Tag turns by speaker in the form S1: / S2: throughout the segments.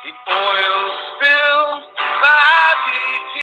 S1: The oil spill by BT.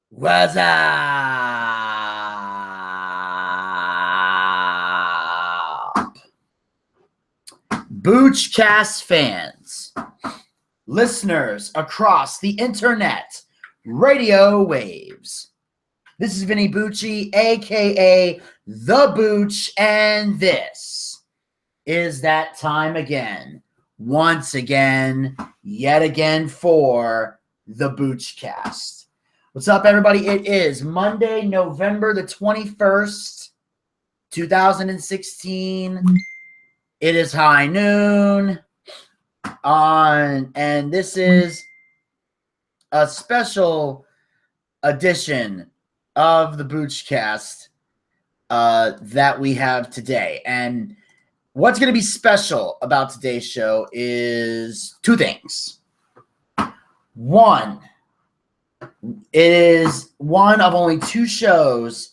S2: What's up? Boochcast fans, listeners across the internet, radio waves. This is Vinny Bucci, aka The Booch, and this is that time again, once again, yet again for the Boochcast. What's up, everybody? It is Monday, November the 21st, 2016. It is high noon. And this is a special edition of the Boochcast that we have today. And what's going to be special about today's show is two things. One, it is one of only two shows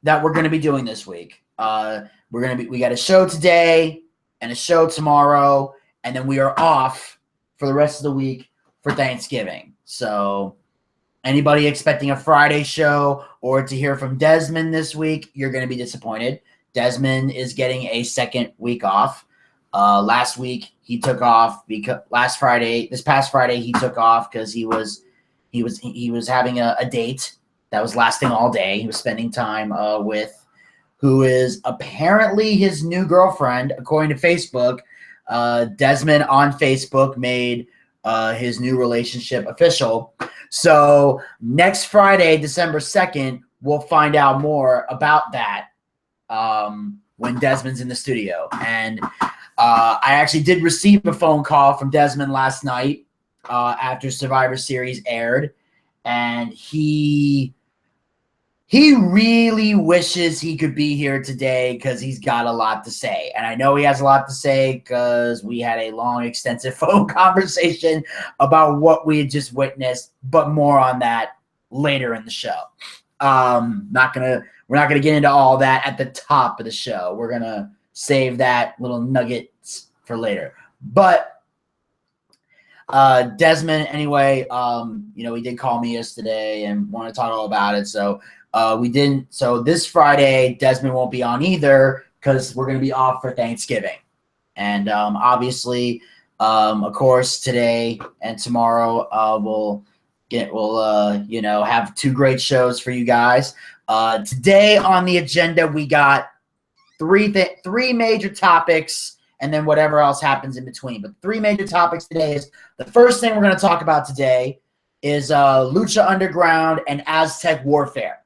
S2: that we're going to be doing this week. We got a show today and a show tomorrow, and then we are off for the rest of the week for Thanksgiving. So anybody expecting a Friday show or to hear from Desmond this week, you're going to be disappointed. Desmond is getting a second week off. Last week he took off because this past Friday he took off because he was having a date that was lasting all day. He was spending time with who is apparently his new girlfriend, according to Facebook. Desmond on Facebook made his new relationship official. So next Friday, December 2nd, we'll find out more about that when Desmond's in the studio. And I actually did receive a phone call from Desmond last night after Survivor Series aired, and he really wishes he could be here today because he's got a lot to say. And I know he has a lot to say because we had a long, extensive phone conversation about what we had just witnessed, but more on that later in the show. We're not gonna get into all that at the top of the show. We're gonna save that little nuggets for later. But Desmond, anyway, he did call me yesterday and want to talk all about it. So we didn't. So this Friday, Desmond won't be on either because we're going to be off for Thanksgiving. And obviously, of course, today and tomorrow we'll have two great shows for you guys. Today on the agenda, we got three major topics, and then whatever else happens in between. But three major topics today is the first thing we're going to talk about today is Lucha Underground and Aztec Warfare.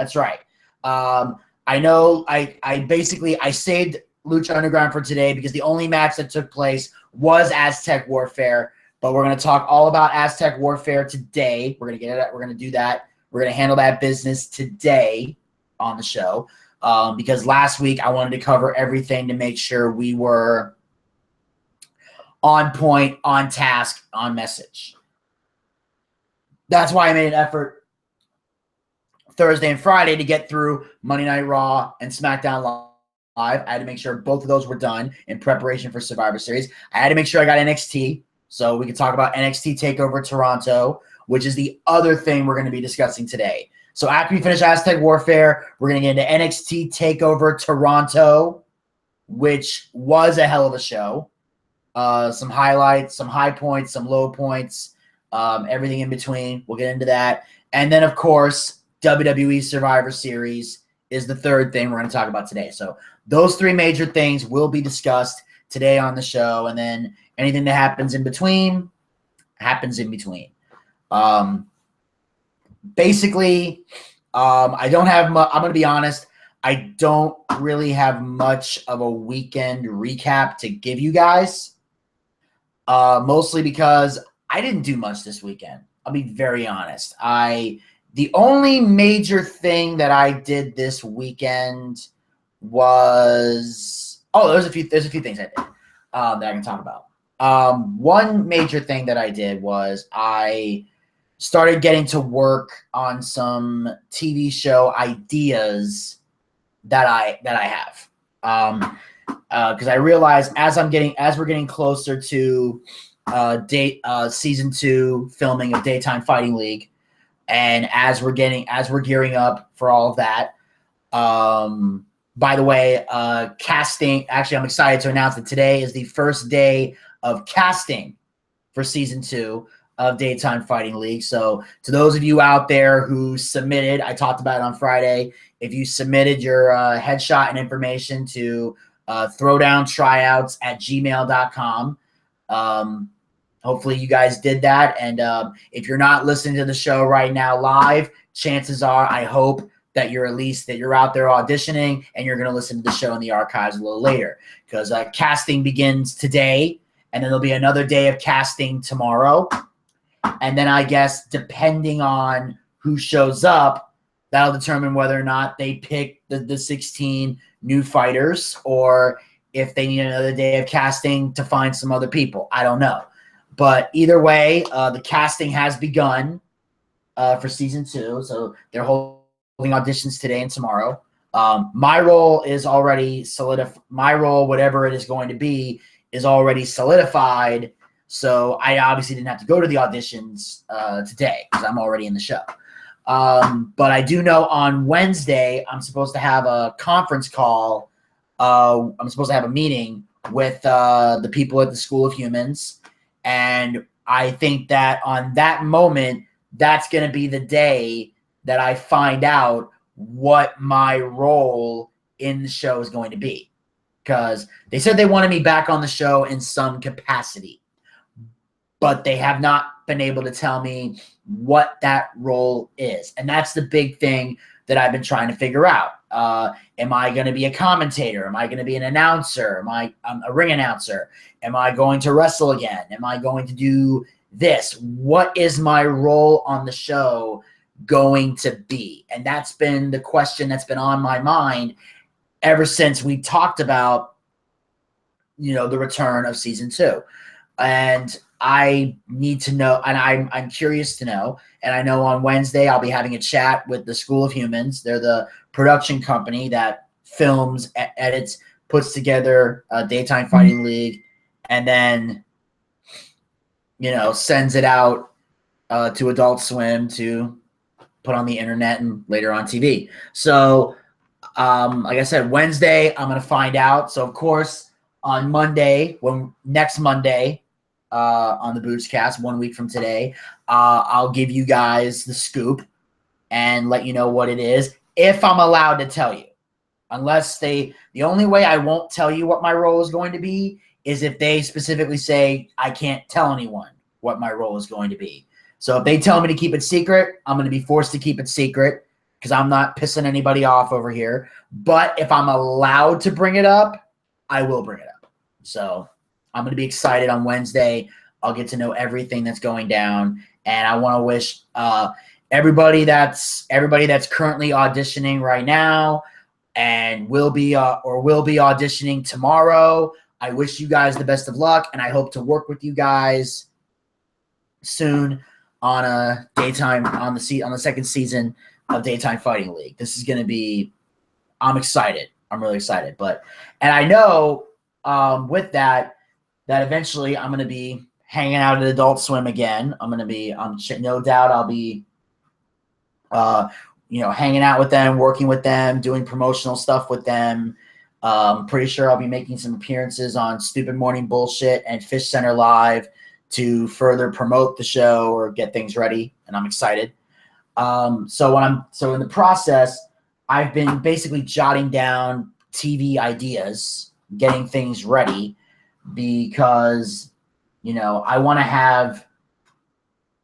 S2: That's right. I know I basically saved Lucha Underground for today because the only match that took place was Aztec Warfare. But we're going to talk all about Aztec Warfare today. We're going to get it. We're going to do that. We're going to handle that business today on the show because last week I wanted to cover everything to make sure we were on point, on task, on message. That's why I made an effort Thursday and Friday to get through Monday Night Raw and SmackDown Live. I had to make sure both of those were done in preparation for Survivor Series. I had to make sure I got NXT so we can talk about NXT TakeOver Toronto, which is the other thing we're going to be discussing today. So after we finish Aztec Warfare, we're going to get into NXT TakeOver Toronto, which was a hell of a show. Some highlights, some high points, some low points, everything in between. We'll get into that. And then, of course, WWE Survivor Series is the third thing we're going to talk about today. So those three major things will be discussed today on the show. And then anything that happens in between happens in between. Basically, I don't have much. I'm going to be honest. I don't really have much of a weekend recap to give you guys. Mostly because I didn't do much this weekend. I'll be very honest. The only major thing that I did this weekend was there's a few things I did that I can talk about. One major thing that I did was I started getting to work on some TV show ideas that I have. Because I realized as we're getting closer to season 2 filming of Daytime Fighting League, and as we're gearing up for all of that. By the way, casting. Actually, I'm excited to announce that today is the first day of casting for season 2 of Daytime Fighting League. So to those of you out there who submitted, I talked about it on Friday. If you submitted your headshot and information to throwdowntryouts@gmail.com. Hopefully you guys did that. And if you're not listening to the show right now live, chances are I hope that you're out there auditioning and you're going to listen to the show in the archives a little later because casting begins today and then there'll be another day of casting tomorrow. And then I guess depending on who shows up, that'll determine whether or not they pick the 16 new fighters or if they need another day of casting to find some other people. I don't know. But either way, the casting has begun for season 2. So they're holding auditions today and tomorrow. My role is already solidified. My role, whatever it is going to be, is already solidified. So I obviously didn't have to go to the auditions today because I'm already in the show. But I do know on Wednesday, I'm supposed to have a conference call. I'm supposed to have a meeting with the people at the School of Humans. And I think that on that moment, that's going to be the day that I find out what my role in the show is going to be. Because they said they wanted me back on the show in some capacity. But they have not been able to tell me what that role is. And that's the big thing that I've been trying to figure out. Am I going to be a commentator? Am I going to be an announcer? Am I a ring announcer? Am I going to wrestle again? Am I going to do this? What is my role on the show going to be? And that's been the question that's been on my mind ever since we talked about, the return of season 2. And I need to know, and I'm curious to know, and I know on Wednesday I'll be having a chat with the School of Humans. They're the production company that films, edits, puts together Daytime Fighting League, and then, sends it out to Adult Swim to put on the internet and later on TV. So, like I said, Wednesday I'm going to find out. So, of course, on Monday, next Monday, on the Boochcast 1 week from today, I'll give you guys the scoop and let you know what it is if I'm allowed to tell you. Unless the only way I won't tell you what my role is going to be is if they specifically say I can't tell anyone what my role is going to be. So if they tell me to keep it secret, I'm going to be forced to keep it secret. because I'm not pissing anybody off over here. But if I'm allowed to bring it up, I will bring it up. So I'm going to be excited on Wednesday. I'll get to know everything that's going down, and I want to wish everybody that's currently auditioning right now and will be auditioning tomorrow. I wish you guys the best of luck, and I hope to work with you guys soon on the second season of Daytime Fighting League. This is going to be, I'm excited. I'm really excited. And I know with that eventually I'm going to be hanging out at Adult Swim again. No doubt I'll be, hanging out with them, working with them, doing promotional stuff with them. Pretty sure I'll be making some appearances on Stupid Morning Bullshit and Fish Center Live to further promote the show or get things ready, and I'm excited. So in the process, I've been basically jotting down TV ideas, getting things ready, because I want to have,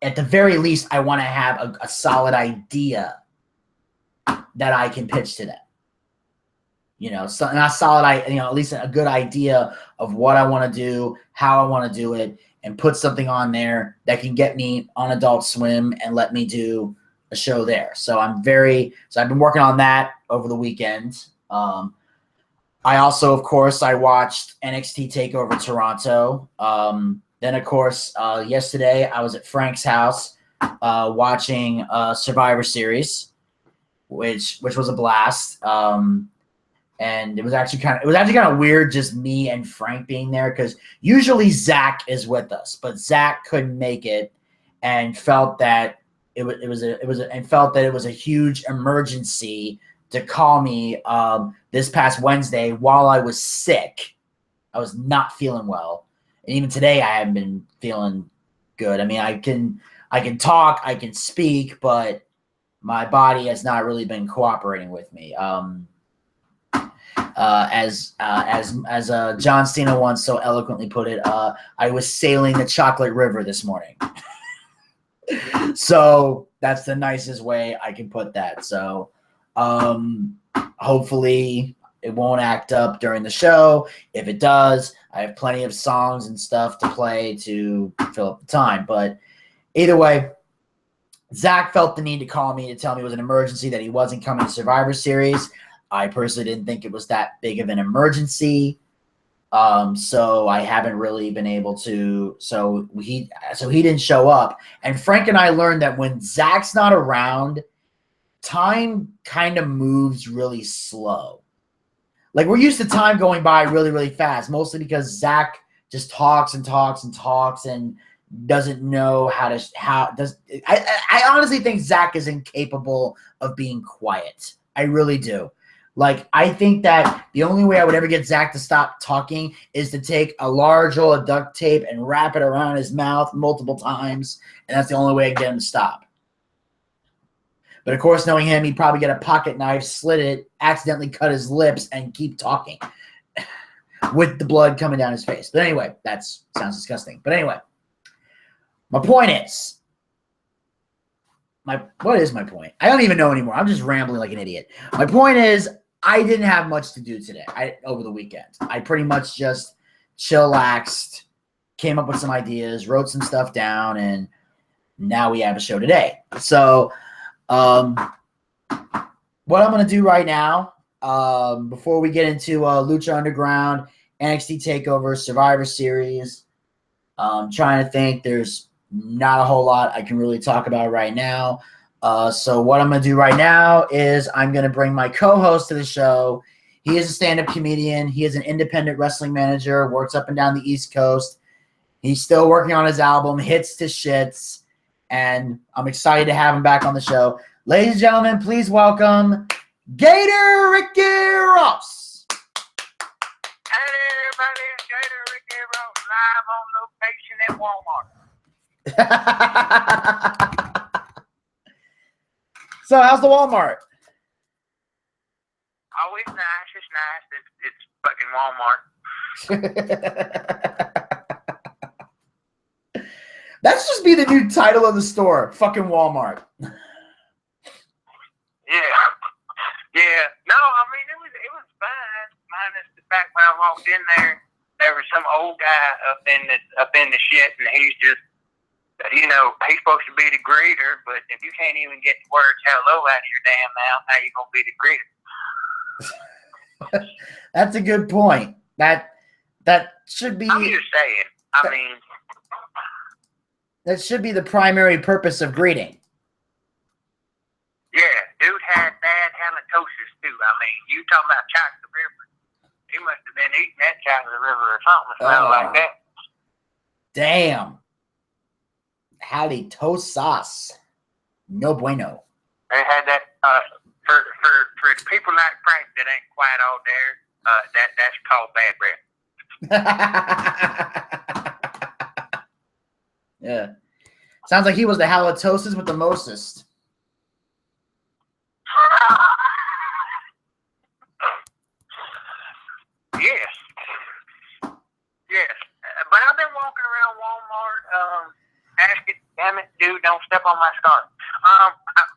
S2: at the very least, I want to have a solid idea that I can pitch to them. So not solid, at least a good idea of what I want to do, how I want to do it, and put something on there that can get me on Adult Swim and let me do a show there. So I've been working on that over the weekend. I also, of course, I watched NXT TakeOver Toronto. Then, of course, yesterday I was at Frank's house watching Survivor Series, which was a blast. And it was actually kind of weird, just me and Frank being there, because usually Zach is with us, but Zach couldn't make it and felt that it was a huge emergency to call me this past Wednesday while I was sick. I was not feeling well, and even today I haven't been feeling good. I mean, I can talk, I can speak, but my body has not really been cooperating with me. As John Cena once so eloquently put it, I was sailing the chocolate river this morning. So that's the nicest way I can put that. So hopefully it won't act up during the show. If it does, I have plenty of songs and stuff to play to fill up the time. But either way, Zach felt the need to call me to tell me it was an emergency, that he wasn't coming to Survivor Series. I personally didn't think it was that big of an emergency. So I haven't really been able to, so he didn't show up. And Frank and I learned that when Zach's not around, time kind of moves really slow. Like, we're used to time going by really, really fast, mostly because Zach just talks and talks and talks and doesn't know I honestly think Zach is incapable of being quiet. I really do. Like, I think that the only way I would ever get Zach to stop talking is to take a large roll of duct tape and wrap it around his mouth multiple times, and that's the only way I can get him to stop. But of course, knowing him, he'd probably get a pocket knife, slit it, accidentally cut his lips, and keep talking with the blood coming down his face. But anyway, that sounds disgusting. But anyway, my point is, what is my point? I don't even know anymore. I'm just rambling like an idiot. My point is, I didn't have much to do today over the weekend. I pretty much just chillaxed, came up with some ideas, wrote some stuff down, and now we have a show today. So what I'm going to do right now, before we get into Lucha Underground, NXT TakeOver, Survivor Series, I'm trying to think. There's not a whole lot I can really talk about right now. So what I'm going to do right now is I'm going to bring my co-host to the show. He is a stand-up comedian. He is an independent wrestling manager, works up and down the East Coast. He's still working on his album, Hits to Shits, and I'm excited to have him back on the show. Ladies and gentlemen, please welcome Gator Ricky Ross.
S1: Hey, everybody, it's Gator Ricky Ross, live on location at Walmart.
S2: So, how's the Walmart?
S1: Oh, it's nice. It's nice. It's fucking Walmart.
S2: That should just be the new title of the store. Fucking Walmart.
S1: Yeah. Yeah. No, I mean it was fine. Minus the fact when I walked in there was some old guy up in the shit, and he's just, he's supposed to be the greeter, but if you can't even get the words hello out of your damn mouth, how you gonna be the greeter?
S2: That's a good point. That should be.
S1: I'm just saying. I mean,
S2: that should be the primary purpose of greeting.
S1: Yeah, dude had bad halitosis too. I mean, you talking about chocolate river? He must have been eating that chocolate river or something. Smelled like that.
S2: Damn. Halitosis. No bueno.
S1: They had that. For the people like Frank that ain't quite all there. That's called bad breath.
S2: Yeah. Sounds like he was the halitosis with the mostest.
S1: Yes. Yes. But I've been walking around Walmart asking, damn it, dude, don't step on my scarf.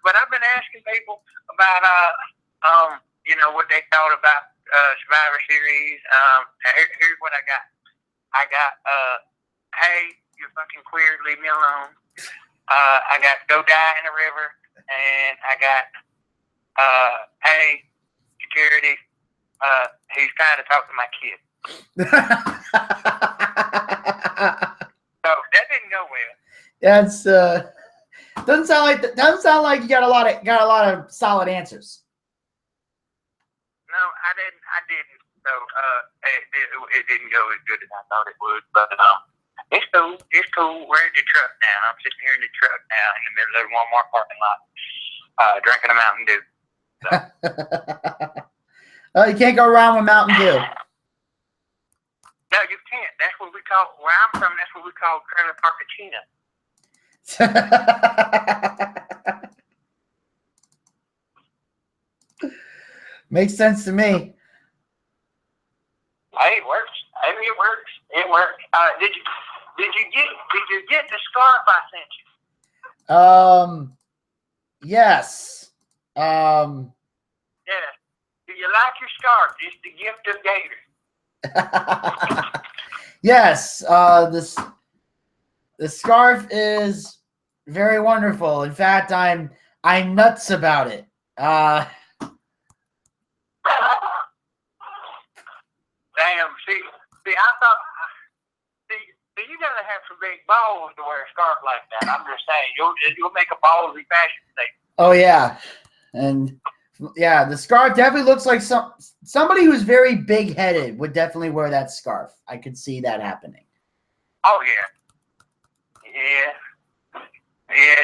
S1: But I've been asking people about, what they thought about Survivor Series. Here's what I got. I got, hey, you're fucking queer, leave me alone. I got go die in the river. And I got, hey, security, he's trying to talk to my kid. So that didn't go well.
S2: That's doesn't sound like you got a lot of solid answers.
S1: No, I didn't. So it didn't go as good as I thought it would. But it's cool. It's cool. We're in the truck now. I'm sitting here in the truck now in the middle of the Walmart parking lot, drinking a Mountain Dew. So.
S2: You can't go wrong with Mountain Dew.
S1: No, you can't. That's what we call, where I'm from, that's what we call trailer parkachino.
S2: Makes sense to me.
S1: Hey, it works. I mean, it works. It works. Did you get the scarf I sent you?
S2: Yes.
S1: Yeah. Do you like your scarf? It's the gift of Gator.
S2: Yes. The scarf is very wonderful. In fact, I'm nuts about it.
S1: Damn. See, I thought. See, you gotta have some big balls to wear a scarf like that. I'm just saying, you'll make a ballsy fashion statement.
S2: Oh yeah, and yeah, the scarf definitely looks like somebody who's very big-headed would definitely wear that scarf. I could see that happening.
S1: Oh yeah.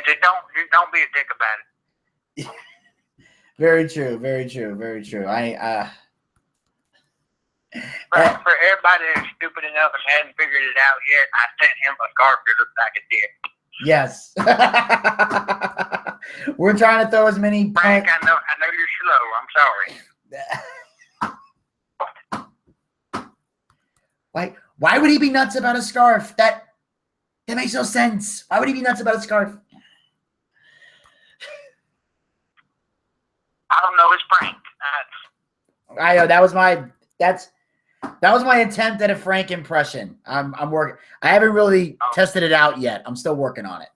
S1: Just don't be a dick about it.
S2: Very true. Very true. Very true.
S1: For everybody that's stupid enough and hadn't figured it out yet, I sent him a scarf that looks like a dick.
S2: Yes. We're trying to throw as many.
S1: Frank, I know you're slow. I'm
S2: sorry. Why would he be nuts about a scarf? That makes no sense. Why would he be nuts about a scarf?
S1: I don't know. It's Frank.
S2: I know that was my attempt at a Frank impression. I'm working. I haven't really tested it out yet. I'm still working on it.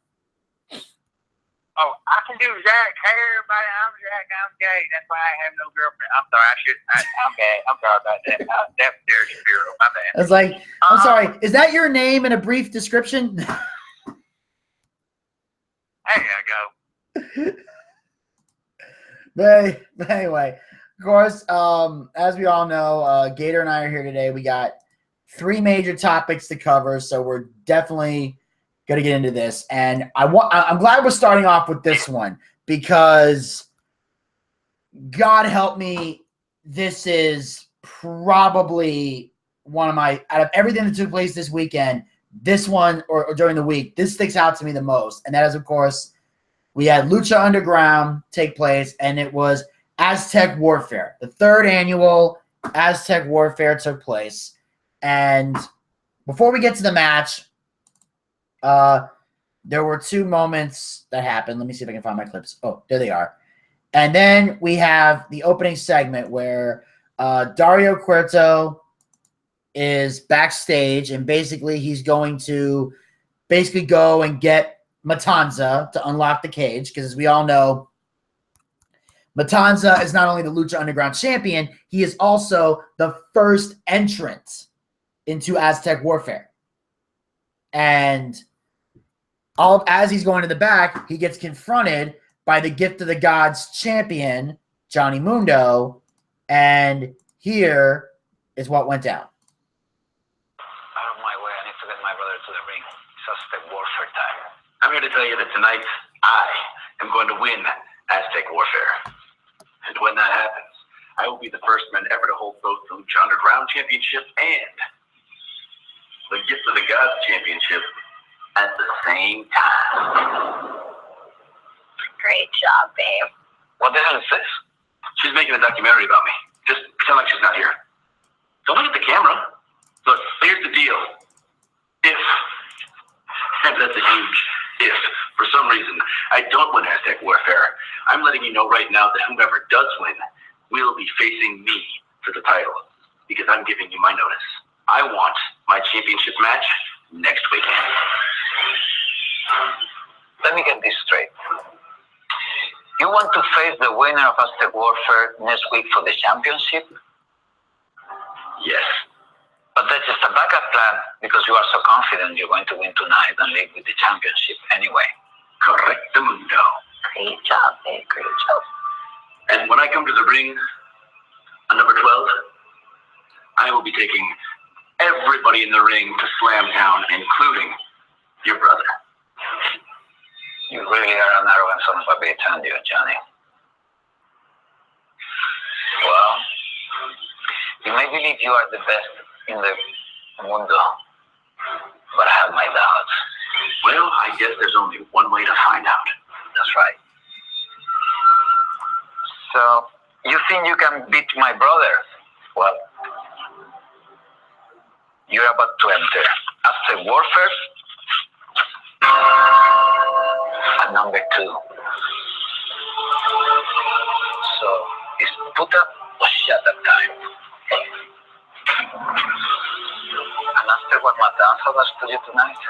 S1: Oh, I can do Zach. Hey, everybody, I'm Zach. I'm gay. That's why I have no girlfriend. I'm sorry. I'm gay. I'm sorry about that. That's Derek Shapiro. My bad.
S2: I was like, I'm sorry. Is that your name in a brief description?
S1: There you go.
S2: But anyway, of course, as we all know, Gator and I are here today. We got 3 major topics to cover, so we're definitely going to get into this. And I'm glad we're starting off with this one because, God help me, this is probably one of my, out of everything that took place this weekend, this one or during the week, this sticks out to me the most. And that is, of course, we had Lucha Underground take place, and it was Aztec Warfare. The 3rd annual Aztec Warfare took place. And before we get to the match, there were 2 moments that happened. Let me see if I can find my clips. Oh, there they are. And then we have the opening segment where Dario Cueto is backstage, and basically he's going to go and get Matanza to unlock the cage, because as we all know, Matanza is not only the Lucha Underground champion, he is also the first entrant into Aztec Warfare. And as he's going to the back, he gets confronted by the Gift of the Gods champion, Johnny Mundo, and here is what went down.
S3: Out of my way, I need to get my brother to the ring. It's Aztec Warfare time. I'm here to tell you that tonight, I am going to win Aztec Warfare. And when that happens, I will be the first man ever to hold both the Lucha Underground Championship and the Gift of the Gods Championship at the same time.
S4: Great job, babe.
S3: What the hell is this? She's making a documentary about me. Just pretend like she's not here. Don't look at the camera. Look, here's the deal. If, and that's a huge if, for some reason, I don't win Aztec Warfare, I'm letting you know right now that whomever does win will be facing me for the title, because I'm giving you my notice. I want my championship match next weekend. Let me get this straight. You want to face the winner of Aztec Warfare next week for the championship? Yes. But that's just a backup plan because you are so confident you're going to win tonight and leave with the championship anyway. Correcto mundo.
S4: Great job, babe. Great job.
S3: And when I come to the ring on number 12, I will be taking everybody in the ring to Slam Town, including your brother. You really are an arrogant son of a bitch, aren't you, Johnny? Well, you may believe you are the best in the mundo, but I have my doubts. Well, I guess there's only one way to find out. That's right. So, you think you can beat my brother? Well, you're about to enter Aztec Warfare at number 2. So, it's put up or shut up time. And after what Matanza does to you tonight,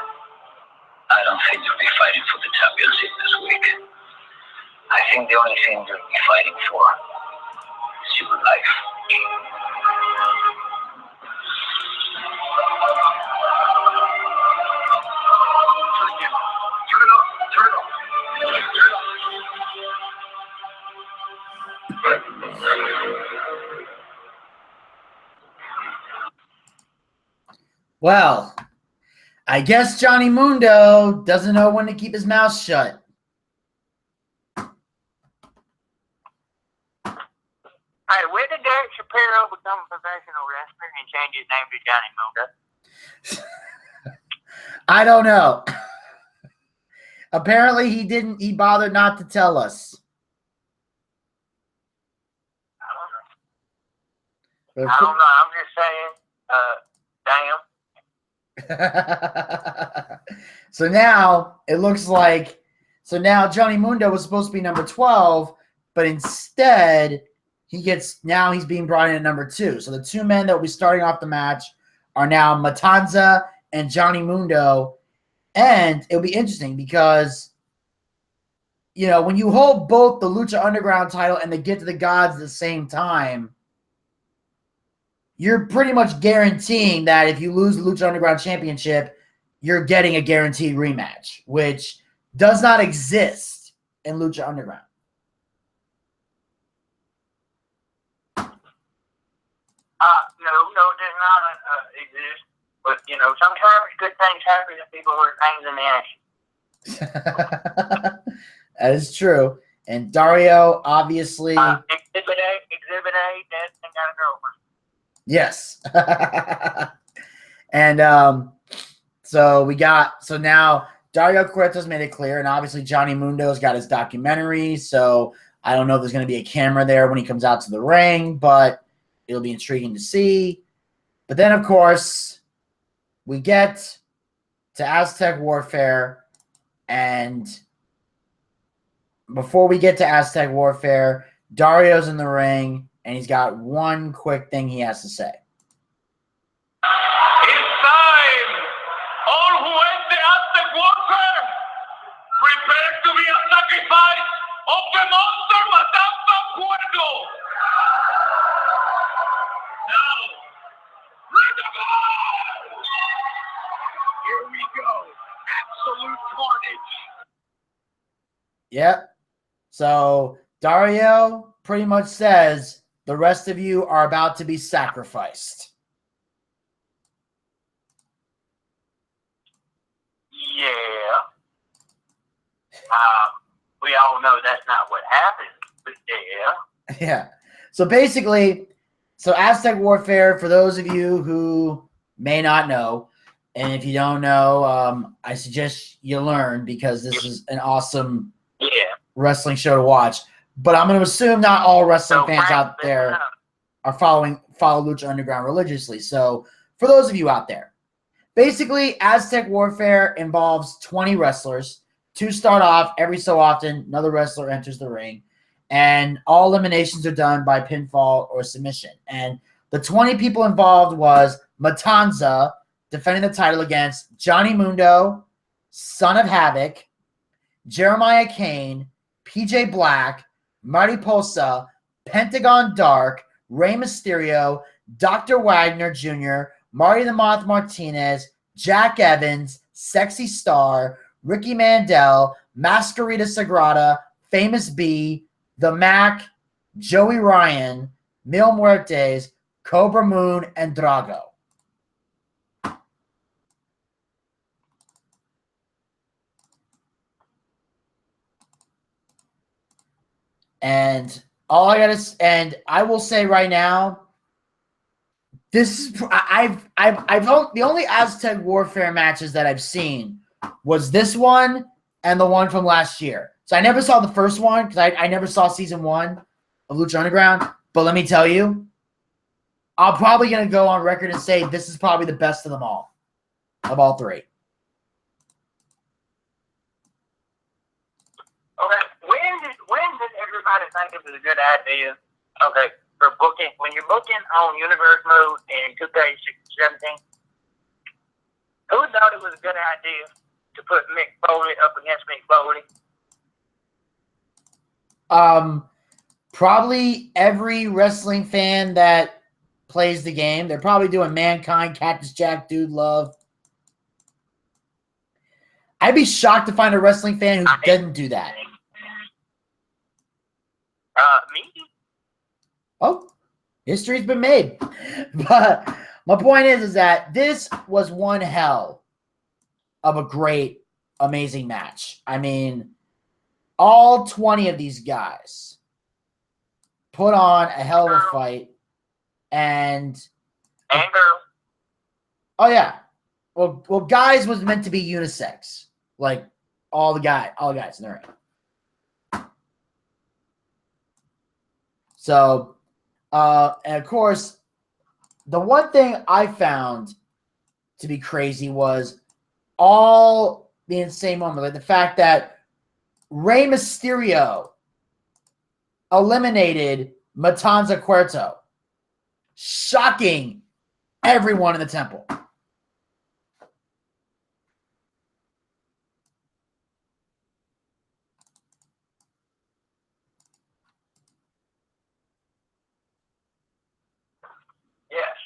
S3: I don't think you'll be fighting for the championship this week. I think the only thing you'll be fighting for is your life. Turn it off. Turn it off. Turn it off.
S2: Well, I guess Johnny Mundo doesn't know when to keep his mouth shut.
S1: Hey, when did Derek Shapiro become a professional wrestler and change his name to Johnny Mundo?
S2: I don't know. Apparently he didn't. He bothered not to tell us.
S1: I don't know. I'm just saying, damn.
S2: So now it looks like, now Johnny Mundo was supposed to be number 12, but instead he's being brought in at number 2. So the two men that will be starting off the match are now Matanza and Johnny Mundo. And it'll be interesting because, when you hold both the Lucha Underground title and the Gift of the Gods at the same time, you're pretty much guaranteeing that if you lose the Lucha Underground Championship, you're getting a guaranteed rematch, which does not exist in Lucha Underground.
S1: No, it does not exist. But, sometimes good things happen to people who are pains in the ass.
S2: That is true. And Dario, obviously...
S1: Exhibit A, Dad got a girlfriend.
S2: Yes. And so now Dario Cueto's made it clear, and obviously Johnny Mundo's got his documentary, so I don't know if there's going to be a camera there when he comes out to the ring, but it'll be intriguing to see. But then, of course, we get to Aztec Warfare, and before we get to Aztec Warfare, Dario's in the ring, and he's got one quick thing he has to say.
S3: It's time! All who enter Aztec Warfare, prepare to be a sacrifice of the monster Matanza Cuerdo! Now, let them go! Here we go. Absolute carnage.
S2: Yep. So Dario pretty much says the rest of you are about to be sacrificed.
S1: Yeah. We all know that's not what happened, but yeah.
S2: Yeah. So basically, Aztec Warfare, for those of you who may not know, and if you don't know, I suggest you learn because this is an awesome wrestling show to watch. But I'm going to assume not all wrestling fans out there are follow Lucha Underground religiously. So for those of you out there, basically Aztec Warfare involves 20 wrestlers. 2 start off. Every so often, another wrestler enters the ring. And all eliminations are done by pinfall or submission. And the 20 people involved was Matanza defending the title against Johnny Mundo, Son of Havoc, Jeremiah Kane, PJ Black, Mariposa, Pentagon Dark, Rey Mysterio, Dr. Wagner Jr., Marty the Moth Martinez, Jack Evans, Sexy Star, Ricky Mandel, Masquerita Sagrada, Famous B, The Mac, Joey Ryan, Mil Muertes, Cobra Moon, and Drago. And I will say right now, this is the only Aztec Warfare matches that I've seen was this one and the one from last year. So I never saw the first one because I never saw season 1 of Lucha Underground. But let me tell you, I'm probably gonna go on record and say this is probably the best of them all, of all 3.
S1: Okay, when did everybody think it was a good idea? Okay, for booking, when you're booking on Universe Mode in 2K17, who thought it was a good idea to put Mick Foley up against Mick Foley?
S2: Probably every wrestling fan that plays the game. They're probably doing Mankind, Cactus Jack, Dude Love. I'd be shocked to find a wrestling fan who doesn't do that.
S1: Me?
S2: Oh, history's been made. But my point is that this was one hell of a great, amazing match. I mean, all 20 of these guys put on a hell of a fight. And
S1: girls.
S2: Oh, yeah. Well, guys was meant to be unisex. Like, all the guys in the ring. So, and of course, the one thing I found to be crazy was all the insane moment. Like the fact that Rey Mysterio eliminated Matanza Cuerto, shocking everyone in the temple.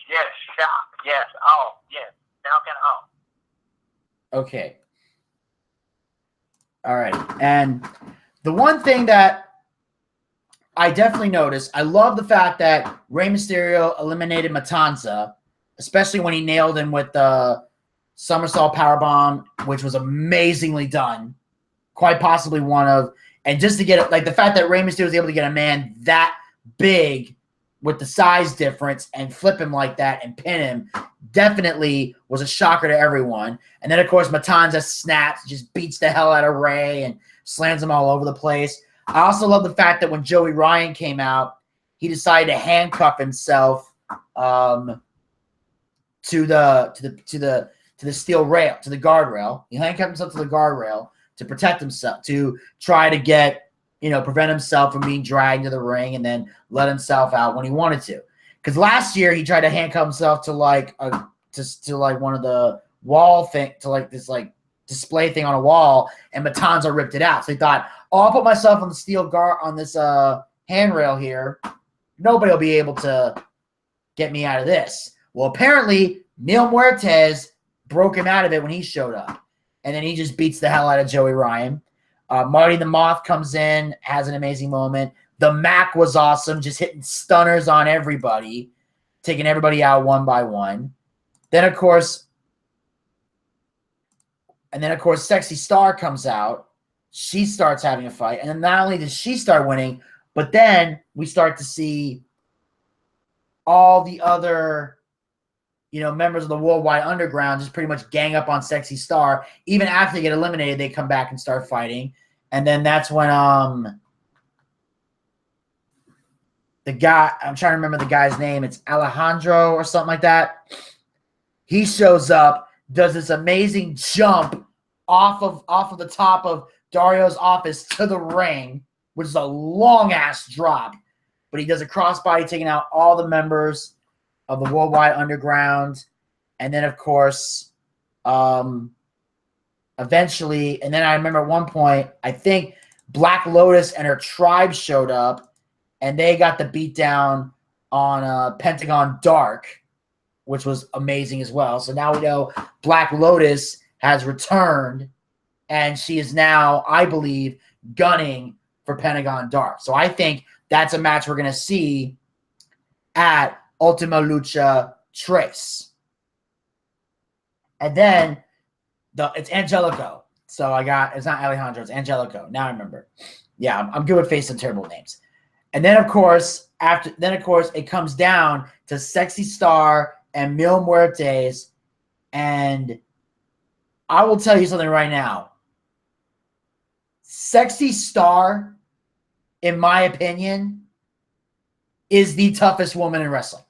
S1: Yes, shock, yes, oh, yes, shocking, oh.
S2: Okay. All right. And the one thing that I definitely noticed, I love the fact that Rey Mysterio eliminated Matanza, especially when he nailed him with the somersault powerbomb, which was amazingly done. Quite possibly one of, and just to get it, like the fact that Rey Mysterio was able to get a man that big with the size difference and flip him like that and pin him definitely was a shocker to everyone. And then, of course, Matanza snaps, just beats the hell out of Rey and slams him all over the place. I also love the fact that when Joey Ryan came out, he decided to handcuff himself to the steel rail, to the guardrail. He handcuffed himself to the guardrail to protect himself, to try to get, prevent himself from being dragged to the ring and then let himself out when he wanted to. Because last year he tried to handcuff himself to like one of the wall thing, to like this like display thing on a wall, and Matanza ripped it out. So he thought, I'll put myself on the steel guard on this handrail here. Nobody will be able to get me out of this. Well, apparently Mil Muertes broke him out of it when he showed up. And then he just beats the hell out of Joey Ryan. Marty the Moth comes in, has an amazing moment. The Mac was awesome, just hitting stunners on everybody, taking everybody out one by one. Then, of course, Sexy Star comes out. She starts having a fight. And then not only does she start winning, but then we start to see all the other members of the Worldwide Underground just pretty much gang up on Sexy Star. Even after they get eliminated, they come back and start fighting. And then that's when the guy, I'm trying to remember the guy's name. It's Alejandro or something like that. He shows up, does this amazing jump off of the top of Dario's office to the ring, which is a long-ass drop. But he does a crossbody, taking out all the members of the Worldwide Underground. And then, of course, eventually, and then I remember at one point, I think Black Lotus and her tribe showed up, and they got the beat down on Pentagon Dark, which was amazing as well. So now we know Black Lotus has returned, and she is now, I believe, gunning for Pentagon Dark. So I think that's a match we're going to see at Ultima Lucha Tres. And then it's Angelico. So it's not Alejandro, it's Angelico. Now I remember. Yeah, I'm good with facing terrible names. And then of course, it comes down to Sexy Star and Mil Muertes. And I will tell you something right now. Sexy Star, in my opinion, is the toughest woman in wrestling.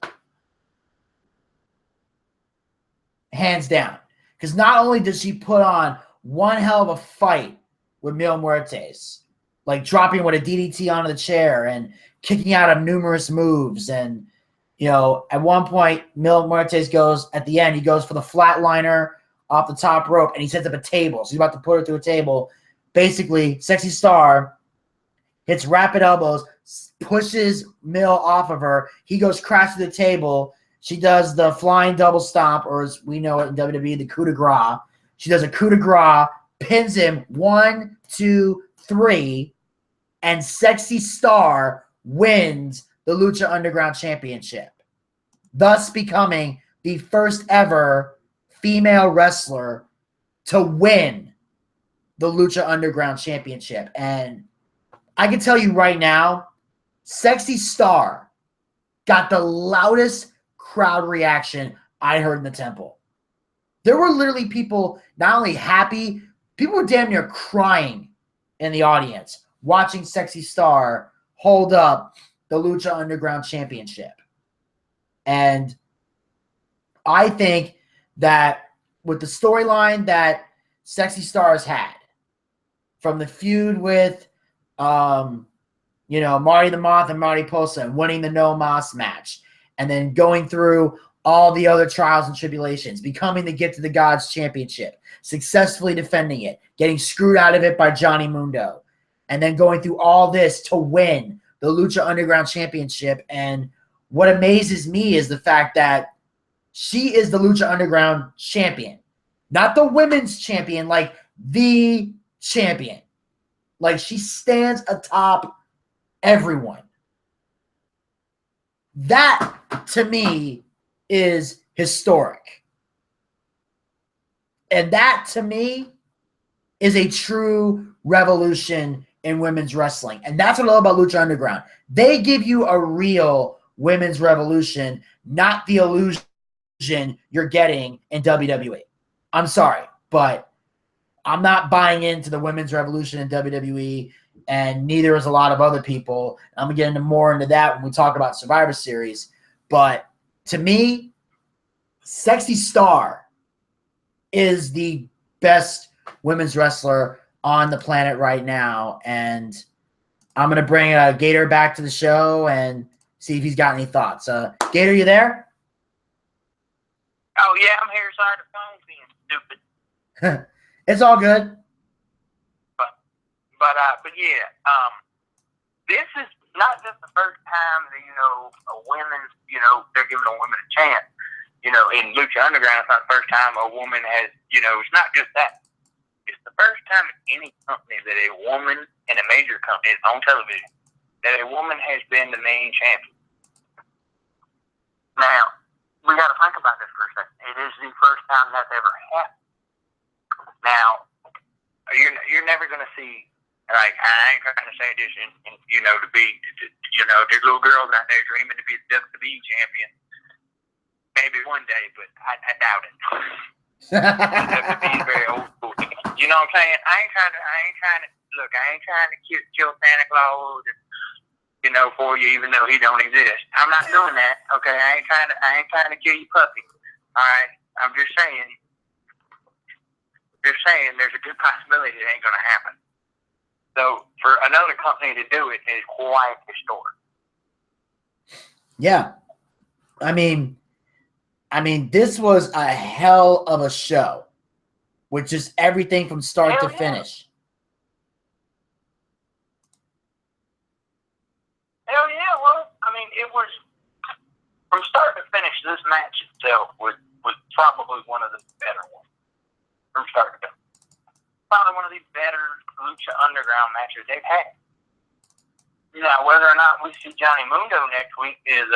S2: Hands down. Because not only does she put on one hell of a fight with Mil Muertes, like dropping with a DDT onto the chair and kicking out of numerous moves. And, at one point, Mil Muertes goes, at the end, he goes for the flatliner off the top rope, and he sets up a table. So he's about to put her through a table. Basically, Sexy Star hits rapid elbows, pushes Mil off of her. He goes crash to the table. She does the flying double stomp, or as we know it in WWE, the coup de grace. She does a coup de grace, pins him 1, 2, 3, and Sexy Star wins the Lucha Underground Championship, thus becoming the first ever female wrestler to win the Lucha Underground Championship. And I can tell you right now, Sexy Star got the loudest crowd reaction I heard in the temple. There were literally people not only happy, people were damn near crying in the audience watching Sexy Star hold up the Lucha Underground Championship. And I think that with the storyline that Sexy Star has had, from the feud with Marty the Moth and Marty Posa and winning the No Mas match, and then going through all the other trials and tribulations, becoming the Gift of the Gods Championship, successfully defending it, getting screwed out of it by Johnny Mundo, and then going through all this to win the Lucha Underground Championship. And what amazes me is the fact that she is the Lucha Underground champion, not the women's champion, like the champion. Like she stands atop everyone. That, to me, is historic. And that, to me, is a true revolution in women's wrestling. And that's what I love about Lucha Underground. They give you a real women's revolution, not the illusion you're getting in WWE. I'm sorry, but I'm not buying into the women's revolution in WWE, and neither is a lot of other people. I'm going to get more into that when we talk about Survivor Series. But to me, Sexy Star is the best women's wrestler on the planet right now. And I'm going to bring Gator back to the show and see if he's got any thoughts. Gator, you there?
S1: Oh, yeah, I'm here. Sorry, the phone's being stupid.
S2: It's all good.
S1: But yeah, this is not just the first time that, a women's, they're giving a woman a chance. In Lucha Underground, it's not the first time a woman has, it's not just that. It's the first time in any company that a woman, in a major company, on television, that a woman has been the main champion. Now, we got to think about this for a second. It is the first time that's ever happened. Now, you're never going to see, like, I ain't trying to say this, to be, there's little girls out there dreaming to be the WWE champion. Maybe one day, but I doubt it. WWE is very old school. You know what I'm saying? I ain't trying to kill Santa Claus, for you, even though he don't exist. I'm not doing that. Okay, I ain't trying to kill your puppy. All right, I'm just saying. There's a good possibility it ain't gonna happen. So for another company to do it is quite historic.
S2: Yeah, I mean, this was a hell of a show, with just everything from start to finish.
S1: Hell yeah, well, it was from start to finish. This match itself was probably one of the better ones from start to finish. Probably one of the better Lucha Underground matches they've had. Now, whether or not we see Johnny Mundo next week is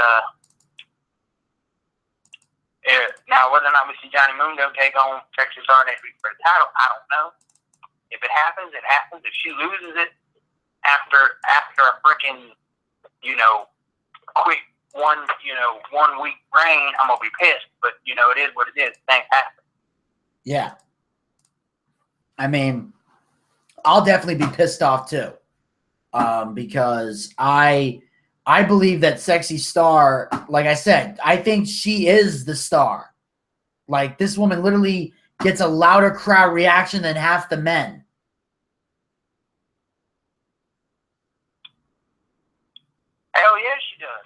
S1: now whether or not we see Johnny Mundo take on Sexy Star next week for the title, I don't know. If it happens, it happens. If she loses it after a freaking quick 1 week reign, I'm gonna be pissed. But it is what it is. Things happen.
S2: Yeah. I'll definitely be pissed off too, because I believe that Sexy Star, like I said, I think she is the star. Like, this woman literally gets a louder crowd reaction than half the men.
S1: Hell yeah, she does.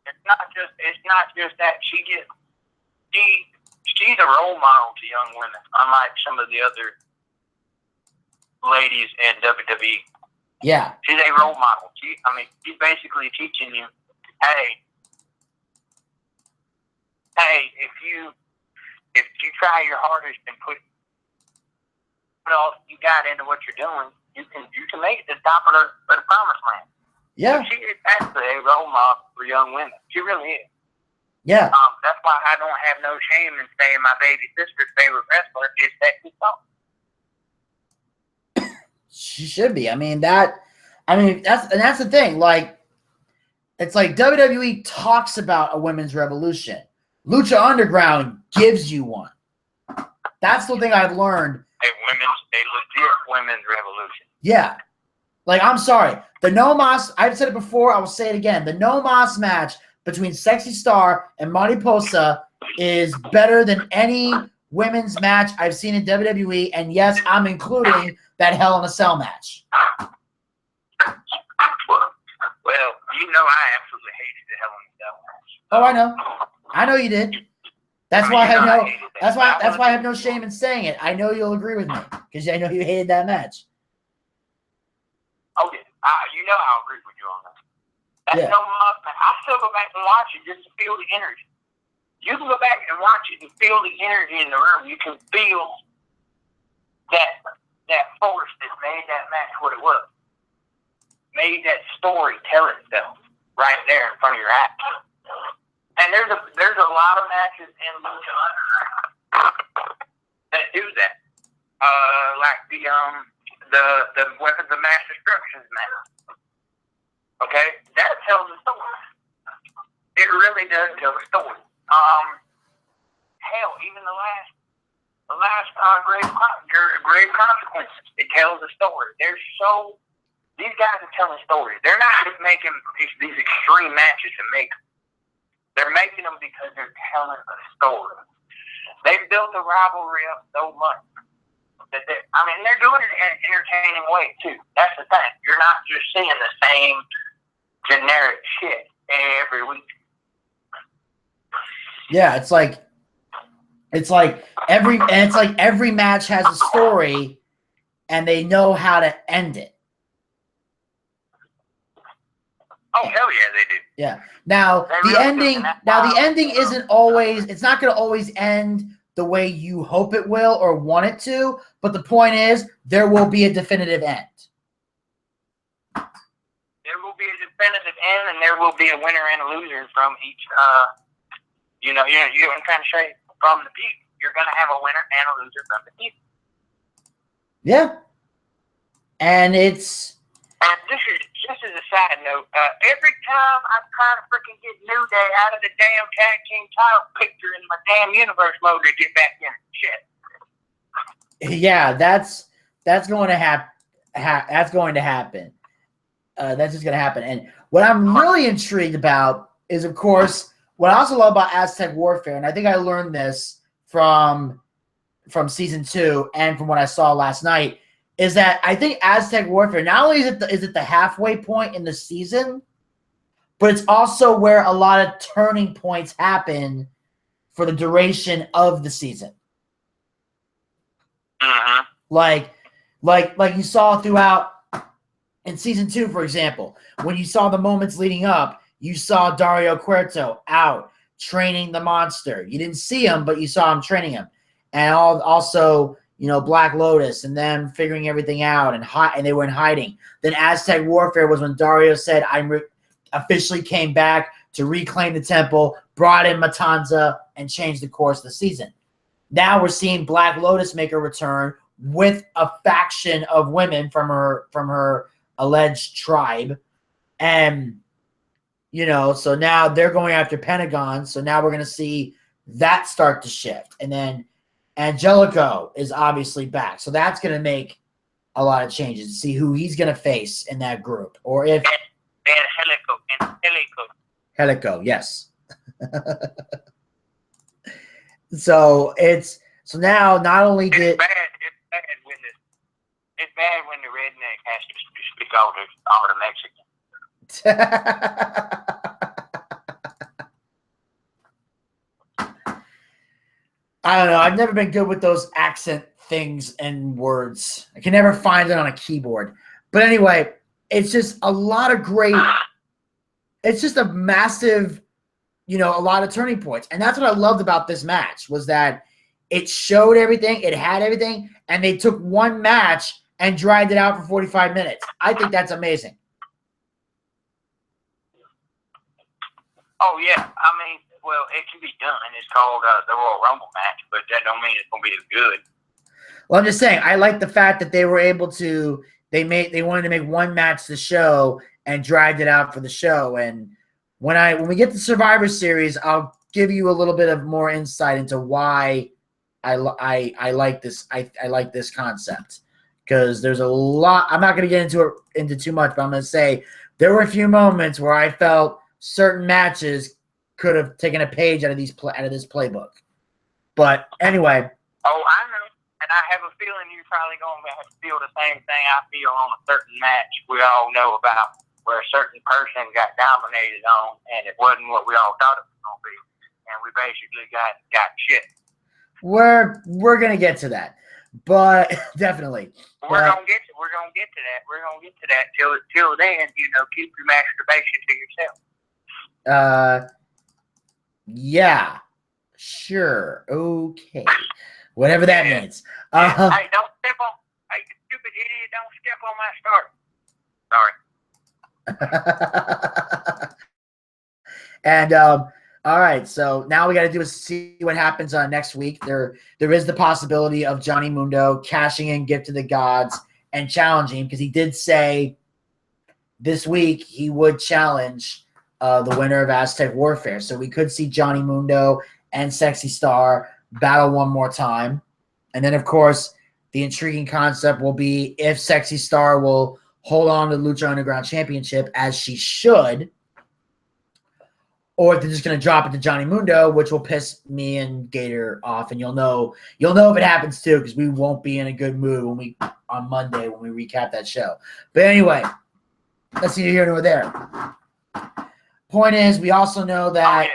S1: It's not just that she's a role model to young women, unlike some of the other ladies in WWE.
S2: Yeah.
S1: She's a role model. She's basically teaching you, hey, if you try your hardest and put all you got into what you're doing, you can make it to the top of the promised land.
S2: Yeah.
S1: She is actually a role model for young women. She really is.
S2: Yeah.
S1: That's why I don't have no shame in saying my baby sister's favorite wrestler is Sexy Star.
S2: She should be. That's the thing. Like, it's like WWE talks about a women's revolution. Lucha Underground gives you one. That's the thing I've learned.
S1: A legit women's revolution.
S2: Yeah. Like, I'm sorry. The No Mas, I've said it before, I will say it again. The No Mas match between Sexy Star and Mariposa is better than any women's match I've seen in WWE. And yes, I'm including that Hell in a Cell match.
S1: Well, I absolutely hated the Hell in a Cell match.
S2: Oh, I know. I know you did. That's why I have no shame in saying it. I know you'll agree with me because I know you hated that match.
S1: Okay, I'll agree with you on that. That's no Mas match. I still go back and watch it just to feel the energy. You can go back and watch it and feel the energy in the room. You can feel that force that made that match what it was. Made that story tell itself right there in front of your eyes. And there's a lot of matches in Lucha Underground that do that. Like the Weapons of Mass Destruction match. Okay? That tells a story. It really does tell a story. Hell, even the last Grave Consequences, it tells a story. These guys are telling stories. They're not just making these extreme matches to make them. They're making them because they're telling a story. They've built a rivalry up so much I mean, they're doing it in an entertaining way too. That's the thing. You're not just seeing the same generic shit every week.
S2: Yeah, it's like every match has a story, and they know how to end it.
S1: Oh hell yeah, they do.
S2: Yeah. Now
S1: They
S2: the
S1: really
S2: ending.
S1: do,
S2: Now the ending isn't always. It's not going to always end the way you hope it will or want it to. But the point is, there will be a definitive end.
S1: There will be a definitive end, and there will be a winner and a loser from each. You know what I'm trying to say? From the feud, you're going to have a winner and a loser from the feud.
S2: Yeah. And it's.
S1: And this is just as a side note. Every time I try to freaking get New Day out of the damn tag team title picture in my damn universe mode to get back in shit.
S2: Yeah, that's going to happen. That's going to happen. That's just going to happen. And what I'm really intrigued about is, of course, what I also love about Aztec Warfare, and I think I learned this from season 2 and from what I saw last night, is that I think Aztec Warfare, not only is it the halfway point in the season, but it's also where a lot of turning points happen for the duration of the season.
S1: Uh-huh.
S2: Like you saw throughout in season 2, for example, when you saw the moments leading up, you saw Dario Cueto out training the monster. You didn't see him, but you saw him training him. And also, Black Lotus and them figuring everything out and they were in hiding. Then Aztec Warfare was when Dario said, officially came back to reclaim the temple, brought in Matanza, and changed the course of the season. Now we're seeing Black Lotus make a return with a faction of women from her alleged tribe. And, so now they're going after Pentagon. So now we're going to see that start to shift. And then Angelico is obviously back. So that's going to make a lot of changes to see who he's going to face in that group. Or if... Helico, yes. So now not only did...
S1: It's bad when the redneck has to speak all the Mexican.
S2: I don't know. I've never been good with those accent things and words. I can never find it on a keyboard. But anyway, it's just a lot of great. It's just a massive, a lot of turning points. And that's what I loved about this match was that it showed everything. It had everything. And they took one match and dragged it out for 45 minutes. I think that's amazing.
S1: Oh, yeah. I mean, well, it can be done. It's called the Royal Rumble match, but that don't mean it's going to be as good.
S2: Well, I'm just saying, I like the fact that they were able to they wanted to make one match the show and dragged it out for the show. And when we get to Survivor Series, I'll give you a little bit of more insight into why I like this. I like this concept because there's a lot. I'm not going to get into too much, but I'm going to say there were a few moments where I felt certain matches could have taken a page out of this playbook. But anyway.
S1: Oh, I know. And I have a feeling you're probably going to have to feel the same thing I feel on a certain match we all know about where a certain person got dominated on and it wasn't what we all thought it was going to be. And we basically got shit.
S2: We're going to get to that. But definitely.
S1: We're going to get to that. We're going to get to that. Till then, keep your masturbation to yourself.
S2: Yeah, sure, okay, whatever that means.
S1: Hey, don't step on. Hey, stupid idiot! Don't step on my start. Sorry.
S2: And all right, so now we got to do is see what happens next week. There is the possibility of Johnny Mundo cashing in Gift to the Gods and challenging because he did say this week he would challenge the winner of Aztec Warfare. So we could see Johnny Mundo and Sexy Star battle one more time. And then, of course, the intriguing concept will be if Sexy Star will hold on to the Lucha Underground Championship as she should, or if they're just going to drop it to Johnny Mundo, which will piss me and Gator off, and you'll know if it happens too, because we won't be in a good mood on Monday when we recap that show. But anyway, that's neither here nor there. Point is, we also know that
S1: it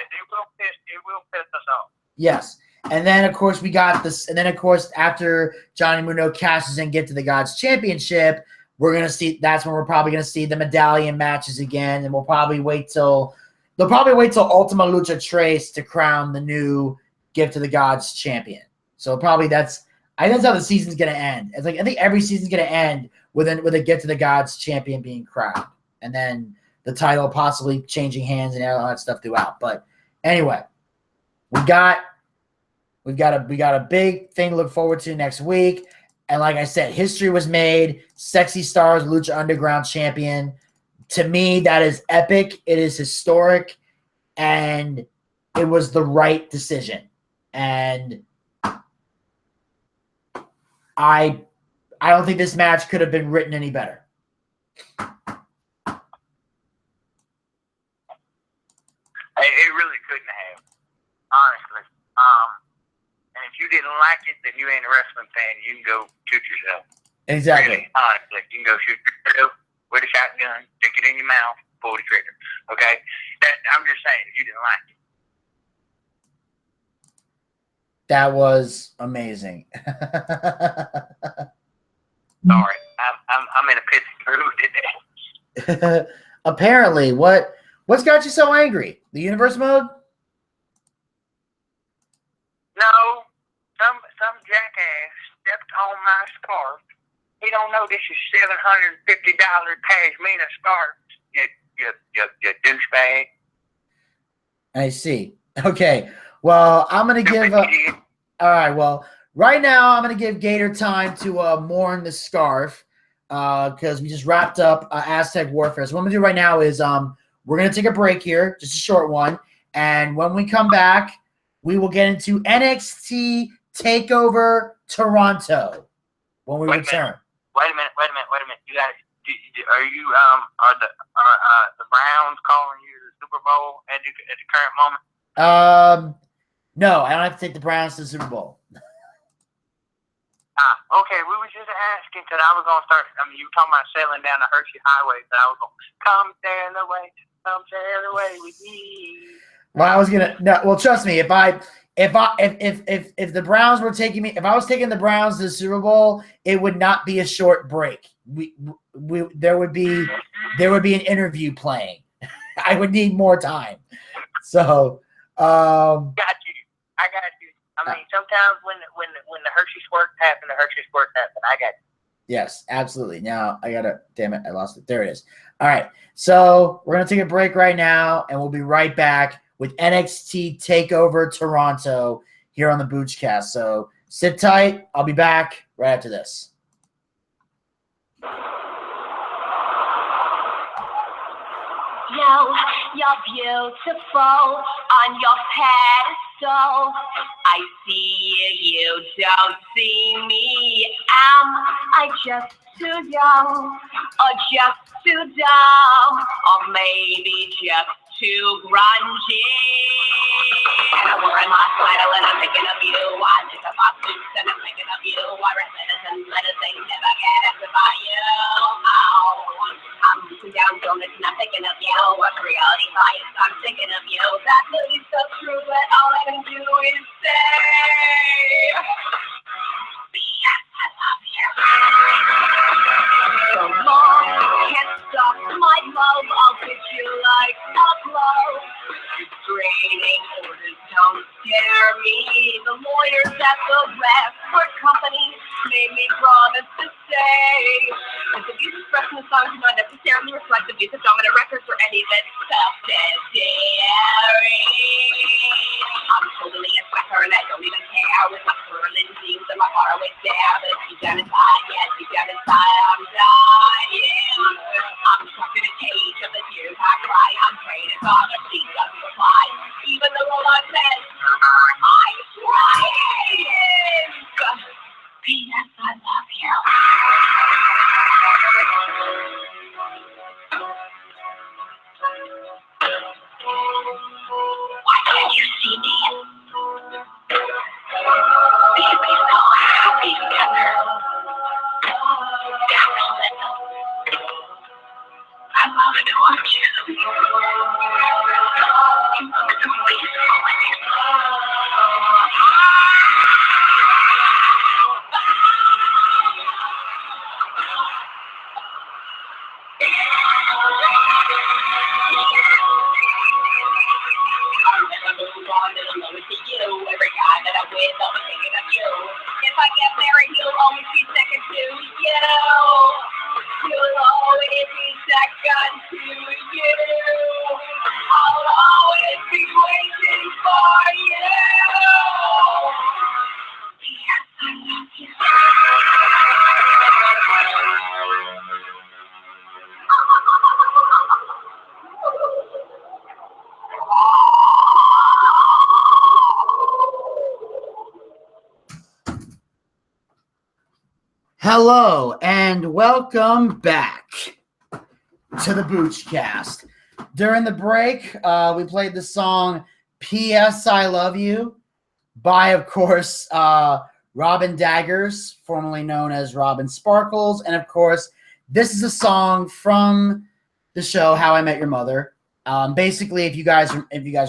S1: will piss us off.
S2: Yes. And then, of course, we got this. And then, of course, after Johnny Mundo cashes in Get to the Gods Championship, we're going to see – that's when we're probably going to see the medallion matches again. And we'll probably wait till – they'll probably wait till Ultima Lucha Tres to crown the new Gift to the Gods champion. So probably I think that's how the season's going to end. It's like I think every season's going to end with a Gift to the Gods champion being crowned. And then the title possibly changing hands and all that stuff throughout. But anyway, we got a big thing to look forward to next week. And like I said, history was made. Sexy Stars Lucha Underground champion. To me, that is epic. It is historic. And it was the right decision. And I don't think this match could have been written any better.
S1: It really couldn't have, honestly. And if you didn't like it, then you ain't a wrestling fan. You can go shoot yourself.
S2: Exactly.
S1: Really, honestly, you can go shoot yourself with a shotgun, stick it in your mouth, pull the trigger. Okay? I'm just saying, if you didn't like it.
S2: That was amazing.
S1: Sorry, I'm in a pissy mood today.
S2: Apparently, what's got you so angry? The universe mode?
S1: No, some jackass stepped on my scarf. He don't know this is $750 pashmina scarf. You douchebag.
S2: I see. Okay. Well, I'm gonna give. All right. Well, right now I'm gonna give Gator time to mourn the scarf because we just wrapped up Aztec Warfare. So what I'm gonna do right now is we're gonna take a break here, just a short one, and when we come back, we will get into NXT Takeover Toronto when we return.
S1: Wait a minute. You guys, are the Browns calling you the Super Bowl at the current moment?
S2: No, I don't have to take the Browns to the Super Bowl.
S1: Okay. We were just asking because I was gonna start. I mean, you were talking about sailing down the Hershey Highway, but I was going come sail away with me.
S2: Well, I was gonna. No, well, trust me. If the Browns were taking me, if I was taking the Browns to the Super Bowl, it would not be a short break. There would be an interview playing. I would need more time. So,
S1: I got you. I mean, sometimes when the Hershey squirts happen, the Hershey squirts happen. I got you.
S2: Yes, absolutely. Now I gotta. Damn it, I lost it. There it is. All right. So we're gonna take a break right now, and we'll be right back with NXT Takeover Toronto here on the Boochcast. So sit tight. I'll be back right after this.
S4: You're beautiful on your pedestal. I see you don't see me. Am I just too young, or just too dumb, or maybe just too grungy? And I'm wearing my sweater and I'm thinking of you. I think about boots and I'm thinking of you. I read letters and letters, they never get answered by you. Oh, I'm sitting down donuts and I'm thinking of you. What reality bias, I'm thinking of you. That movie's so true, but all I can do is say, yes, I love you. So long, can't stop my love. I'll get you like a glove. Restraining orders don't scare me. The lawyers at the Redford Company made me promise to stay. If the views expressed in the songs do not necessarily reflect the views of dominant records or any that subsidiary. I'm totally a sucker and I don't even care. With my curling jeans and my faraway stare. But if you down inside, yes, you down inside, I'm dying. I'm stuck in a cage of the tears I cry. I'm praying to God that she doesn't reply. Even though all I said, I'm trying. P.S. I love you.
S3: to watch you. It's
S4: Every guy that I'm with, I'll be thinking of you. If I get married, you'll always be second to you. You'll always be second to you. I'll always be waiting for you. Yes, I love you.
S2: Hello and welcome back to the Boochcast. During the break, we played the song P.S. I Love You by, of course, Robin Daggers, formerly known as Robin Sparkles. And, of course, this is a song from the show How I Met Your Mother. Basically, if you guys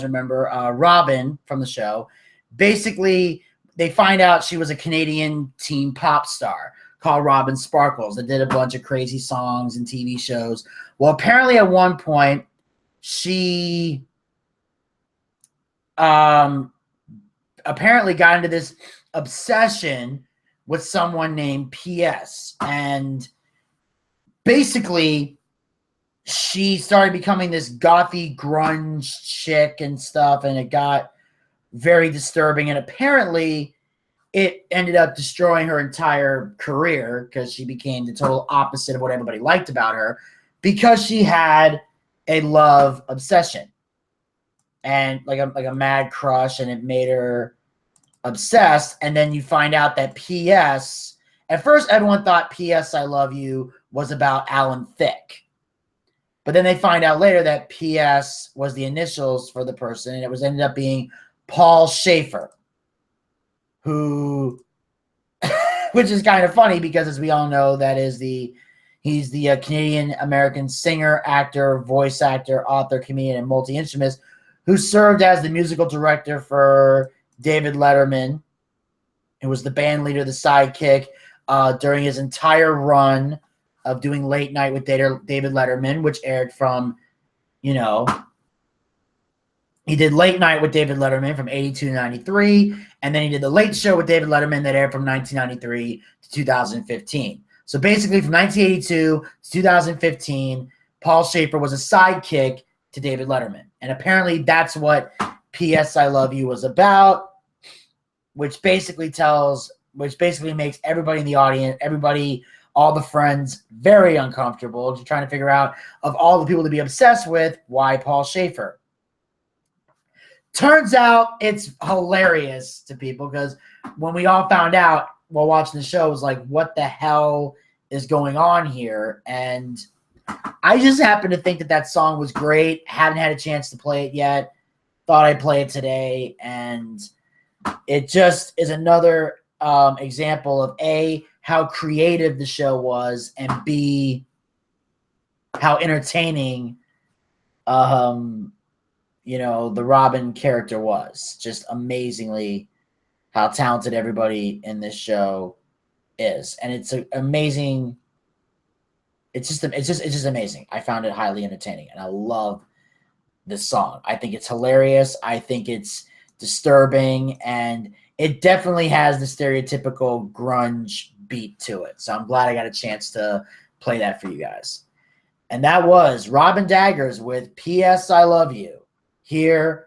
S2: remember, Robin from the show, basically they find out she was a Canadian teen pop star called Robin Sparkles that did a bunch of crazy songs and TV shows. Well, apparently at one point, she apparently got into this obsession with someone named P.S. And basically, she started becoming this gothy grunge chick and stuff, and it got very disturbing. And apparently, it ended up destroying her entire career because she became the total opposite of what everybody liked about her because she had a love obsession and like a mad crush, and it made her obsessed. And then you find out that P.S. At first, everyone thought P.S. I Love You was about Alan Thicke. But then they find out later that P.S. was the initials for the person, and it was ended up being Paul Schaefer, who, which is kind of funny because, as we all know, he's the Canadian American singer, actor, voice actor, author, comedian, and multi-instrumentist who served as the musical director for David Letterman, who was the band leader, the sidekick, during his entire run of doing Late Night with David Letterman, which aired from, he did Late Night with David Letterman from 82 to 93, and then he did The Late Show with David Letterman that aired from 1993 to 2015. So basically from 1982 to 2015, Paul Schaefer was a sidekick to David Letterman. And apparently that's what P.S. I Love You was about, which basically makes everybody in the audience, all the friends, very uncomfortable. Just trying to figure out, of all the people to be obsessed with, why Paul Schaefer. Turns out it's hilarious to people because when we all found out while watching the show, it was like, what the hell is going on here? And I just happened to think that song was great. Haven't had a chance to play it yet. Thought I'd play it today. And it just is another example of A, how creative the show was, and B, how entertaining the Robin character was. Just amazingly how talented everybody in this show is. And it's amazing. It's just amazing. I found it highly entertaining, and I love this song. I think it's hilarious. I think it's disturbing, and it definitely has the stereotypical grunge beat to it. So I'm glad I got a chance to play that for you guys. And that was Robin Daggers with P.S. I Love You here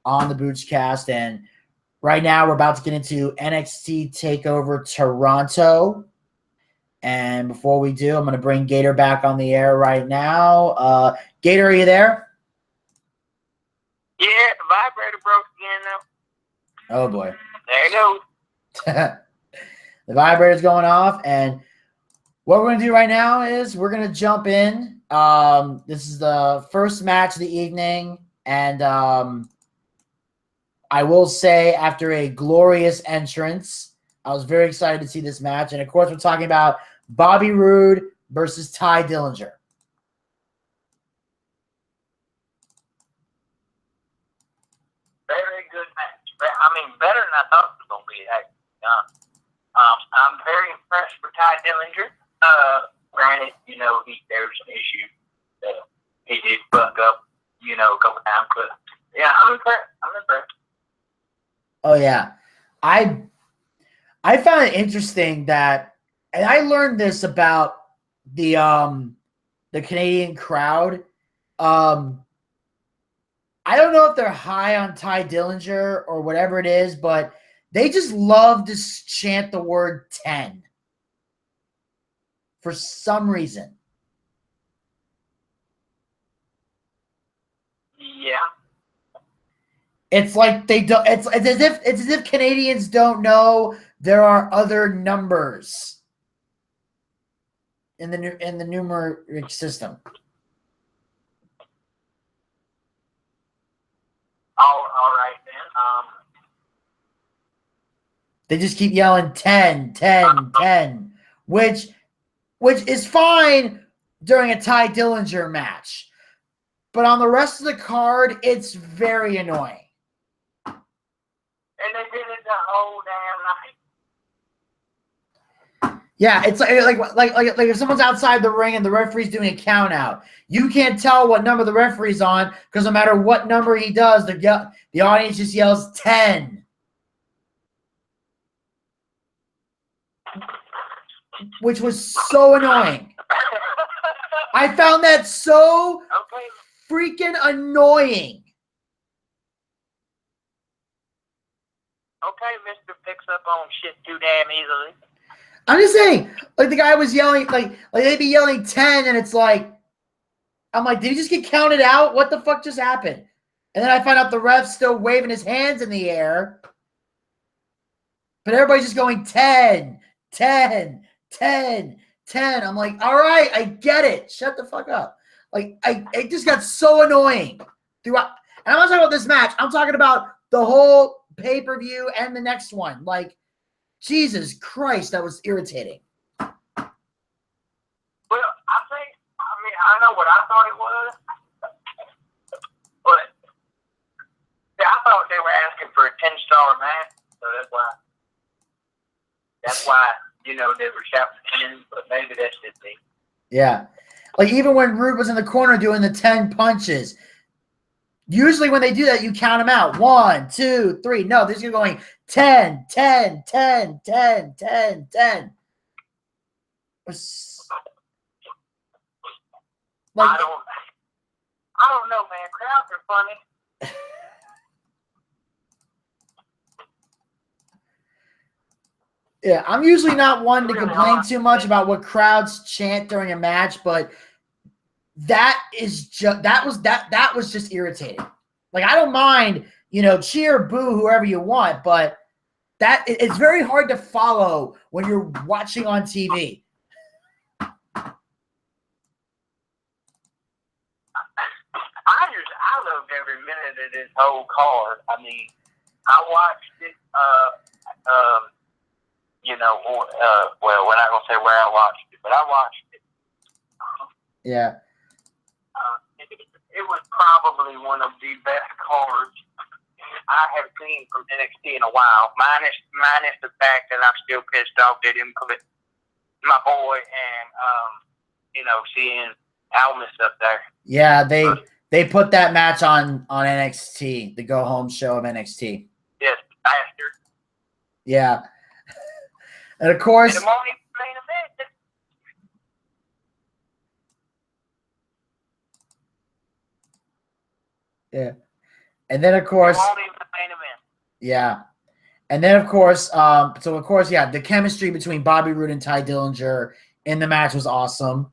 S2: on the Boochcast. And right now we're about to get into NXT TakeOver Toronto. And before we do, I'm going to bring Gator back on the air right now. Gator, are you there?
S1: Yeah, the vibrator broke again now.
S2: Oh, boy.
S1: There you go.
S2: The vibrator's going off. And what we're going to do right now is we're going to jump in. This is the first match of the evening. And I will say, after a glorious entrance, I was very excited to see this match. And, of course, we're talking about Bobby Roode versus Ty Dillinger.
S1: mean, better than I thought it was going to be, actually. I'm very impressed with Ty Dillinger. Granted, there's an issue that he did fuck up, a couple times, but yeah, I'm impressed.
S2: Oh yeah, I found it interesting that, and I learned this about the Canadian crowd. I don't know if they're high on Ty Dillinger or whatever it is, but they just love to chant the word 10 for some reason.
S1: Yeah.
S2: It's like they don't. It's as if Canadians don't know there are other numbers in the numeric system.
S1: All right then.
S2: They just keep yelling 10, 10, 10, which is fine during a Ty Dillinger match, but on the rest of the card, it's very annoying.
S1: And they did it the whole damn night.
S2: Yeah, it's like if someone's outside the ring and the referee's doing a count out, you can't tell what number the referee's on because no matter what number he does, the audience just yells 10. Which was so annoying. I found that so freaking annoying.
S1: Okay, Mr. Picks up on shit too damn easily.
S2: I'm just saying, like the guy was yelling, like they'd be yelling 10, and it's like, I'm like, did he just get counted out? What the fuck just happened? And then I find out the ref's still waving his hands in the air, but everybody's just going 10, 10, 10, 10. I'm like, all right, I get it. Shut the fuck up. Like, it just got so annoying throughout. And I'm not talking about this match. I'm talking about the whole pay-per-view and the next one. Like, Jesus Christ, that was irritating.
S1: Well, I know what I thought it was, but I thought they were asking for a 10-star match, so that's why, they were shouting 10, but maybe that's just me.
S2: Yeah. Like, even when Rude was in the corner doing the 10 punches, usually when they do that, you count them out. 1, 2, 3. No, they're just going 10, 10, 10, 10, 10, 10. Like,
S1: I don't know, man. Crowds are funny.
S2: Yeah, I'm usually not one to complain too much about what crowds chant during a match, but that was just irritating. Like, I don't mind, cheer, boo, whoever you want, but it's very hard to follow when you're watching on TV.
S1: I loved every minute of this whole card. I mean, I watched it, well, we're not going to say where I watched it, but I watched it.
S2: Yeah.
S1: It was probably one of the best cards I have seen from NXT in a while, minus the fact that I'm still pissed off they didn't put my boy and, seeing Almas up there.
S2: Yeah, they put that match on NXT, the go-home show of NXT.
S1: Yes, bastard.
S2: Yeah. And of course,
S1: and main event.
S2: Yeah. And then of course,
S1: main event.
S2: Yeah. And then of course, the chemistry between Bobby Roode and Ty Dillinger in the match was awesome.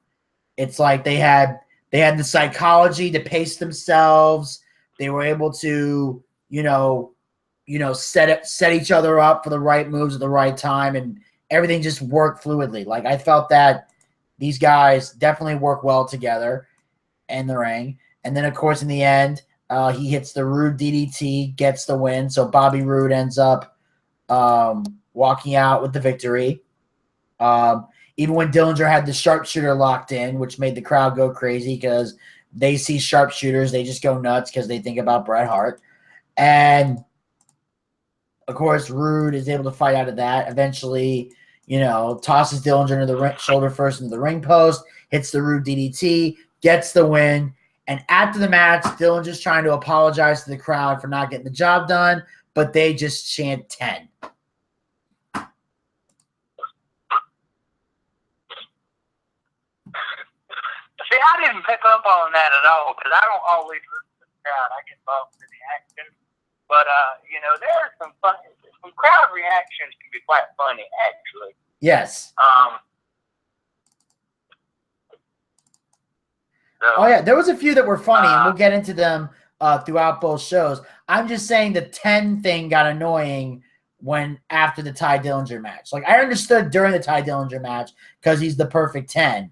S2: It's like they had the psychology to pace themselves. They were able to, set each other up for the right moves at the right time, and everything just worked fluidly. Like, I felt that these guys definitely work well together in the ring. And then, of course, in the end, he hits the Roode DDT, gets the win. So Bobby Roode ends up walking out with the victory. Even when Dillinger had the sharpshooter locked in, which made the crowd go crazy because they see sharpshooters, they just go nuts because they think about Bret Hart. And of course, Rude is able to fight out of that. Eventually, tosses Dillinger into the shoulder first into the ring post, hits the Rude DDT, gets the win. And after the match, Dillinger's trying to apologize to the crowd for not getting the job done, but they just chant 10.
S1: See, I didn't pick up on that at all because I don't always listen to the crowd. I get involved in the action. But, there are some crowd reactions can be quite funny, actually.
S2: Yes.
S1: So,
S2: Oh, yeah. There was a few that were funny, and we'll get into them throughout both shows. I'm just saying the 10 thing got annoying when after the Ty Dillinger match. Like, I understood during the Ty Dillinger match because he's the perfect 10.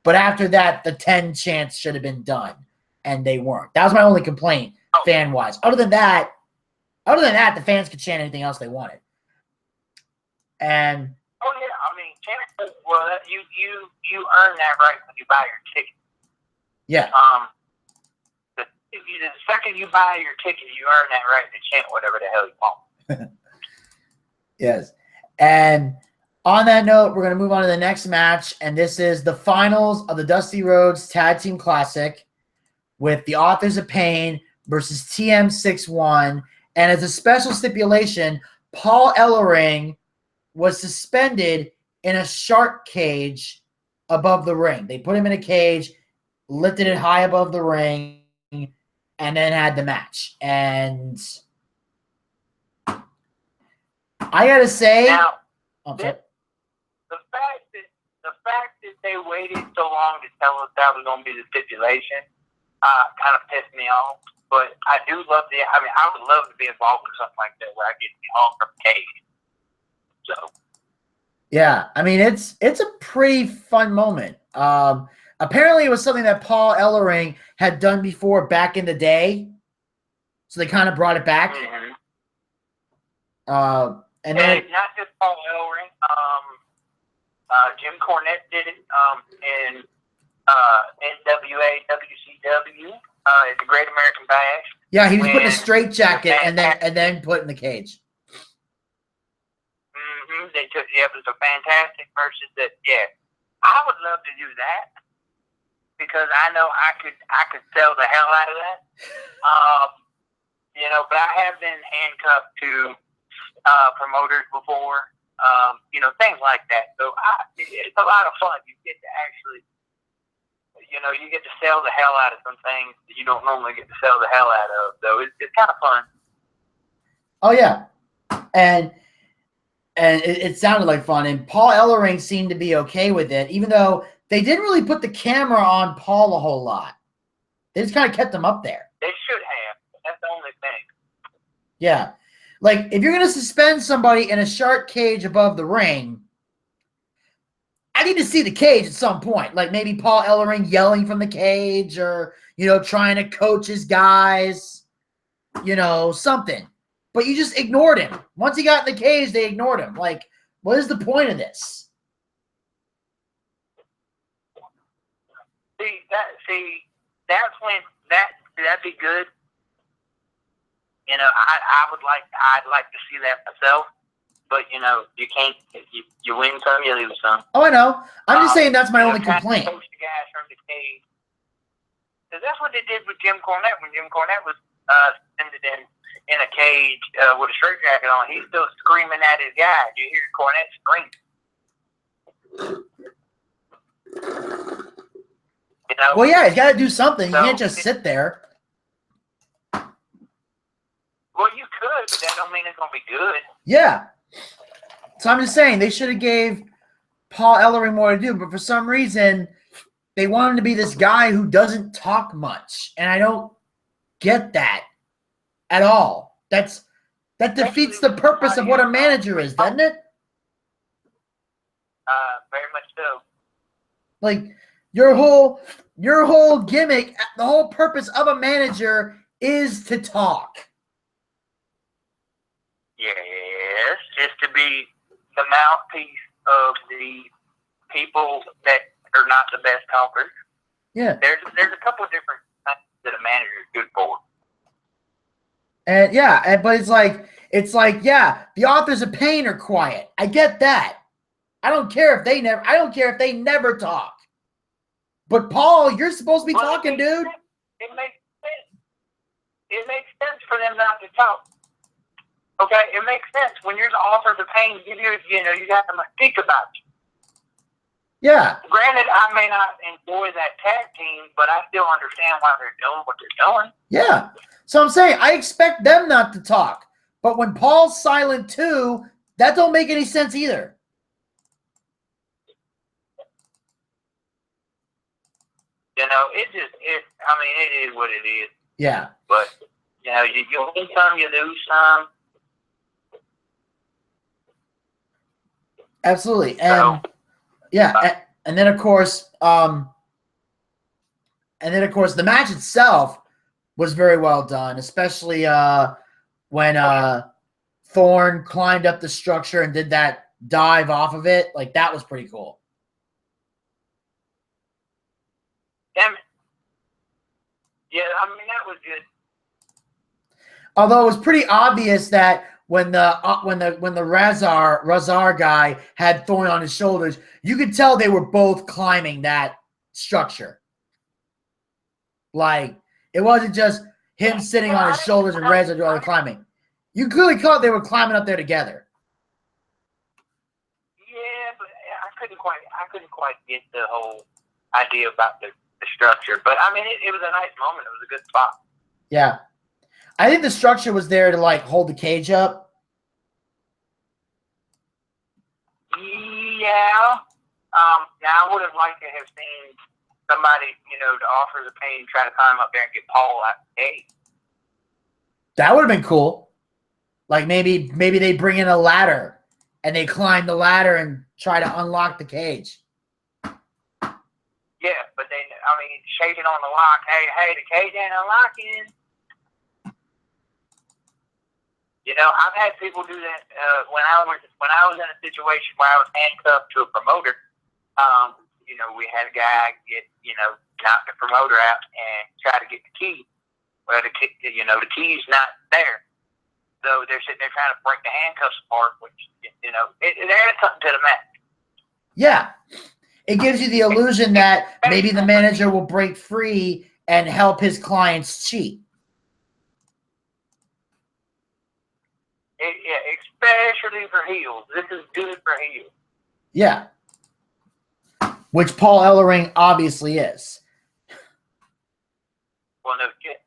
S2: But after that, the 10 chants should have been done, and they weren't. That was my only complaint, fan-wise. Other than that, the fans could chant anything else they wanted. And
S1: well, you earn that right when you buy your ticket.
S2: Yeah.
S1: The second you buy your ticket, you earn that right to chant whatever the hell you want.
S2: Yes. And on that note, we're going to move on to the next match, and this is the finals of the Dusty Rhodes Tag Team Classic with the Authors of Pain versus TM61. And as a special stipulation, Paul Ellering was suspended in a shark cage above the ring. They put him in a cage, lifted it high above the ring, and then had the match. And I got to say...
S1: Now,
S2: okay.
S1: The fact that they waited so long to tell us that was going to be the stipulation kind of pissed me off. But I do love I would love to be involved with something like that where I get to be home from the cage. So.
S2: Yeah, I mean, it's a pretty fun moment. Apparently, it was something that Paul Ellering had done before back in the day. So they kind of brought it back.
S1: Mm-hmm.
S2: And then
S1: not just Paul Ellering. Jim Cornette did it in NWA, WCW, the Great American Bash.
S2: Yeah, he was put in a straitjacket and then put in the cage.
S1: Mm-hmm. It was a fantastic versus that. Yeah, I would love to do that because I know I could sell the hell out of that. But I have been handcuffed to promoters before. Things like that. So it's a lot of fun. You get to actually, you get to sell the hell out of some things that you don't normally get to sell the hell out of. So it's kind of fun.
S2: Oh yeah, and it sounded like fun. And Paul Ellering seemed to be okay with it, even though they didn't really put the camera on Paul a whole lot. They just kind of kept him up there.
S1: They should have. That's the only thing.
S2: Yeah. Like, if you're going to suspend somebody in a shark cage above the ring, I need to see the cage at some point. Like, maybe Paul Ellering yelling from the cage or, trying to coach his guys, something. But you just ignored him. Once he got in the cage, they ignored him. Like, what is the point of this?
S1: That's when that'd be good. I'd like to see that myself, but you can't. You win some, you lose some.
S2: Oh, I know. I'm just saying that's my only complaint.
S1: Coach the guys from the cage. Because that's what they did with Jim Cornette when Jim Cornette was suspended in a cage with a straitjacket on. He's still screaming at his guys. You hear Cornette scream.
S2: Well, yeah, he's got to do something.
S1: So,
S2: you can't just sit there.
S1: Well, you could, but that don't mean it's going to be good.
S2: Yeah. So I'm just saying they should have gave Paul Ellering more to do, but for some reason they want him to be this guy who doesn't talk much, and I don't get that at all. That defeats the purpose of what a manager is, doesn't it?
S1: Very much so.
S2: Like your whole gimmick, the whole purpose of a manager is to talk.
S1: Yes, it's to be the mouthpiece of the people that are not the best talkers.
S2: Yeah.
S1: There's a couple of different things that a manager is good for.
S2: And yeah, but it's like It's like, yeah, the authors of pain are quiet. I get that. I don't care if they never talk. But Paul, you're supposed to be talking, dude.
S1: It makes sense. It makes sense for them not to talk. Okay, it makes sense when you're the author of the pain. You got to think about it.
S2: Yeah.
S1: Granted, I may not enjoy that tag team, but I still understand why they're doing what they're doing.
S2: Yeah. So I'm saying I expect them not to talk. But when Paul's silent too, that don't make any sense either.
S1: It is what it is.
S2: Yeah.
S1: But, you win some, you lose some.
S2: Absolutely. And yeah, and then of course, the match itself was very well done, especially when Thorne climbed up the structure and did that dive off of it. Like, that was pretty cool.
S1: Damn it. Yeah, that was good.
S2: Although it was pretty obvious that when the Razar guy had Thorne on his shoulders, you could tell they were both climbing that structure. Like, it wasn't just him sitting on his shoulders and Razor doing all the climbing. You clearly caught they were climbing up there together.
S1: Yeah, but I couldn't quite get the whole idea about the structure. But it was a nice moment. It was a good spot.
S2: Yeah. I think the structure was there to, like, hold the cage up.
S1: Yeah. I would have liked to have seen somebody, to offer the pain, try to climb up there and get Paul out the cage.
S2: That would have been cool. Like, maybe they bring in a ladder and they climb the ladder and try to unlock the cage.
S1: Yeah, but then, shaking on the lock. Hey, the cage ain't unlocking. I've had people do that when I was in a situation where I was handcuffed to a promoter. We had a guy knock the promoter out and try to get the key. Well, the key's not there. So they're sitting there trying to break the handcuffs apart, which it adds something to the match.
S2: Yeah. It gives you the illusion that maybe the manager will break free and help his clients cheat.
S1: Especially for heels. This is good for heels.
S2: Yeah. Which Paul Ellering obviously is.
S1: Well, no shit.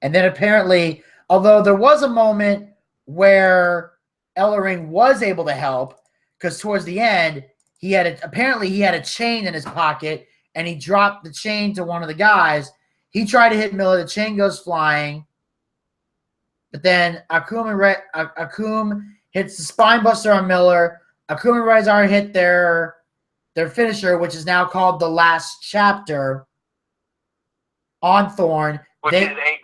S2: And then apparently, although there was a moment where Ellering was able to help, because towards the end, he had a chain in his pocket, and he dropped the chain to one of the guys. He tried to hit Miller. The chain goes flying. But then Akum hits the spine buster on Miller. Akum and Razor hit their finisher, which is now called The Last Chapter, on Thorne.
S1: Which is a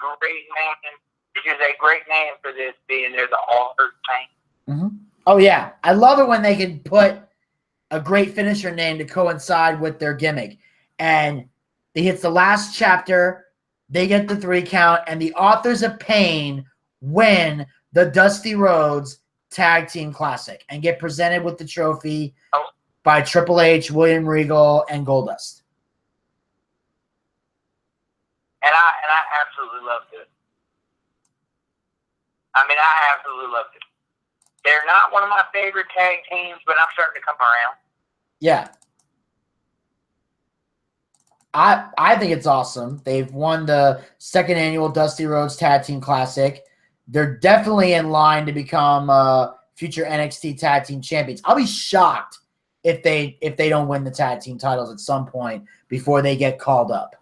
S1: great name for this, being they're the author thing.
S2: Mm-hmm. Oh, yeah. I love it when they can put a great finisher name to coincide with their gimmick. And he hits The Last Chapter. They get the 3 count. And the Authors of Pain win the Dusty Rhodes Tag Team Classic and get presented with the trophy by Triple H, William Regal, and Goldust.
S1: And I absolutely loved it. I absolutely loved it. They're not one of my favorite tag teams, but I'm starting to come around.
S2: Yeah. I think it's awesome. They've won the 2nd annual Dusty Rhodes Tag Team Classic. They're definitely in line to become future NXT Tag Team Champions. I'll be shocked if they don't win the tag team titles at some point before they get called up.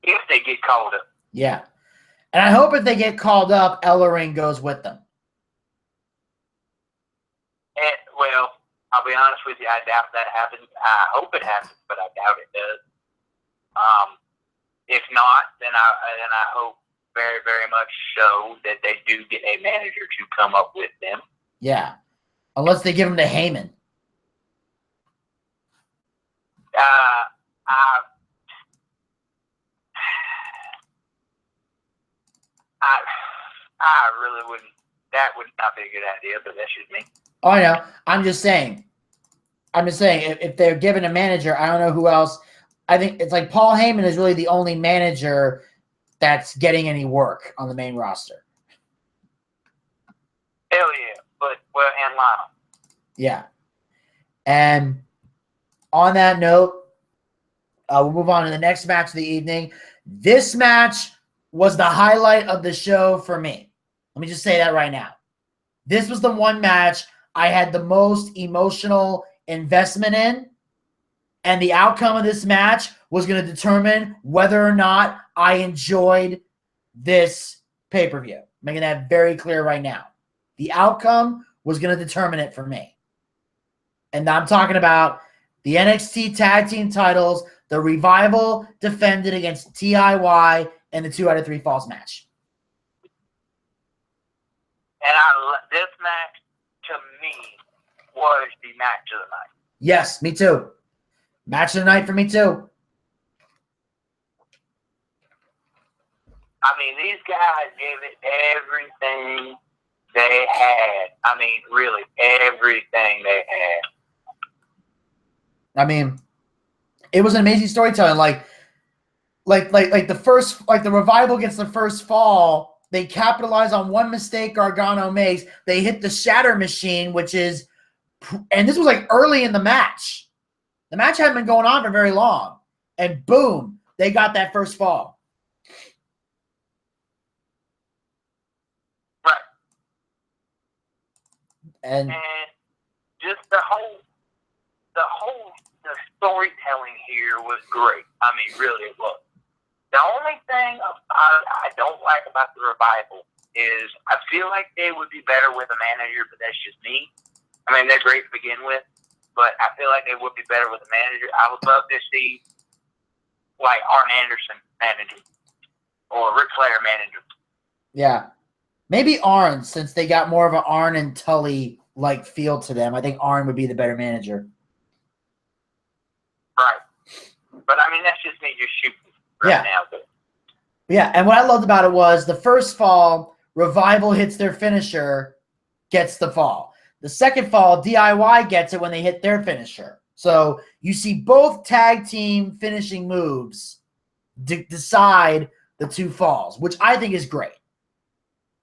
S1: If they get called up.
S2: Yeah. And I hope if they get called up, Ellering goes with them.
S1: Well, I'll be honest with you, I doubt that happens. I hope it happens, but I doubt it does. If not, then I hope very, very much so that they do get a manager to come up with them.
S2: Yeah. Unless they give them to Heyman.
S1: be a good idea, but that's just me.
S2: Oh, I know. I'm just saying, if they're given a manager, I don't know who else. I think it's like Paul Heyman is really the only manager that's getting any work on the main roster.
S1: Hell yeah. But, well, and Lionel.
S2: Yeah. And on that note, we'll move on to the next match of the evening. This match was the highlight of the show for me. Let me just say that right now. This was the one match I had the most emotional investment in, and the outcome of this match was going to determine whether or not I enjoyed this pay-per-view. Making that very clear right now. The outcome was going to determine it for me. And I'm talking about the NXT Tag Team titles. The Revival defended against TIY in the 2 out of 3 falls match.
S1: And this match, to me, was the match of the night.
S2: Yes, me too. Match of the night for me too.
S1: I mean, these guys gave it everything they had. I mean, really, everything they had.
S2: I mean, it was an amazing storytelling. Like the Revival gets the first fall. They capitalize on one mistake Gargano makes. They hit the Shatter Machine, which is, and this was like early in the match. The match hadn't been going on for very long. And boom, they got that first fall.
S1: Right.
S2: And
S1: just the storytelling here was great. I mean, really, it was. The only thing I don't like about the Revival is I feel like they would be better with a manager, but that's just me. I mean, they're great to begin with, but I feel like they would be better with a manager. I would love to see, like, Arn Anderson manager or Ric Flair manager.
S2: yeah. Maybe Arn, since they got more of an Arn and Tully-like feel to them. I think Arn would be the better manager.
S1: Right. But, I mean, that's just me just shooting now. But.
S2: Yeah, and what I loved about it was the first fall, Revival hits their finisher, gets the fall. The second fall, DIY gets it when they hit their finisher. So you see both tag team finishing moves decide the 2 falls, which I think is great.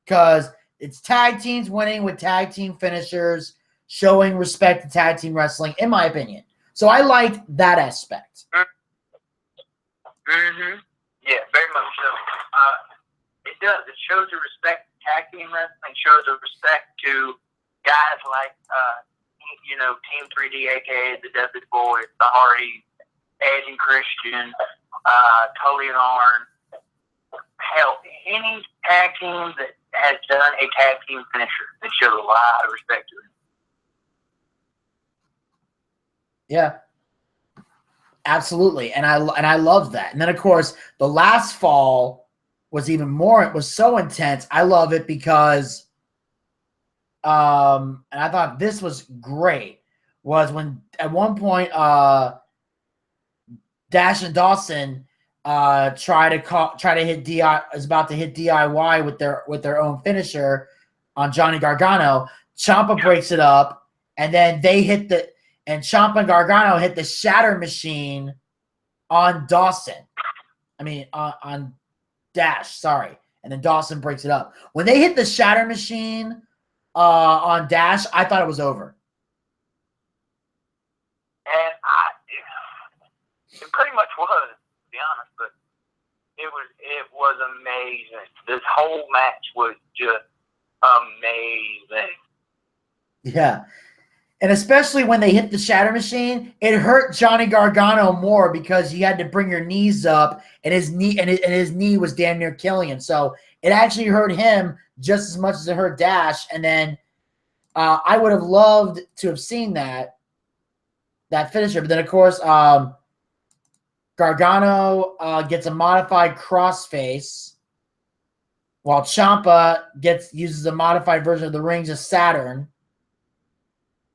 S2: Because it's tag teams winning with tag team finishers, showing respect to tag team wrestling, in my opinion. So I liked that aspect.
S1: Mm-hmm. Yeah, very much so. It does. It shows the respect to tag team wrestling, shows the respect to guys like, Team 3D, a.k.a. the Dudley Boys, the Hardys, Edge and Christian, Tully and Arn. Hell, any tag team that has done a tag team finisher, it shows a lot of respect to it.
S2: Yeah. Absolutely. And I love that. And then, of course, the last fall was even more, it was so intense. I love it because, and I thought this was great, was when at one point Dash and Dawson try to hit is about to hit DIY with their own finisher on Johnny Gargano. Ciampa breaks it up, and then they hit and Ciampa and Gargano hit the Shatter Machine on Dawson. I mean, on Dash, sorry. And then Dawson breaks it up. When they hit the Shatter Machine on Dash, I thought it was over.
S1: And it pretty much was, to be honest, but it was amazing. This whole match was just amazing.
S2: Yeah. And especially when they hit the Shatter Machine, it hurt Johnny Gargano more because you had to bring your knees up, and his knee was damn near killing him. So it actually hurt him just as much as it hurt Dash. And then I would have loved to have seen that finisher. But then, of course, Gargano gets a modified crossface, while Ciampa uses a modified version of the Rings of Saturn.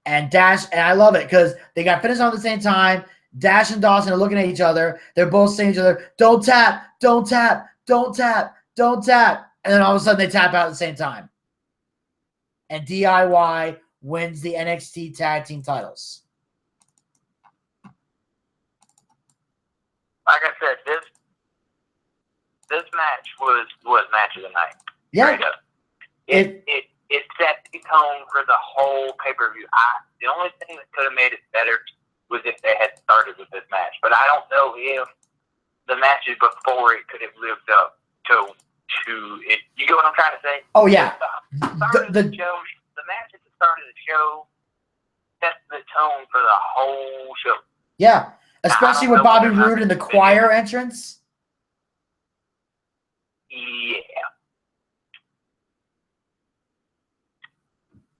S2: And Dash, and I love it because they got finished on at the same time. Dash and Dawson are looking at each other. They're both saying to each other, don't tap, don't tap, don't tap, don't tap. And then all of a sudden they tap out at the same time. and DIY wins the NXT Tag Team titles.
S1: Like I said, this match was match of the night.
S2: Yeah.
S1: Straight up. It set the tone for the whole pay-per-view. The only thing that could have made it better was if they had started with this match. But I don't know if the matches before it could have lived up to it. You get what I'm trying to say?
S2: Oh, yeah.
S1: The match at the start of the show sets the tone for the whole show.
S2: Yeah, especially with Bobby Roode in the choir entrance.
S1: Yeah.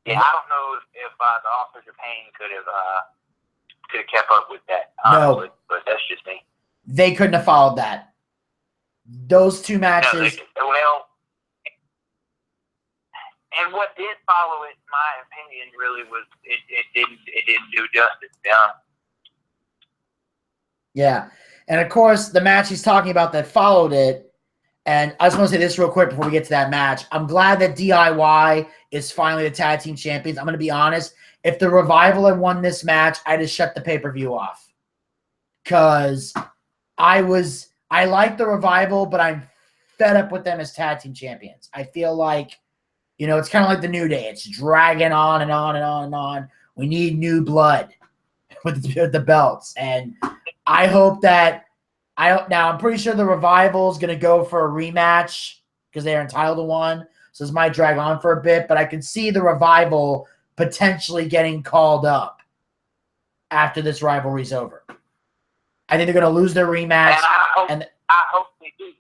S1: Yeah, I don't know if the Authors of Pain could have kept up with that. Honestly, but that's just me.
S2: They couldn't have followed that. Those two matches.
S1: Well, and what did follow it, in my opinion, really was it didn't do justice.
S2: Yeah, and of course the match he's talking about that followed it. And I just want to say this real quick before we get to that match. I'm glad that DIY is finally the tag team champions. I'm going to be honest. If the Revival had won this match, I'd have shut the pay-per-view off. Because I like the Revival, but I'm fed up with them as tag team champions. I feel like, it's kind of like the New Day. It's dragging on and on and on and on. We need new blood with the belts. And I hope that now I'm pretty sure the Revival is going to go for a rematch because they're entitled to one. So this might drag on for a bit, but I can see the Revival potentially getting called up after this rivalry's over. I think they're going to lose their rematch.
S1: And I hope they do.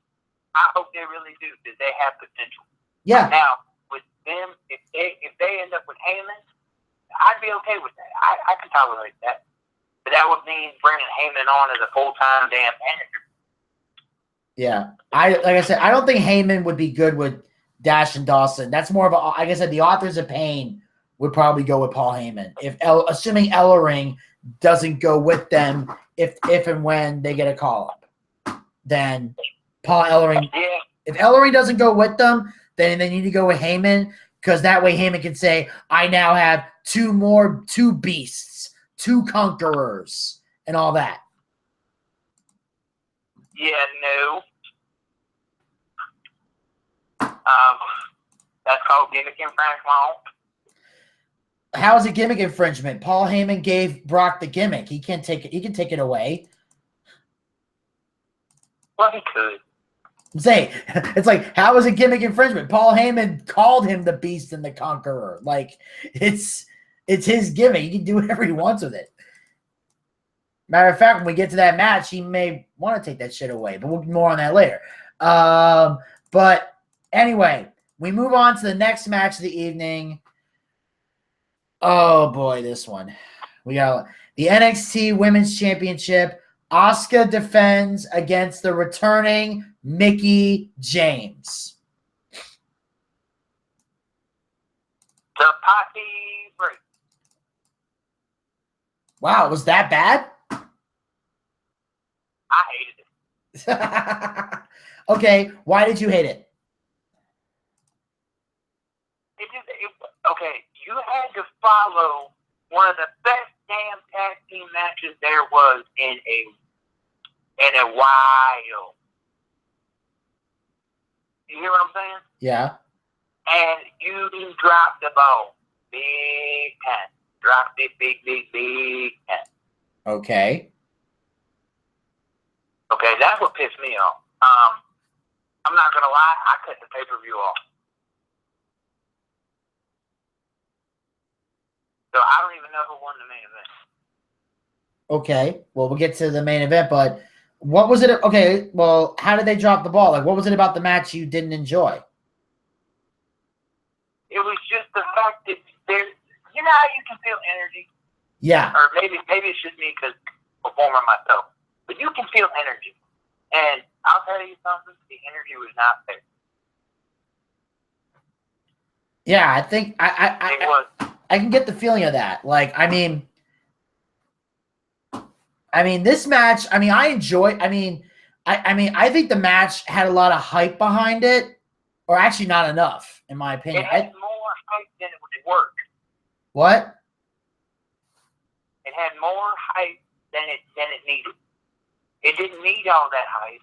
S1: I hope they really do because they have potential.
S2: Yeah.
S1: Now, with them, if they end up with Heyman, I'd be okay with that. I can tolerate that. But that would mean bringing Heyman on as a full-time damn manager.
S2: Yeah. Like I said, I don't think Heyman would be good with Dash and Dawson. That's more of a, like I said, the Authors of Pain would probably go with Paul Heyman. Assuming Ellering doesn't go with them if and when they get a call-up. Then Paul Ellering, if Ellering doesn't go with them, then they need to go with Heyman because that way Heyman can say, I now have two beasts. 2 conquerors and all that.
S1: Yeah, no. That's called gimmick infringement.
S2: How is it gimmick infringement? Paul Heyman gave Brock the gimmick. He can take it away.
S1: Well, he could.
S2: It's like, how is it gimmick infringement? Paul Heyman called him the Beast and the Conqueror. Like, it's his gimmick. He can do whatever he wants with it. Matter of fact, when we get to that match, he may want to take that shit away, but we'll be more on that later. But anyway, we move on to the next match of the evening. Oh boy, this one. We got the NXT Women's Championship. Asuka defends against the returning Mickie James.
S1: The Posse break.
S2: Wow, was that bad?
S1: I hated it.
S2: Okay, why did you hate it?
S1: Okay, you had to follow one of the best damn tag team matches there was in a while. You hear what I'm saying?
S2: Yeah.
S1: And you dropped the ball big time. Dropped it big time.
S2: Okay.
S1: Okay, that's what pissed me off. I'm not gonna lie, I cut the pay-per-view off. So I don't even know who won the main event.
S2: Okay. Well, we'll get to the main event, but what was it? Okay. Well, how did they drop the ball? Like, what was it about the match you didn't enjoy?
S1: It was just the fact that you know how you can feel energy?
S2: Yeah.
S1: Or maybe it's just me because performer myself. But you can feel energy. And I'll tell you something, the energy was not there.
S2: Yeah, I think
S1: It was.
S2: I can get the feeling of that. Like, I mean, this match, I enjoy, I think the match had a lot of hype behind it, or actually not enough, in my opinion.
S1: It had more hype than it worked.
S2: What?
S1: It had more hype than it needed. It didn't need all that hype,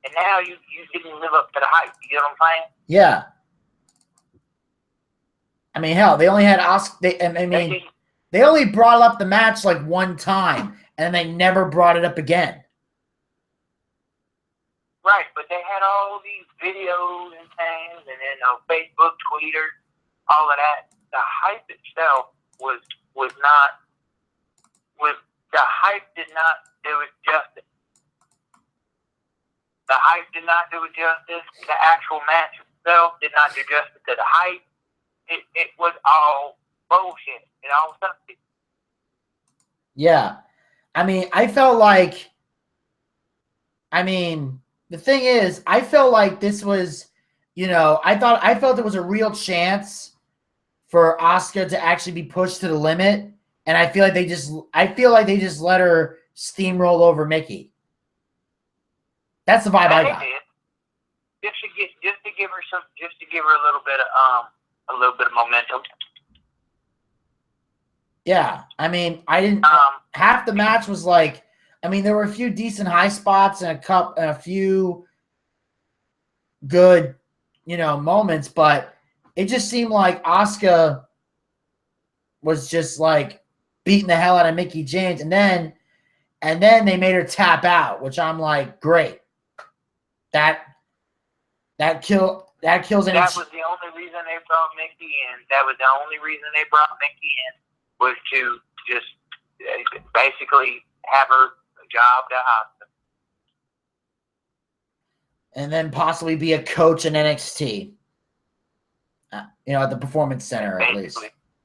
S1: and now you didn't live up to the hype. You know what I'm saying?
S2: Yeah. I mean, hell, they only had Oscar. They only brought up the match like one time, and they never brought it up again.
S1: Right, but they had all these videos and things, and then Facebook, Twitter, all of that. The hype itself the hype did not do it justice. The hype did not do it justice. The actual match itself did not do justice to the hype. It was all bullshit. It all sucked.
S2: Yeah. I mean, I felt like, the thing is, I felt like this was, I felt there was a real chance for Asuka to actually be pushed to the limit. And I feel like they just let her steamroll over Mickey. That's the vibe I got.
S1: Just to give her a little bit of momentum.
S2: Yeah, I mean, I didn't. Half the match was like, there were a few decent high spots and a few good, moments, but it just seemed like Asuka was just like beating the hell out of Mickie James, and then they made her tap out, which I'm like, great. That kills any.
S1: That was the only reason they brought Mickie in. Was to just basically have her job to Asuka.
S2: And then possibly be a coach in NXT. At the Performance Center, at least.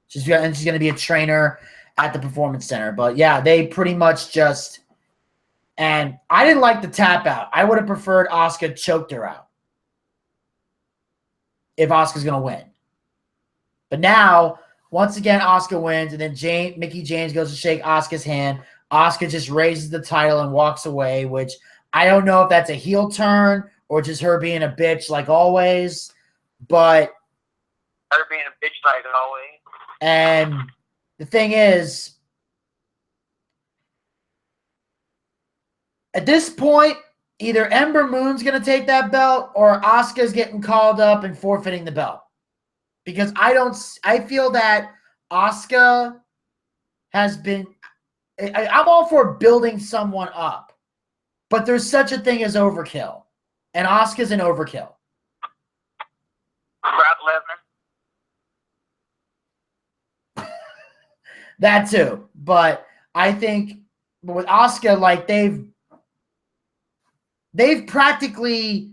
S2: She's going to be a trainer at the Performance Center. But yeah, they pretty much just. And I didn't like the tap out. I would have preferred Asuka choked her out. If Asuka's going to win. But now, once again, Asuka wins, and then Mickie James goes to shake Asuka's hand. Asuka just raises the title and walks away, which I don't know if that's a heel turn or just her being a bitch like always. But
S1: her being a bitch like always.
S2: And the thing is, at this point, either Ember Moon's going to take that belt or Asuka's getting called up and forfeiting the belt. Because I feel that Asuka has been, I'm all for building someone up, but there's such a thing as overkill. And Asuka's an overkill.
S1: Brock Lesnar.
S2: That too. But I think with Asuka, like they've practically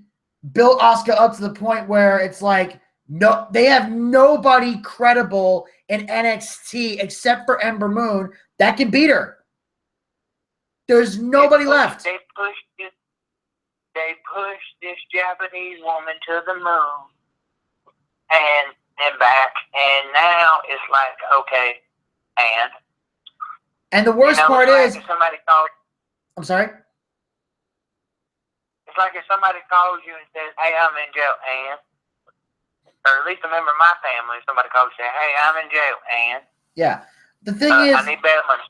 S2: built Asuka up to the point where it's like, no, they have nobody credible in NXT except for Ember Moon that can beat her. There's nobody left.
S1: They pushed this Japanese woman to the moon and back, and now it's like, okay,
S2: and the worst part is,
S1: somebody called.
S2: I'm sorry.
S1: It's like if somebody calls you and says, "Hey, I'm in jail," or at least a member of my family, somebody calls and says, "Hey, I'm in jail,"
S2: yeah. The thing is,
S1: I need bail money,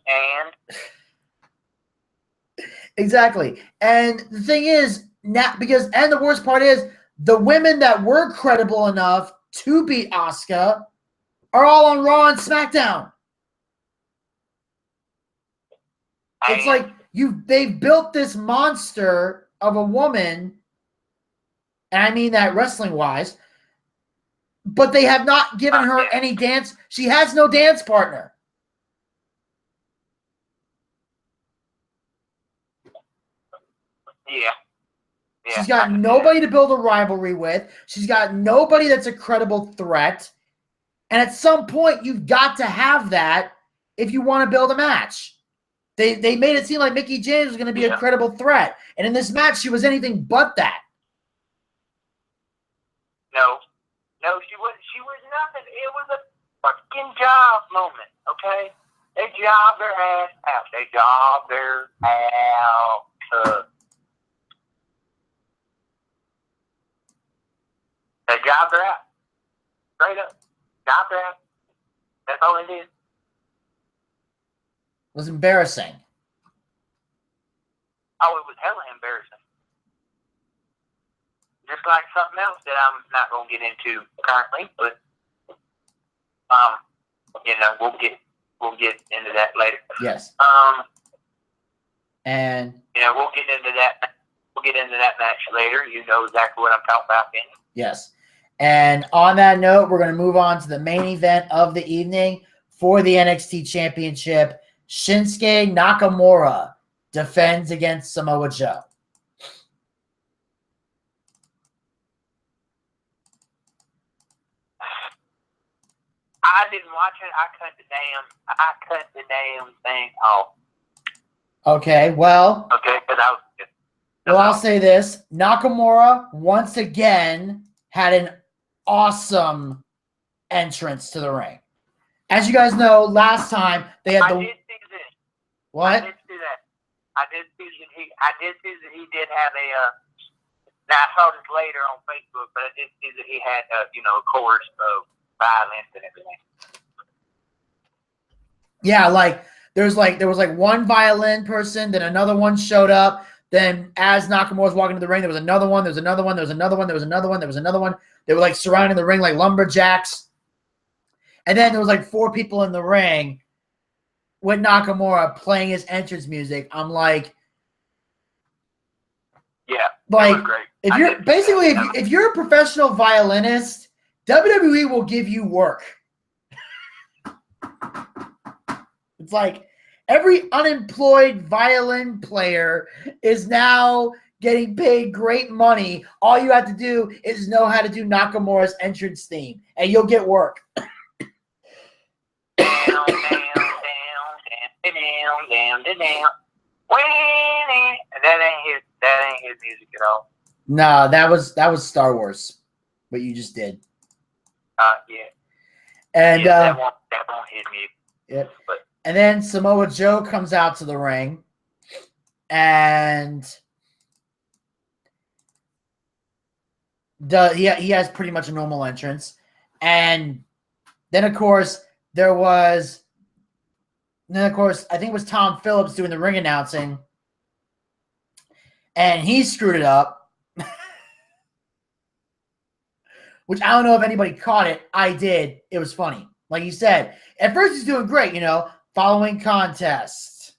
S2: exactly. And the thing is, and the worst part is, the women that were credible enough to beat Asuka are all on Raw and SmackDown. It's like they've built this monster of a woman, and I mean that wrestling-wise, but they have not given her any dance. She has no dance partner.
S1: Yeah.
S2: She's got nobody to build a rivalry with. She's got nobody that's a credible threat. And at some point, you've got to have that if you want to build a match. They made it seem like Mickie James was going to be a credible threat. And in this match, she was anything but that.
S1: No, she was nothing. It was a fucking job moment, okay? They jobbed their ass out. They jobbed their ass. They jobbed her out. Straight up. Jobbed her out. all it is.
S2: It was embarrassing.
S1: Oh, it was hella embarrassing. Just like something else that I'm not gonna get into currently, but we'll get into that later.
S2: Yes. And
S1: we'll get into that. We'll get into that match later. You know exactly what I'm talking about, Vinny.
S2: yes. And on that note, we're going to move on to the main event of the evening for the NXT Championship. Shinsuke Nakamura defends against Samoa Joe.
S1: I didn't watch it. I cut the damn thing off.
S2: Okay, well.
S1: Okay, because I was.
S2: Well, I'll say this. Nakamura, once again, had an awesome entrance to the ring. As you guys know, last time they had the...
S1: I did see this.
S2: What?
S1: I did see that. I did see that he did have a... now, I saw this later on Facebook, but I did see that he had, a chorus of violence and everything.
S2: Yeah, there was one violin person, then another one showed up. Then as Nakamura was walking to the ring, there was another one, there was another one, there was another one, there was another one, there was another one. They were surrounding the ring like lumberjacks. And then there was 4 people in the ring with Nakamura playing his entrance music. I'm like,
S1: yeah, it was great.
S2: If you're a professional violinist, WWE will give you work. It's like every unemployed violin player is now getting paid great money. All you have to do is know how to do Nakamura's entrance theme, and you'll get work.
S1: Down. That ain't his music at all.
S2: No, that was Star Wars, what you just did.
S1: Yeah.
S2: And
S1: that won't hit me.
S2: Yep.
S1: But
S2: and then Samoa Joe comes out to the ring, and he has pretty much a normal entrance. And then of course I think it was Tom Phillips doing the ring announcing, and he screwed it up. Which I don't know if anybody caught it. I did. It was funny. Like you said, at first he's doing great, following contest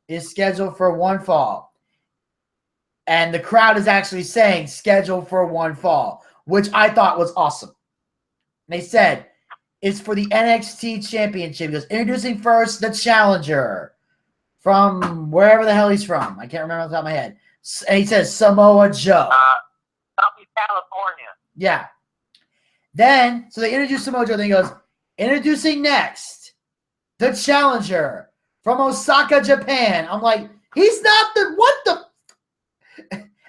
S2: is scheduled for one fall. And the crowd is actually saying scheduled for one fall, which I thought was awesome. And they said it's for the NXT Championship. He goes, introducing first the challenger from wherever the hell he's from. I can't remember off the top of my head. And he says Samoa Joe.
S1: California.
S2: Yeah. Then, so they introduce Samoa Joe. Then he goes, introducing next, the challenger from Osaka, Japan. I'm like, he's not what the?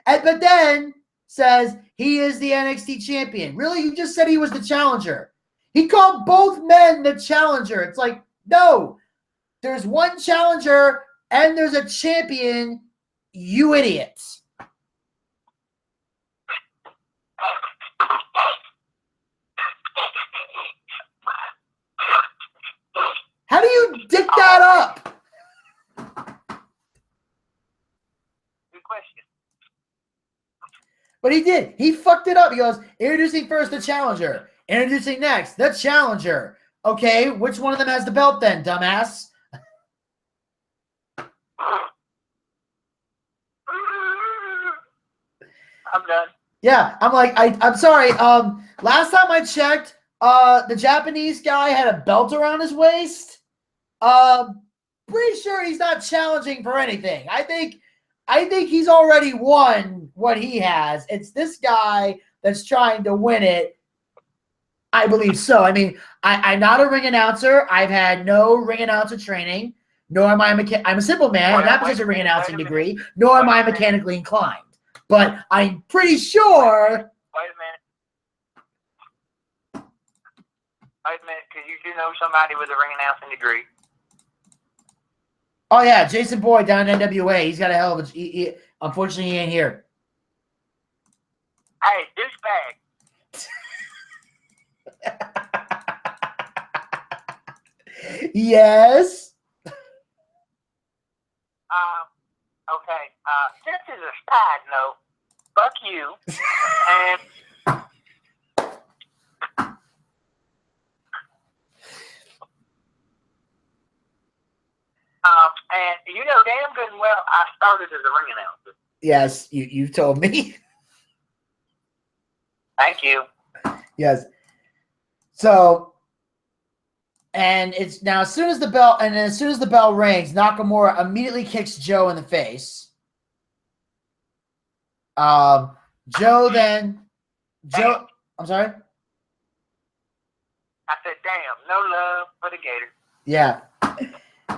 S2: But then says he is the NXT champion. Really? You just said he was the challenger. He called both men the challenger. It's like, no. There's one challenger and there's a champion, you idiots. How do you dick that up?
S1: Good question.
S2: But he did. He fucked it up. He goes, introducing first the challenger. Introducing next the challenger. Okay, which one of them has the belt then, dumbass?
S1: I'm done.
S2: Yeah, I'm like, I'm sorry. Last time I checked, the Japanese guy had a belt around his waist. Pretty sure he's not challenging for anything. I think he's already won what he has. It's this guy that's trying to win it. I believe so. I mean, I'm not a ring announcer. I've had no ring announcer training, nor am I'm a simple man. I have a ring announcing degree, nor am I mechanically inclined. But I'm pretty sure.
S1: Wait a minute, because you do know somebody with a ring announcing degree.
S2: Oh yeah, Jason Boyd down in NWA. He's got a hell of a. Unfortunately, he ain't here.
S1: Hey, douchebag.
S2: Yes.
S1: Okay. This is a side note. Fuck you. And and you know damn good and well I started as a ring announcer.
S2: Yes, you've told me.
S1: Thank you.
S2: Yes. So, and it's now as soon as the bell rings, Nakamura immediately kicks Joe in the face. Joe. I'm sorry.
S1: I said, damn, no love for the Gator.
S2: Yeah.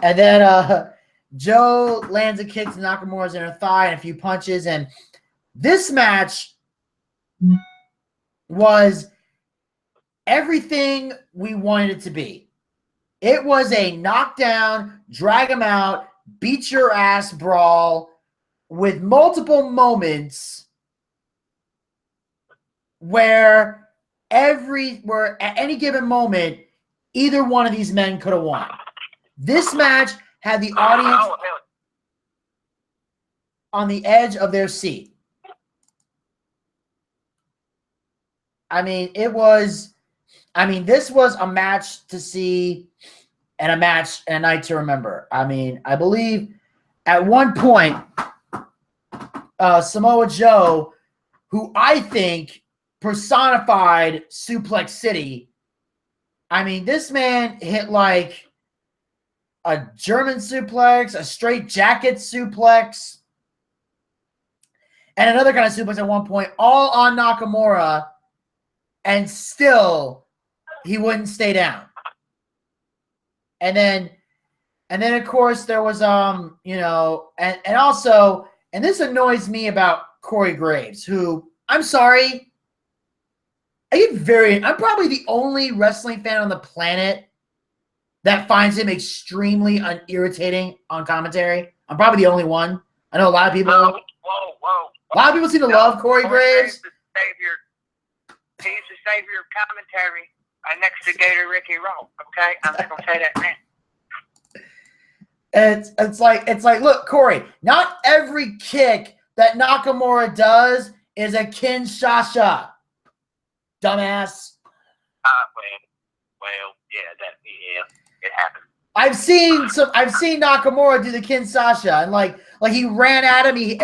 S2: And then Joe lands a kick to Nakamura's inner thigh and a few punches. And this match was everything we wanted it to be. It was a knockdown, drag him out, beat your ass brawl with multiple moments where at any given moment, either one of these men could have won. This match had the audience on the edge of their seat. This was a match to see and a night to remember. I believe at one point, Samoa Joe, who I think personified Suplex City, this man hit like a German suplex, a straight jacket suplex, and another kind of suplex at one point, all on Nakamura, and still he wouldn't stay down. And then of course there was and also, and this annoys me about Corey Graves, who, I'm sorry, I'm probably the only wrestling fan on the planet that finds him extremely irritating on commentary. I'm probably the only one. I know a lot of people.
S1: Whoa.
S2: A lot of people seem to love Corey Graves.
S1: He's the savior of commentary next to Gator Ricky Roll. Okay, I'm just gonna say that now.
S2: It's like, look, Corey, not every kick that Nakamura does is a Kinshasa. Dumbass.
S1: Yeah, it happened.
S2: I've seen Nakamura do the Kinshasa, and like he ran at him. He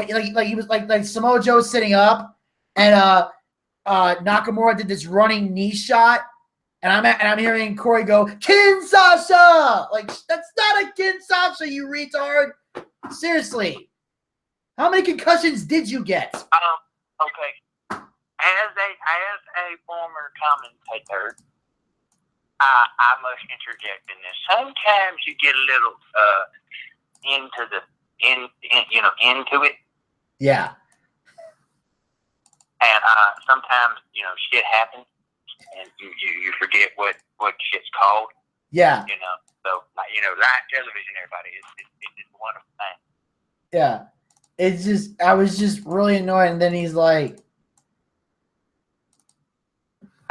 S2: was like Samoa Joe sitting up, and Nakamura did this running knee shot, and I'm hearing Corey go Kinshasa. Like, that's not a Kinshasa, you retard. Seriously, how many concussions did you get?
S1: Okay. As a former commentator, I must interject in this. Sometimes you get a little into it.
S2: Yeah.
S1: And sometimes shit happens, and you forget what shit's called.
S2: Yeah.
S1: So live television, everybody, it's a wonderful thing.
S2: Yeah. It's just, I was just really annoyed, and then he's like,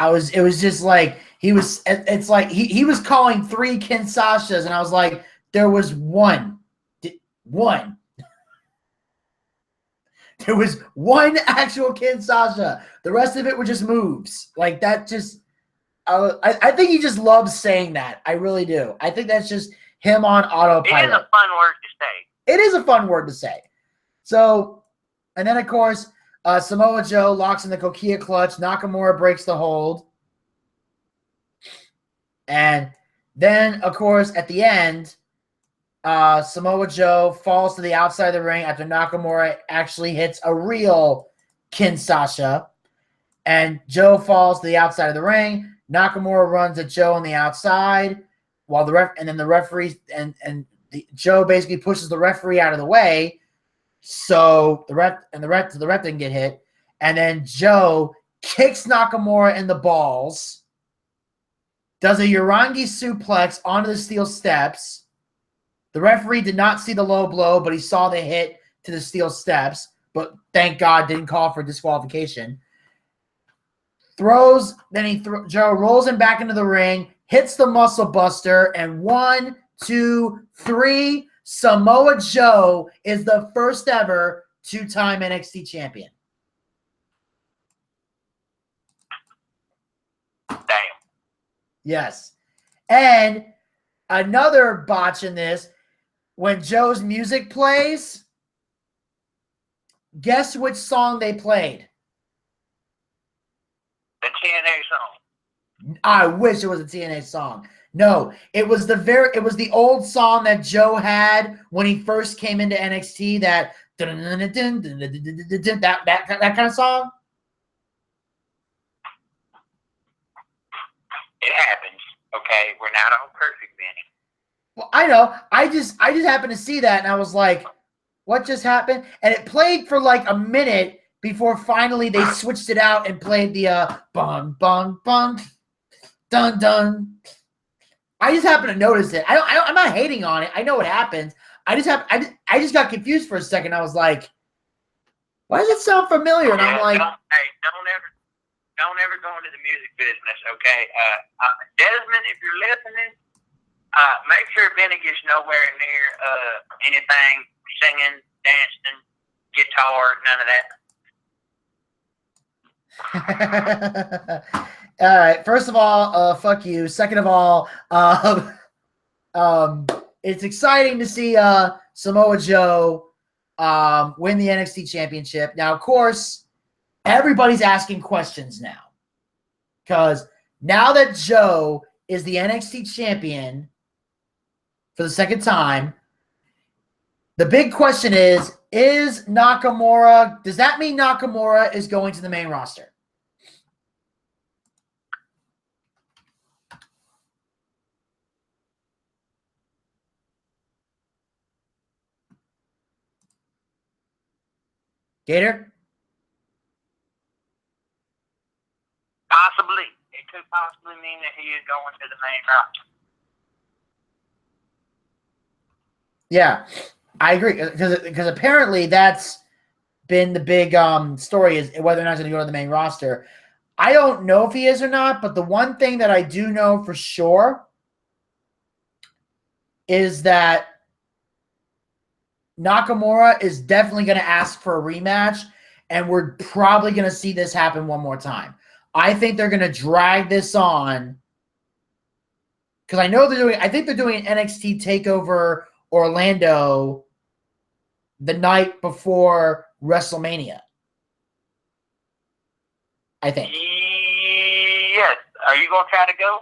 S2: it was just like, it's like he was calling 3 Kinshasas, and I was like, there was one. There was one actual Kinshasa. The rest of it were just moves. Like, that just, I think he just loves saying that. I really do. I think that's just him on autopilot.
S1: It is a fun word to say.
S2: It is a fun word to say. So, and then of course, Samoa Joe locks in the Kokia clutch. Nakamura breaks the hold. And then, of course, at the end, Samoa Joe falls to the outside of the ring after Nakamura actually hits a real Kinshasa. And Joe falls to the outside of the ring. Nakamura runs at Joe on the outside, while the referee Joe basically pushes the referee out of the way, so the ref didn't get hit. And then Joe kicks Nakamura in the balls, does a Urangi suplex onto the steel steps. The referee did not see the low blow, but he saw the hit to the steel steps, but thank God didn't call for disqualification. Joe rolls him back into the ring, hits the muscle buster, and 1, 2, 3, Samoa Joe is the first ever 2-time NXT champion.
S1: Damn.
S2: Yes. And another botch in this, when Joe's music plays, guess which song they played?
S1: The TNA song.
S2: I wish it was a TNA song. No, it was the old song that Joe had when he first came into NXT, that that kind of song.
S1: It happens. Okay, we're not all perfect, Vinny.
S2: Well, I know. I just happened to see that, and I was like, what just happened? And it played for like a minute before finally they switched it out and played the bum bum bum dun dun. I just happened to notice it. I'm not hating on it. I know what happens. I just got confused for a second. I was like, why does it sound familiar? And I'm like,
S1: don't ever go into the music business, okay? Desmond, if you're listening, make sure Vinny gets nowhere near anything singing, dancing, guitar, none of that.
S2: All right. First of all, fuck you. Second of all, it's exciting to see Samoa Joe win the NXT Championship. Now, of course, everybody's asking questions now, because now that Joe is the NXT champion for the second time, the big question is Nakamura, does that mean Nakamura is going to the main roster? Gator?
S1: Possibly. It could possibly mean that he is going to the main roster.
S2: Yeah, I agree, because apparently that's been the big story, is whether or not he's going to go to the main roster. I don't know if he is or not, but the one thing that I do know for sure is that Nakamura is definitely going to ask for a rematch, and we're probably going to see this happen one more time. I think they're going to drag this on, because I think they're doing an NXT Takeover Orlando the night before WrestleMania. I think.
S1: Yes. Are you going to try to go?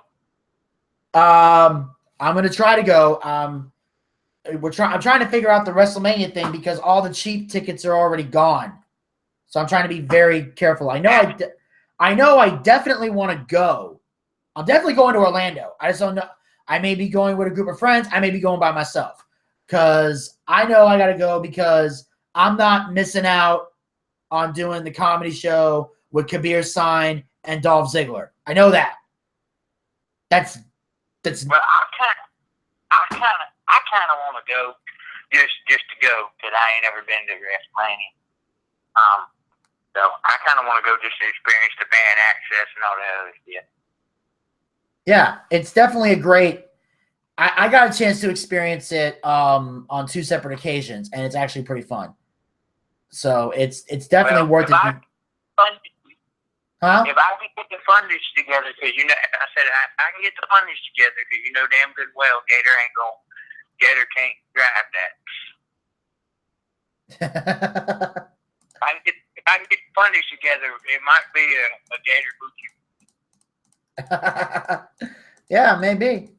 S2: I'm going to try to go. I'm trying to figure out the WrestleMania thing, because all the cheap tickets are already gone. So I'm trying to be very careful. I know I definitely want to go. I'm definitely going to Orlando. I just don't know. I may be going with a group of friends. I may be going by myself, because I know I got to go, because I'm not missing out on doing the comedy show with Kabir Sine and Dolph Ziggler. I know that. That's.
S1: Well, I kind of want to go just to go, because I ain't ever been to WrestleMania. So I kind of want to go just to experience the band access and all that other shit.
S2: Yeah, it's definitely a great. I got a chance to experience it on 2 separate occasions, and it's actually pretty fun. So it's definitely worth it. Huh?
S1: If I can get the fundage together, because I said I can get the fundage together, because you know damn good well Gator can't drive that. If I can get the fundage together, it might be a Gator Bucci.
S2: Yeah, maybe.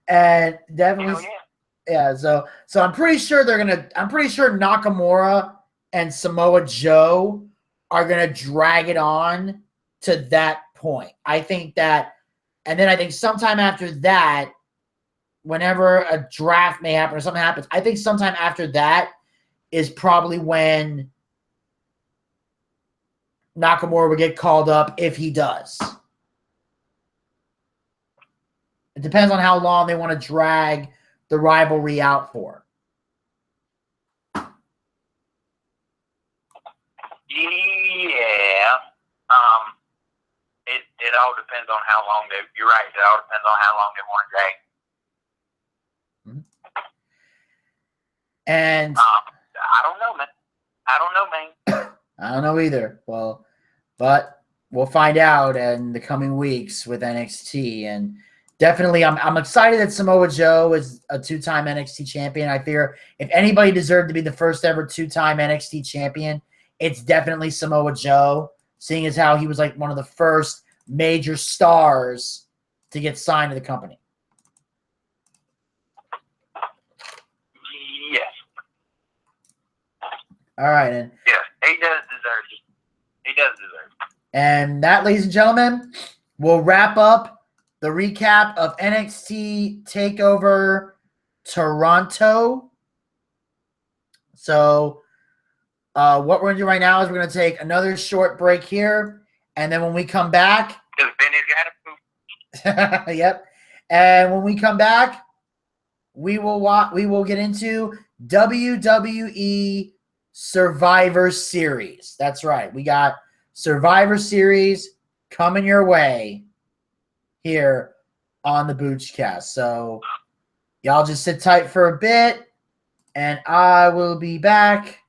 S2: And definitely, yeah. So I'm pretty sure Nakamura and Samoa Joe are gonna drag it on to that point. I think that, and then I think sometime after that, whenever a draft may happen or something happens, I think sometime after that is probably when Nakamura would get called up, if he does. It depends on how long they want to drag the rivalry out for.
S1: Yeah. It it all depends on how long you're right, it all depends on how long they want to drag.
S2: And
S1: I don't know, man.
S2: I don't know either. Well, but we'll find out in the coming weeks with NXT. And definitely, I'm excited that Samoa Joe is a 2-time NXT champion. I fear if anybody deserved to be the first ever 2-time NXT champion, it's definitely Samoa Joe, seeing as how he was like one of the first major stars to get signed to the company.
S1: Yes.
S2: All right. And
S1: yes, he does deserve it. He does deserve it.
S2: And that, ladies and gentlemen, will wrap up the recap of NXT TakeOver Toronto. So what we're going to do right now is we're going to take another short break here. And then when we come back...
S1: Because Vinny's got to poop.
S2: Yep. And when we come back, we will get into WWE Survivor Series. That's right. We got Survivor Series coming your way here on the Boochcast. So y'all just sit tight for a bit, and I will be back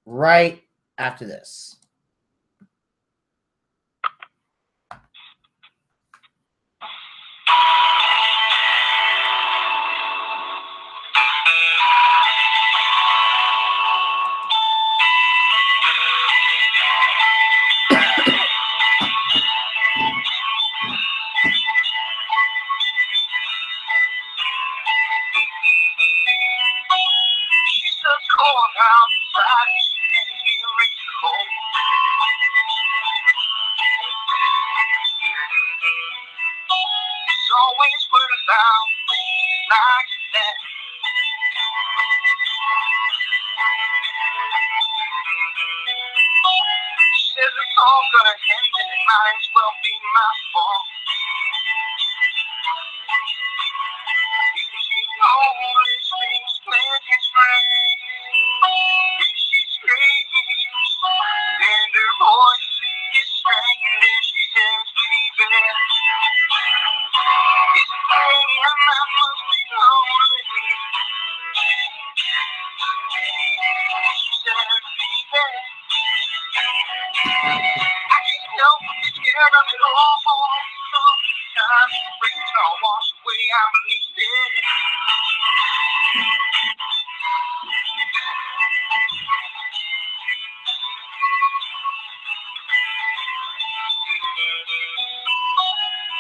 S2: right after this.
S1: Always word about like that. Says it's all gonna end and it might as well be my fault. She always thinks when it's rain, and she screams, and her voice is strained, and she says, leave it. It's pain, I must be lonely. She says, leave it. I can't help but be scared of it all. Sometimes rains all wash away, I believe it.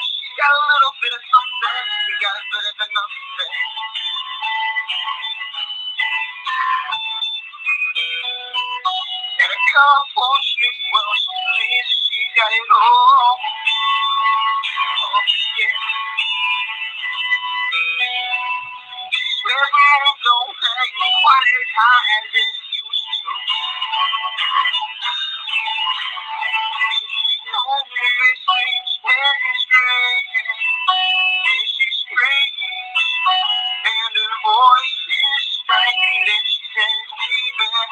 S1: She got a little bit of something, she got it better than nothing. And a couple she's well, she got it all. Oh, yeah. Swears moves don't hang quite as high as it used to. She only sleeps when it's raining, and she's screaming, and her voice is strained, and she says, leave it.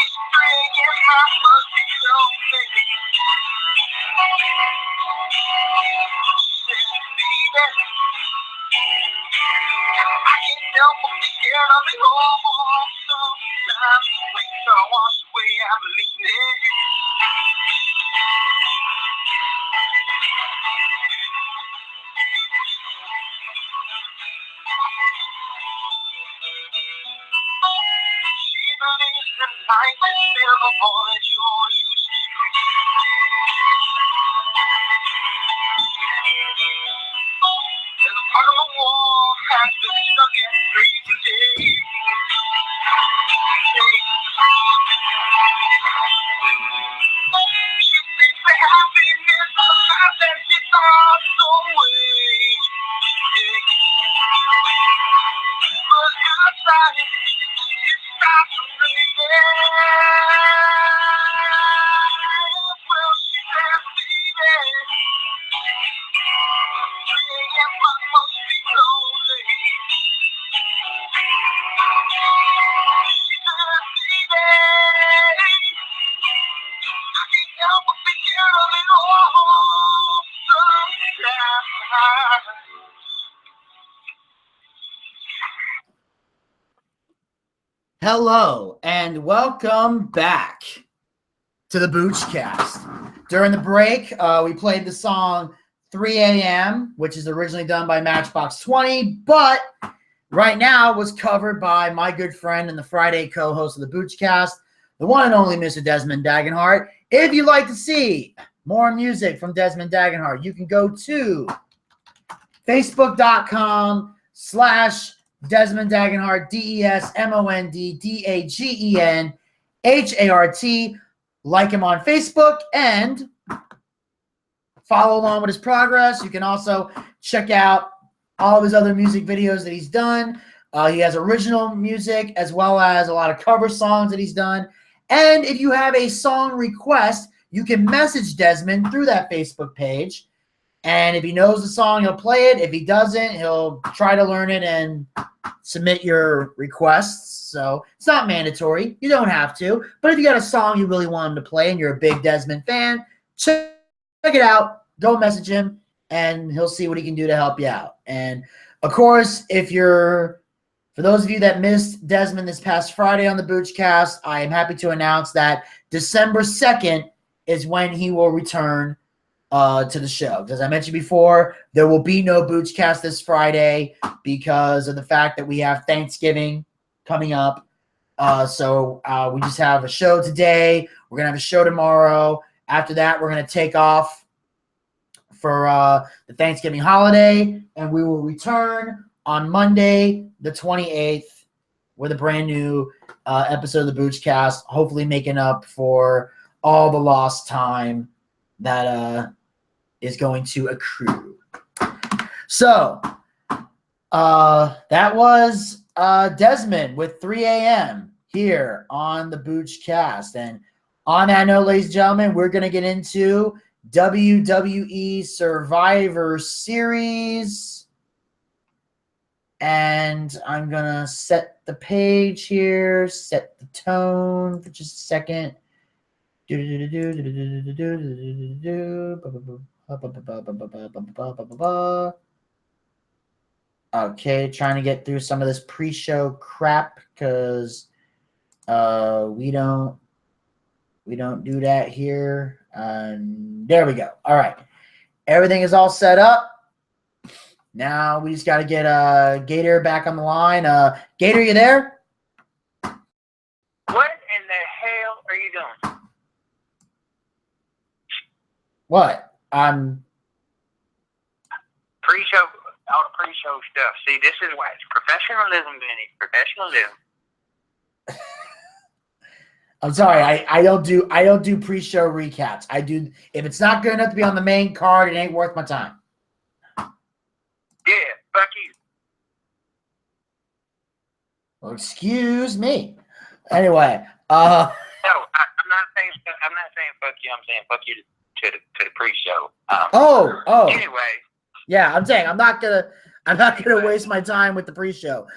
S1: It's 3 a.m. I must be lonely. She says, leave it. I can't help but be scared of it all. Sometimes rains all wash away, I believe it. She believes the life is livable as you're used to. And the part of the wall has been stuck in freezing days. She thinks the happiness of life that she thought away. But outside, it stops raining. Well, she can't see it. 3 a.m. I must be lonely. She said, baby, I can't help but be
S2: Hello and welcome back to the Boochcast. During the break, we played the song 3 a.m., which is originally done by Matchbox 20, but right now was covered by my good friend and the Friday co-host of the Boochcast, the one and only Mr. Desmond Dagenhart. If you'd like to see more music from Desmond Dagenhart, you can go to facebook.com/Desmond Dagenhart, DESMONDDAGENHART. Like him on Facebook and follow along with his progress. You can also check out all of his other music videos that he's done. He has original music as well as a lot of cover songs that he's done. And if you have a song request, you can message Desmond through that Facebook page. And if he knows the song, he'll play it. If he doesn't, he'll try to learn it and submit your requests. So it's not mandatory. You don't have to. But if you got a song you really want him to play and you're a big Desmond fan, check it out. Go message him, and he'll see what he can do to help you out. And, of course, for those of you that missed Desmond this past Friday on the Boochcast, I am happy to announce that December 2nd is when he will return to the show. As I mentioned before, there will be no Boochcast this Friday because of the fact that we have Thanksgiving coming up. So we just have a show today. We're going to have a show tomorrow. After that, we're going to take off for the Thanksgiving holiday, and we will return on Monday, the 28th, with a brand new episode of the Boochcast, hopefully making up for all the lost time that is going to accrue. So that was Desmond with 3 a.m. here on the Boochcast. And on that note, ladies and gentlemen, we're going to get into WWE Survivor Series. And I'm going to set the page here, set the tone for just a second. Okay, trying to get through some of this pre-show crap because we don't do that here. There we go. All right, everything is all set up. Now we just got to get Gator back on the line. Gator, you there?
S1: What in the hell are you doing?
S2: What?
S1: Pre-show, all the pre-show stuff. See, this is why it's professionalism, Vinny. Professionalism.
S2: I'm sorry, I don't do pre-show recaps. I do if it's not good enough to be on the main card, it ain't worth my time.
S1: Yeah, fuck you.
S2: Well, excuse me. Anyway,
S1: No, I'm not saying fuck you. I'm saying fuck you to the pre-show. Anyway.
S2: Yeah, I'm saying I'm not gonna waste my time with the pre-show.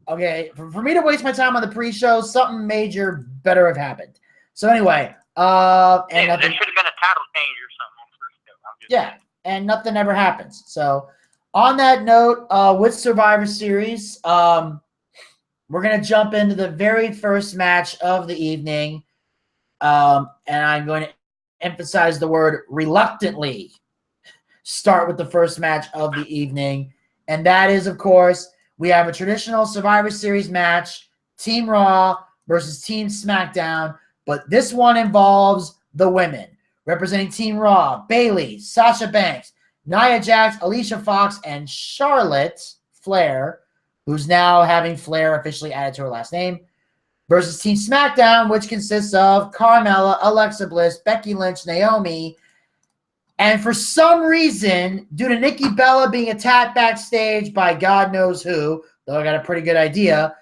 S2: Okay, for me to waste my time on the pre-show, something major better have happened. So anyway,
S1: there should have been a title change or something on the pre-show.
S2: Yeah, and nothing ever happens. So on that note, with Survivor Series, we're gonna jump into the very first match of the evening. And I'm going to emphasize the word reluctantly. Start with the first match of the evening. And that is, of course, we have a traditional Survivor Series match, Team Raw versus Team SmackDown. But this one involves the women. Representing Team Raw, Bayley, Sasha Banks, Nia Jax, Alicia Fox, and Charlotte Flair, who's now having Flair officially added to her last name, versus Team SmackDown, which consists of Carmella, Alexa Bliss, Becky Lynch, Naomi, and for some reason, due to Nikki Bella being attacked backstage by God knows who, though I got a pretty good idea,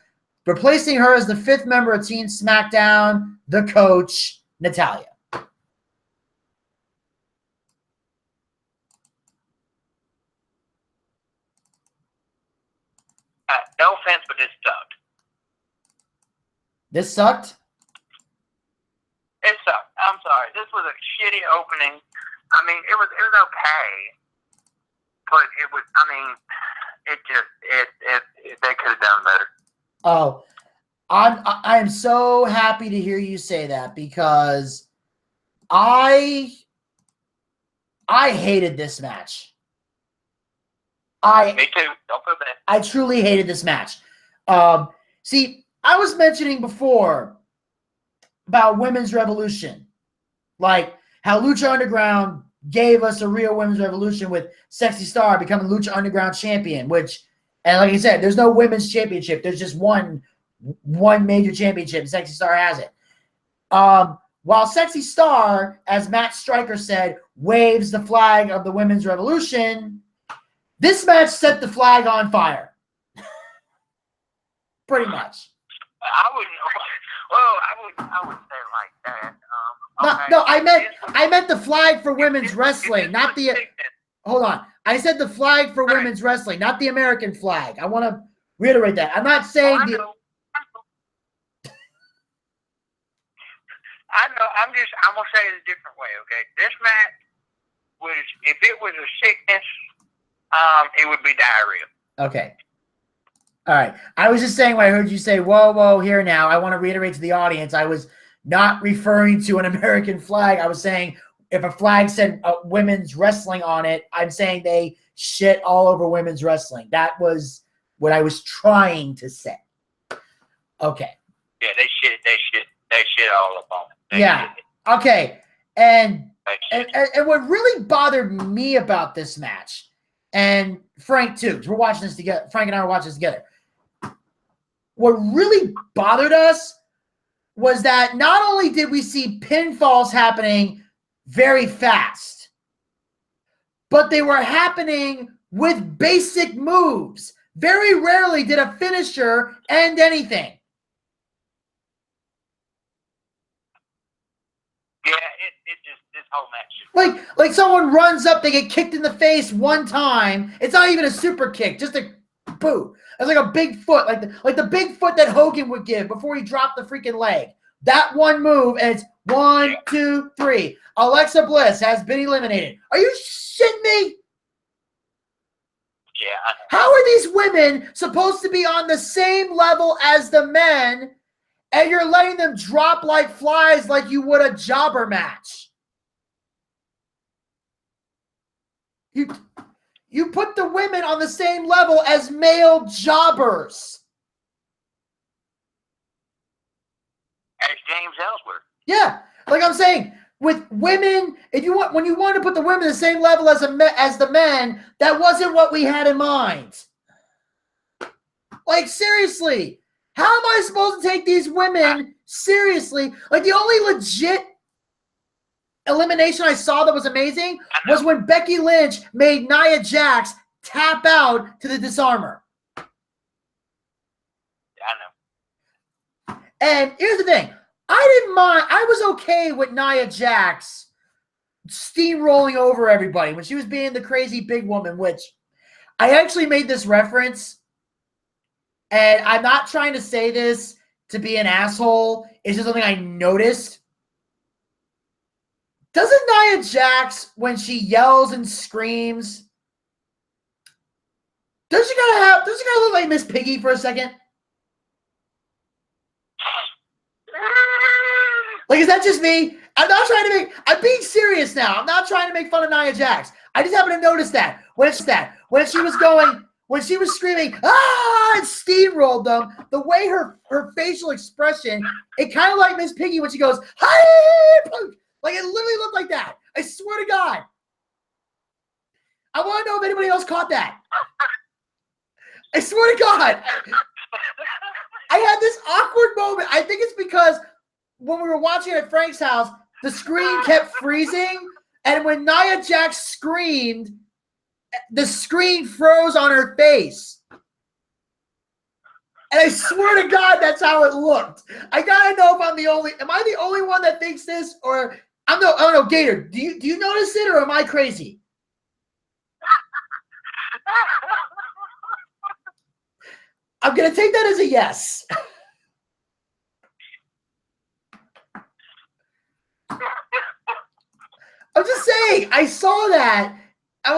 S2: replacing her as the fifth member of Team SmackDown, the coach, Natalya.
S1: No offense, but this sucked.
S2: This sucked?
S1: It sucked. I'm sorry. This was a shitty opening. I mean, it was okay, but it was. I mean, they could have done better.
S2: Oh, I am so happy to hear you say that because I hated this match.
S1: Me too. Don't feel bad.
S2: I truly hated this match. See, I was mentioning before about women's revolution, like how Lucha Underground gave us a real women's revolution with Sexy Star becoming Lucha Underground champion, which, and like I said, there's no women's championship. There's just one major championship. Sexy Star has it. While Sexy Star, as Matt Stryker said, waves the flag of the women's revolution, this match set the flag on fire. Pretty much.
S1: I wouldn't say it like that.
S2: No, I meant the flag for women's wrestling, not the. Hold on, I said the flag for women's wrestling, not the American flag. I want to reiterate that. I'm not saying
S1: I know. I'm gonna say it a different way. Okay, this match was, if it was a sickness, it would be diarrhea.
S2: Okay. All right. I was just saying when I heard you say, whoa, whoa, here now, I want to reiterate to the audience, I was not referring to an American flag. I was saying if a flag said women's wrestling on it, I'm saying they shit all over women's wrestling. That was what I was trying to say. Okay.
S1: Yeah, they shit all up on it.
S2: Yeah. Okay. And what really bothered me about this match, and Frank too, because we're watching this together. Frank and I are watching this together. What really bothered us was that not only did we see pinfalls happening very fast, but they were happening with basic moves. Very rarely did a finisher end anything.
S1: Yeah, it just, this whole match.
S2: Like someone runs up, they get kicked in the face one time. It's not even a super kick, just a boo. It's like a big foot, like the big foot that Hogan would give before he dropped the freaking leg. That one move, and it's 1, 2, 3. Alexa Bliss has been eliminated. Are you shitting me?
S1: Yeah.
S2: How are these women supposed to be on the same level as the men, and you're letting them drop like flies like you would a jobber match? You put the women on the same level as male jobbers.
S1: As James Ellsworth.
S2: Yeah, like I'm saying, with women, when you want to put the women the same level as the men, that wasn't what we had in mind. Like seriously, how am I supposed to take these women seriously? Like the only legit elimination I saw that was amazing was when Becky Lynch made Nia Jax tap out to the disarmer.
S1: Yeah, I know.
S2: And here's the thing. I didn't mind. I was okay with Nia Jax steamrolling over everybody when she was being the crazy big woman, which I actually made this reference. And I'm not trying to say this to be an asshole. It's just something I noticed. Doesn't Nia Jax, when she yells and screams, does she gotta look like Miss Piggy for a second? Like, is that just me? I'm being serious now. I'm not trying to make fun of Nia Jax. I just happen to notice that. When she was screaming, and steamrolled them, the way her facial expression, it kind of like Miss Piggy when she goes, hi! Like, it literally looked like that. I swear to God. I want to know if anybody else caught that. I swear to God. I had this awkward moment. I think it's because when we were watching at Frank's house, the screen kept freezing, and when Nia Jax screamed, the screen froze on her face. And I swear to God, that's how it looked. I gotta know if am I the only one that thinks this, or I don't know, Gator, do you notice it, or am I crazy? I'm gonna take that as a yes. I'm just saying, I saw that. I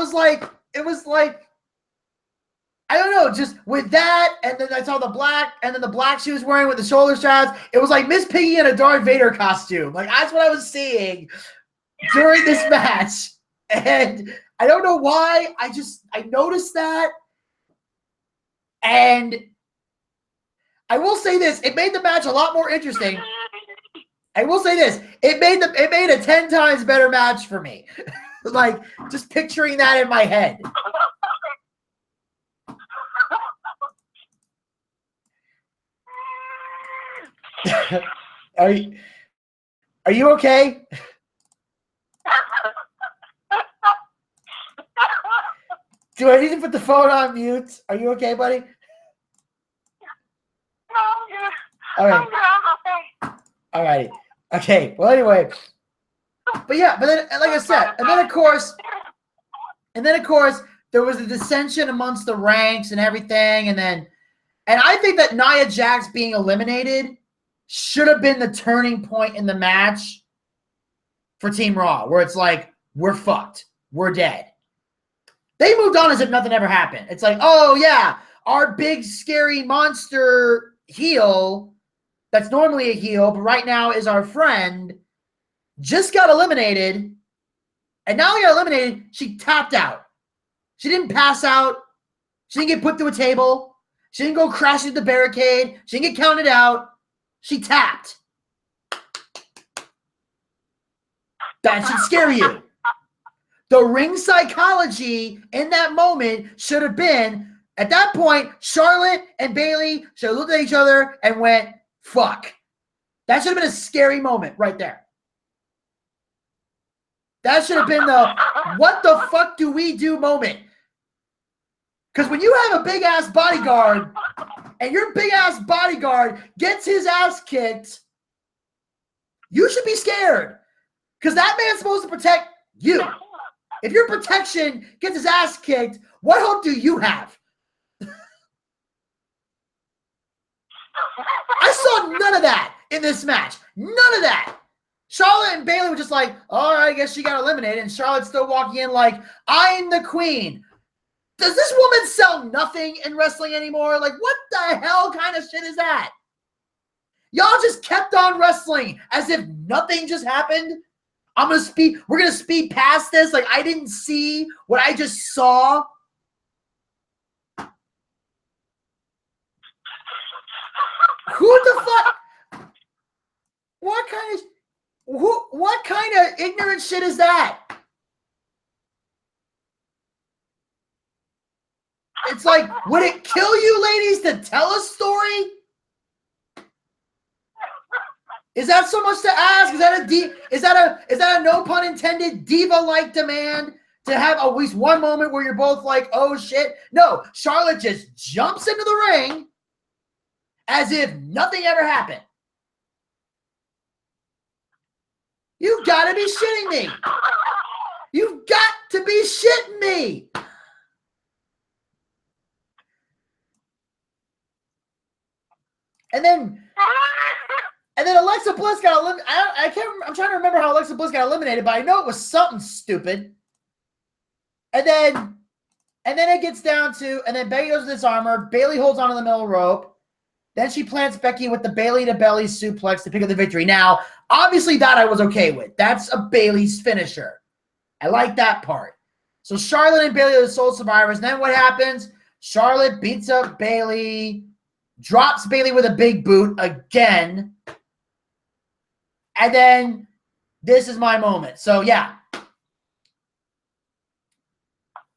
S2: I don't know, just with that, and then I saw the black, and then the black she was wearing with the shoulder straps. It was like Miss Piggy in a Darth Vader costume. Like, that's what I was seeing during this match. And I don't know why. I noticed that. And I will say this, it made the match a lot more interesting. I will say this, it made a 10 times better match for me. Like, just picturing that in my head. Are you okay? Do I need to put the phone on mute? Are you okay, buddy?
S1: No, I'm good.
S2: All right.
S1: I'm good. I'm okay.
S2: All right. Okay. Well, anyway. But yeah, but then, like I said, and then of course, there was a dissension amongst the ranks and everything, and I think that Nia Jax being eliminated should have been the turning point in the match for Team Raw, where it's like, we're fucked. We're dead. They moved on as if nothing ever happened. It's like, oh, yeah, our big, scary monster heel that's normally a heel, but right now is our friend, just got eliminated. And now he got eliminated, she tapped out. She didn't pass out. She didn't get put through a table. She didn't go crashing through the barricade. She didn't get counted out. She tapped. That should scare you. The ring psychology in that moment should have been, at that point, Charlotte and Bayley should have looked at each other and went, fuck. That should have been a scary moment right there. That should have been the, what the fuck do we do moment. Because when you have a big-ass bodyguard and your big-ass bodyguard gets his ass kicked, you should be scared. Because that man's supposed to protect you. If your protection gets his ass kicked, what hope do you have? I saw none of that in this match. None of that. Charlotte and Bayley were just like, all right, I guess she got eliminated. And Charlotte's still walking in like, I'm the queen. Does this woman sell nothing in wrestling anymore? Like, what the hell kind of shit is that? Y'all just kept on wrestling as if nothing just happened. We're going to speed past this. Like, I didn't see what I just saw. Who the fuck? What kind of ignorant shit is that? It's like, would it kill you ladies to tell a story? Is that so much to ask? Is that a no pun intended diva-like demand to have at least one moment where you're both like, oh shit? No, Charlotte just jumps into the ring as if nothing ever happened. You've got to be shitting me. You've got to be shitting me. And then Alexa Bliss got eliminated. I'm trying to remember how Alexa Bliss got eliminated, but I know it was something stupid. And then it gets down to, and then Becky goes to this armor. Bayley holds onto the middle rope. Then she plants Becky with the Bayley to belly suplex to pick up the victory. Now, obviously that I was okay with. That's a Bayley's finisher. I like that part. So Charlotte and Bayley are the sole survivors. And then what happens? Charlotte beats up Bayley, drops Bayley with a big boot again. And then this is my moment. So, yeah.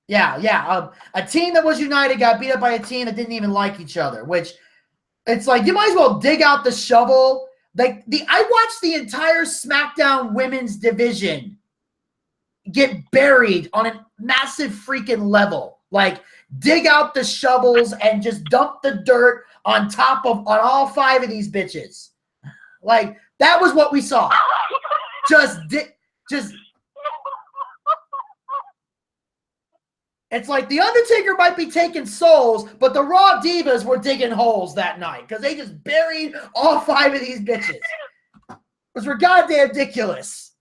S2: A team that was united got beat up by a team that didn't even like each other, which it's like you might as well dig out the shovel. Like I watched the entire SmackDown women's division get buried on a massive freaking level. Like dig out the shovels and just dump the dirt on all five of these bitches. Like that was what we saw. It's like the Undertaker might be taking souls, but the Raw Divas were digging holes that night because they just buried all five of these bitches. It was goddamn ridiculous.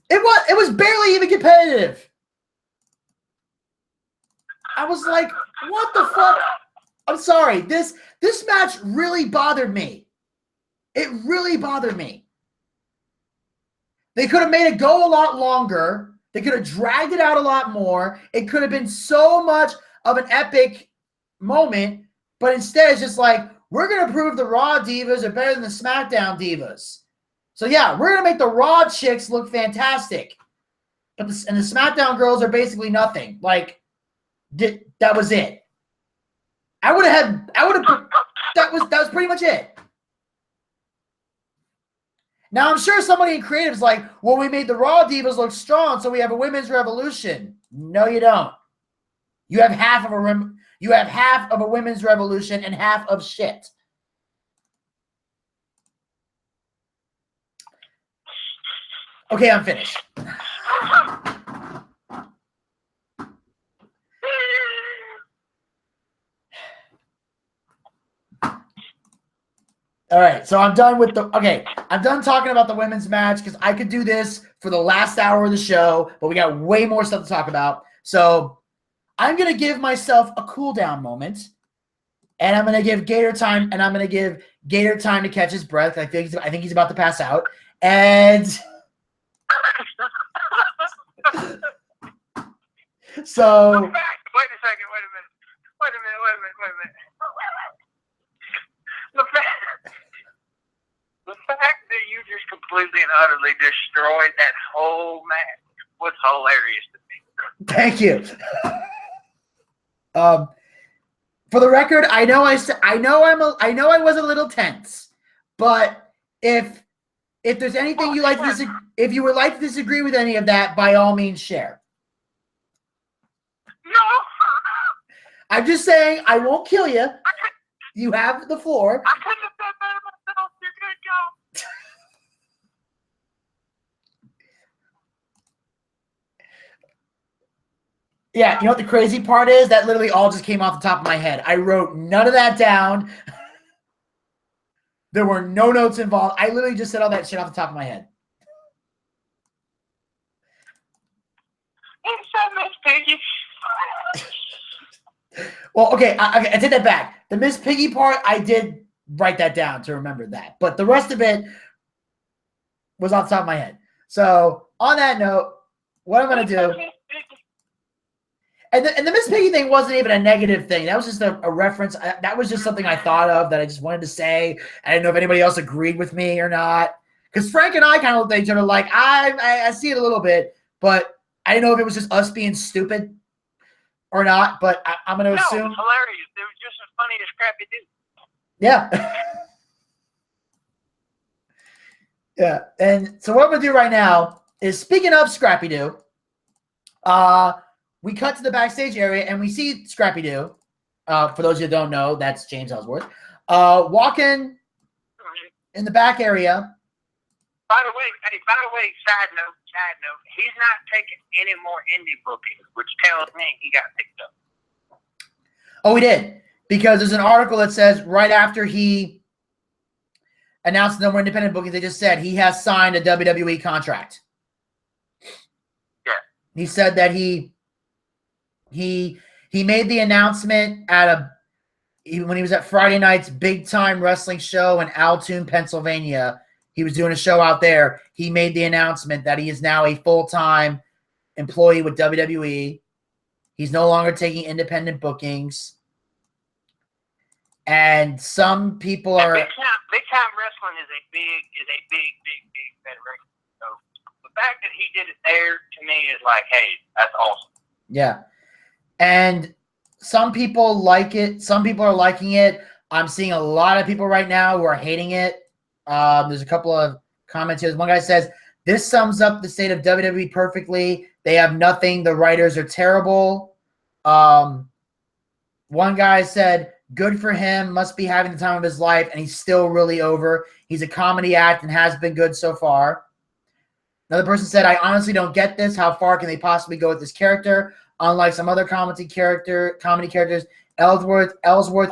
S2: It was barely even competitive. I was like, what the fuck? I'm sorry. This match really bothered me. It really bothered me. They could have made it go a lot longer. They could have dragged it out a lot more. It could have been so much of an epic moment, but instead it's just like, we're going to prove the Raw Divas are better than the SmackDown Divas. So yeah, we're going to make the Raw chicks look fantastic. But the SmackDown girls are basically nothing. Like, that was it. That was pretty much it. Now, I'm sure somebody in creative's like, well, we made the Raw Divas look strong, so we have a women's revolution. No, you don't. You have half of a women's revolution and half of shit. Okay, I'm finished. All right, so I'm done with I'm done talking about the women's match because I could do this for the last hour of the show, but we got way more stuff to talk about. So I'm going to give myself a cool down moment, and I'm going to give Gator time, and I'm going to give Gator time to catch his breath. I think he's about to pass out. And so
S1: Wait a second. Wait a minute. The fact that you just completely and utterly destroyed that whole match was hilarious to me.
S2: Thank you. For the record, I know I was a little tense, but if there's anything you like to if you would like to disagree with any of that, by all means share.
S1: No.
S2: I'm just saying I won't kill you. You have the floor.
S1: I couldn't have done that myself. You're good, go.
S2: Yeah, you know what the crazy part is? That literally all just came off the top of my head. I wrote none of that down. There were no notes involved. I literally just said all that shit off the top of my head.
S1: It's so Miss Piggy.
S2: Well, okay, I take that back. The Miss Piggy part, I did write that down to remember that. But the rest of it was off the top of my head. So, on that note, what I'm going to do... And the Miss Piggy thing wasn't even a negative thing. That was just a reference. That was just something I thought of that I just wanted to say. I didn't know if anybody else agreed with me or not. Because Frank and I kind of looked at each other like, I see it a little bit, but I didn't know if it was just us being stupid or not. But I'm going to assume.
S1: No, it was hilarious. It was just as funny as Scrappy Doo.
S2: Yeah. Yeah. And so what I'm going to do right now is, speaking of Scrappy Doo, we cut to the backstage area, and we see Scrappy Doo. For those of you who don't know, that's James Ellsworth. Walking in the back area.
S1: By the way, side note, he's not taking any more indie bookings, which tells me he got picked up.
S2: Oh, he did. Because there's an article that says right after he announced the number of independent bookings, they just said he has signed a WWE contract.
S1: Yeah.
S2: He said that he made the announcement when he was at Friday night's big time wrestling show in Altoona, Pennsylvania. He was doing a show out there. He made the announcement that he is now a full-time employee with WWE. He's no longer taking independent bookings. And some people are
S1: big time wrestling is a big federation. So the fact that he did it there, to me, is like, hey, that's awesome.
S2: Yeah. And some people like it. Some people are liking it. I'm seeing a lot of people right now who are hating it. There's a couple of comments here. One guy says, this sums up the state of WWE perfectly. They have nothing. The writers are terrible. One guy said, good for him. Must be having the time of his life. And he's still really over. He's a comedy act and has been good so far. Another person said, I honestly don't get this. How far can they possibly go with this character? Unlike some other comedy characters, Ellsworth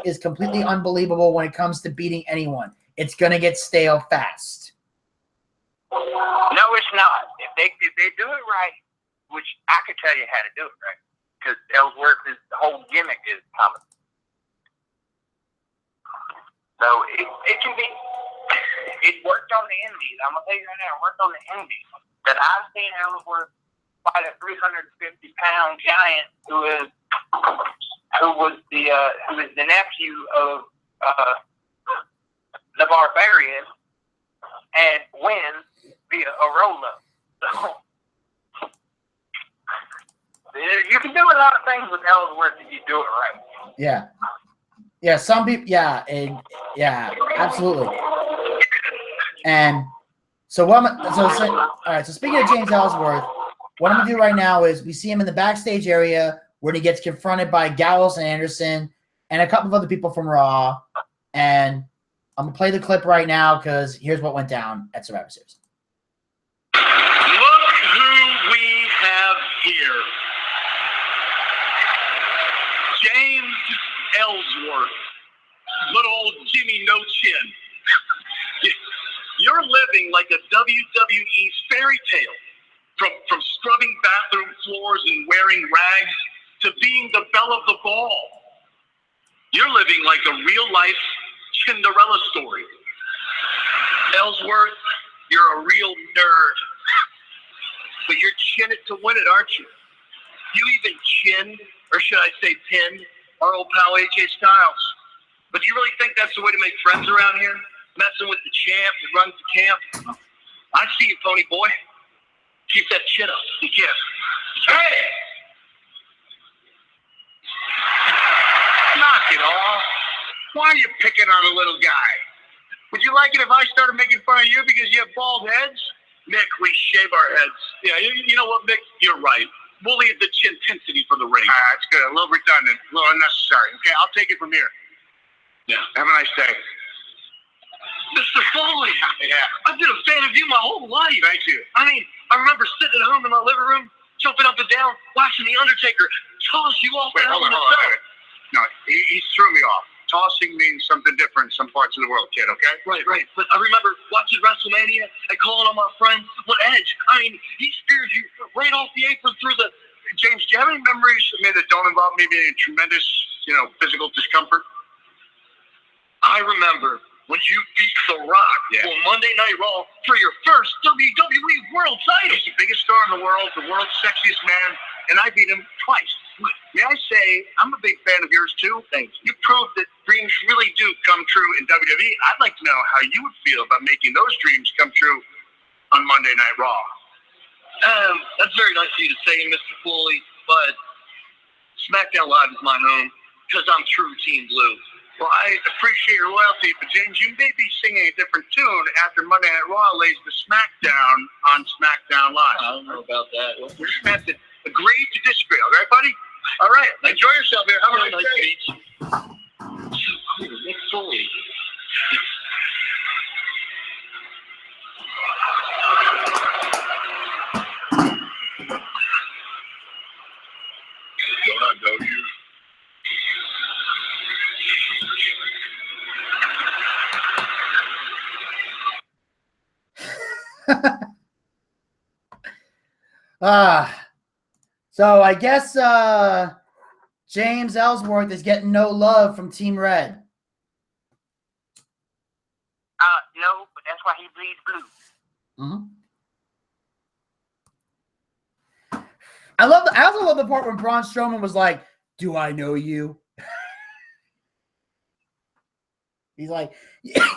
S2: is completely unbelievable when it comes to beating anyone. It's going to get stale fast.
S1: No, it's not. If they do it right, which I could tell you how to do it right, because Ellsworth's whole gimmick is comedy. So it can be. It worked on the indies. I'm gonna tell you right now, it worked on the indies. That I've seen Ellsworth fight a 350-pound giant who was the nephew of the Barbarian and win via a roll-up. So you can do a lot of things with Ellsworth if you do it right.
S2: Yeah. Yeah, some people, yeah, absolutely. And so all right, so speaking of James Ellsworth, what I'm going to do right now is we see him in the backstage area where he gets confronted by Gallows and Anderson and a couple of other people from Raw. And I'm going to play the clip right now because here's what went down at Survivor Series.
S3: Look who we have here. James Ellsworth. Little old Jimmy No Chin. You're living like a WWE fairy tale. From scrubbing bathroom floors and wearing rags to being the belle of the ball. You're living like a real-life Cinderella story. Ellsworth, you're a real nerd. But you're chin it to win it, aren't you? You even chinned, or should I say pinned, our old pal AJ Styles. But do you really think that's the way to make friends around here? Messing with the champ that runs the camp? I see you, pony boy. Keep that chin up. You can't. Hey! Knock it off. Why are you picking on a little guy? Would you like it if I started making fun of you because you have bald heads? Mick, we shave our heads. Yeah, you know what, Mick? You're right. We'll leave the intensity for the ring. That's good. A little redundant. A little unnecessary. Okay, I'll take it from here. Yeah. Have a nice day. Mr. Foley. Yeah. I've been a fan of you my whole life. Thank you. I mean, I remember sitting at home in my living room, jumping up and down, watching The Undertaker toss you off the Hell in a Cell. No, he threw me off. Tossing means something different in some parts of the world, kid, okay? Right. But I remember watching WrestleMania and calling on my friend with Edge. I mean, he speared you right off the apron through the... James, do you have any memories that don't involve me being in tremendous, physical discomfort? I remember when you beat The Rock on Monday Night Raw for your first WWE World title. He's the biggest star in the world's sexiest man, and I beat him twice. May I say, I'm a big fan of yours too. Thanks. You proved that dreams really do come true in WWE. I'd like to know how you would feel about making those dreams come true on Monday Night Raw. That's very nice of you to say, Mr. Foley, but SmackDown Live is my home because I'm true Team Blue. Well, I appreciate your loyalty, but James, you may be singing a different tune after Monday Night Raw lays the SmackDown on SmackDown Live. I don't know about that. Well, we're just going to have to agree to disagree, all right, buddy? All right, enjoy yourself here. Have a nice day. So cool, Mick Foley. Don't I know you?
S2: So I guess James Ellsworth is getting no love from Team Red.
S1: No, but that's why he bleeds blue.
S2: Mm-hmm. I also love the part when Braun Strowman was like, "Do I know you?" He's like,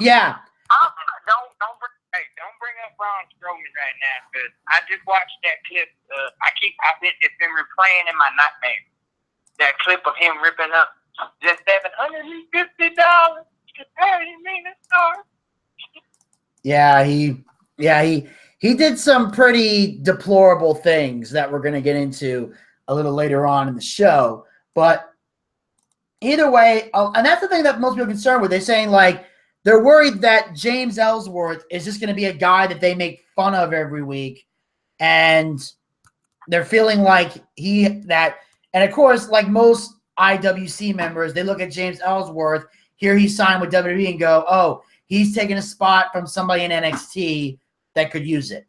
S2: "Yeah."
S1: Don't bring up Braun Strowman right now, because I just watched that clip. It's been replaying in my nightmare. That clip of him ripping up the $750 to pay me to start.
S2: He did some pretty deplorable things that we're going to get into a little later on in the show. But either way, and that's the thing that most people are concerned with. They're saying, like, they're worried that James Ellsworth is just going to be a guy that they make fun of every week. And they're feeling like and of course, like most IWC members, they look at James Ellsworth, here he signed with WWE and go, oh, he's taking a spot from somebody in NXT that could use it.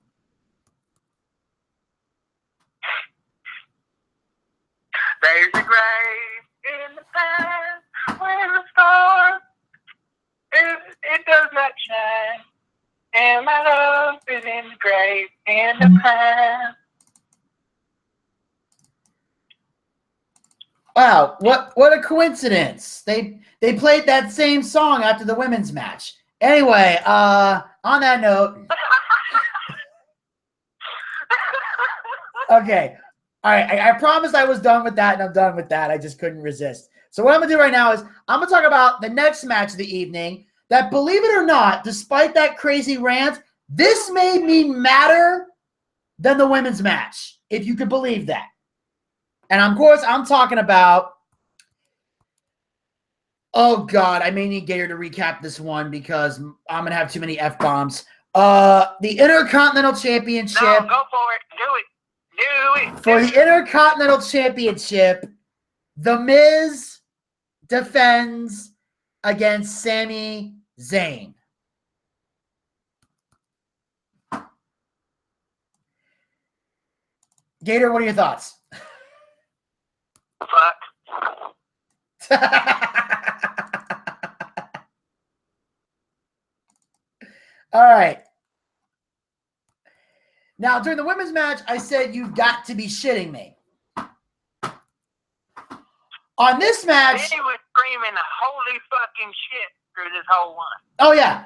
S1: There's a grave in the past where the star it does not shine, and my love is in the grave in the past.
S2: Wow, what a coincidence. They played that same song after the women's match. Anyway, on that note. Okay. All right. I promised I was done with that, and I'm done with that. I just couldn't resist. So what I'm going to do right now is I'm going to talk about the next match of the evening that, believe it or not, despite that crazy rant, this made me madder than the women's match, if you could believe that. And, of course, I'm talking about, oh, God, I may need Gator to recap this one because I'm going to have too many F-bombs. The Intercontinental Championship.
S1: No, go for it. Do it.
S2: For the Intercontinental Championship, The Miz defends against Sami Zayn. Gator, what are your thoughts?
S1: Fuck.
S2: All right. Now, during the women's match, I said, you've got to be shitting me. On this match...
S1: Vinny was screaming holy fucking shit through this whole one.
S2: Oh, yeah.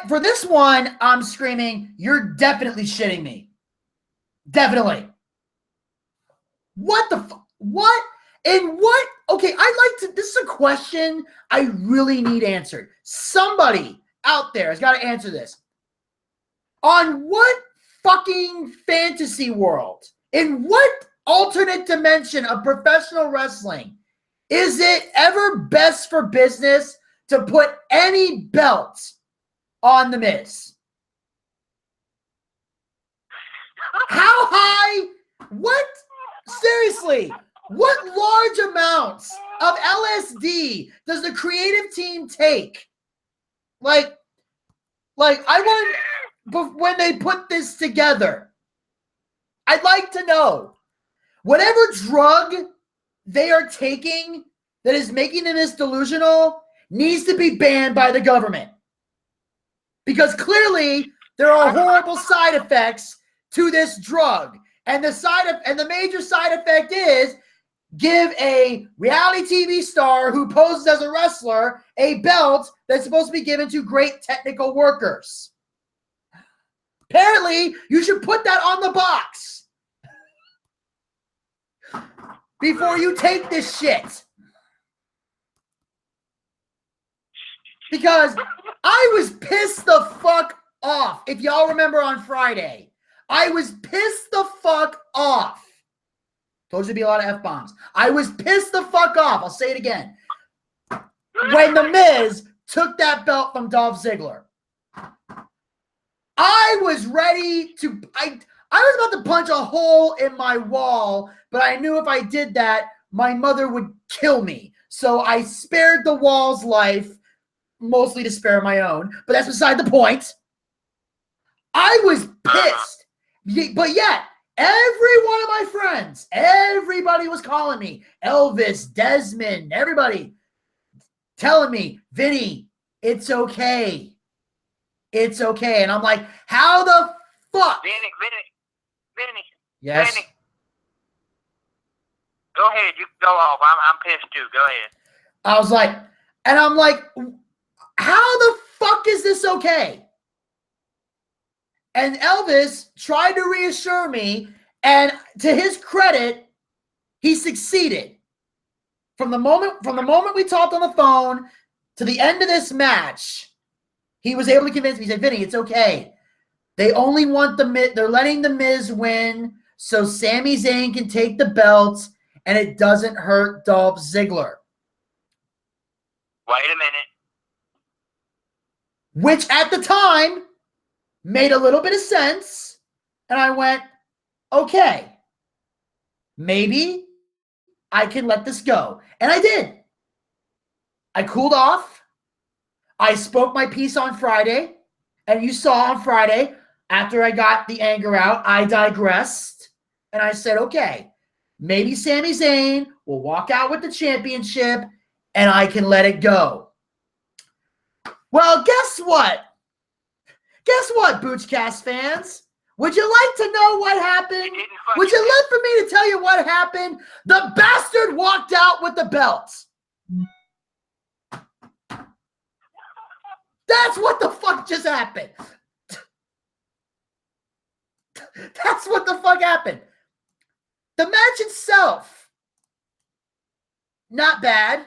S2: For this one, I'm screaming, you're definitely shitting me. Definitely. What the fuck? What? And what? Okay, this is a question I really need answered. Somebody out there has got to answer this. On what fucking fantasy world, in what alternate dimension of professional wrestling is it ever best for business to put any belt on The Miz? How high? What? Seriously, what large amounts of LSD does the creative team take? Like I want to, when they put this together, I'd like to know whatever drug they are taking that is making them this delusional needs to be banned by the government. Because clearly there are horrible side effects to this drug. And the major side effect is give a reality TV star who poses as a wrestler a belt that's supposed to be given to great technical workers. Apparently, you should put that on the box before you take this shit. Because I was pissed the fuck off. If y'all remember on Friday, I was pissed the fuck off. Told you to be a lot of F-bombs. I was pissed the fuck off. I'll say it again. When The Miz took that belt from Dolph Ziggler. I was ready to... I was about to punch a hole in my wall, but I knew if I did that, my mother would kill me. So I spared the wall's life, mostly to spare my own, but that's beside the point. I was pissed. But yet, every one of my friends, everybody was calling me, Elvis, Desmond, everybody telling me, Vinny, it's okay. It's okay. And I'm like, how the fuck?
S1: Vinny.
S2: Yes.
S1: Vinny. Go ahead. You can go off. I'm pissed too. Go ahead.
S2: I was like, and I'm like, how the fuck is this okay? And Elvis tried to reassure me, and to his credit, he succeeded. From the moment we talked on the phone to the end of this match, he was able to convince me. He said, Vinny, it's okay. They only want they're letting The Miz win so Sami Zayn can take the belt and it doesn't hurt Dolph Ziggler.
S1: Wait a minute.
S2: Which at the time made a little bit of sense. And I went, okay, maybe I can let this go. And I did. I cooled off. I spoke my piece on Friday. And you saw on Friday, after I got the anger out, I digressed. And I said, okay, maybe Sami Zayn will walk out with the championship and I can let it go. Well, guess what? Guess what, Boochcast fans? Would you like to know what happened? Would you like for me to tell you what happened? The bastard walked out with the belts. That's what the fuck just happened. That's what the fuck happened. The match itself, not bad.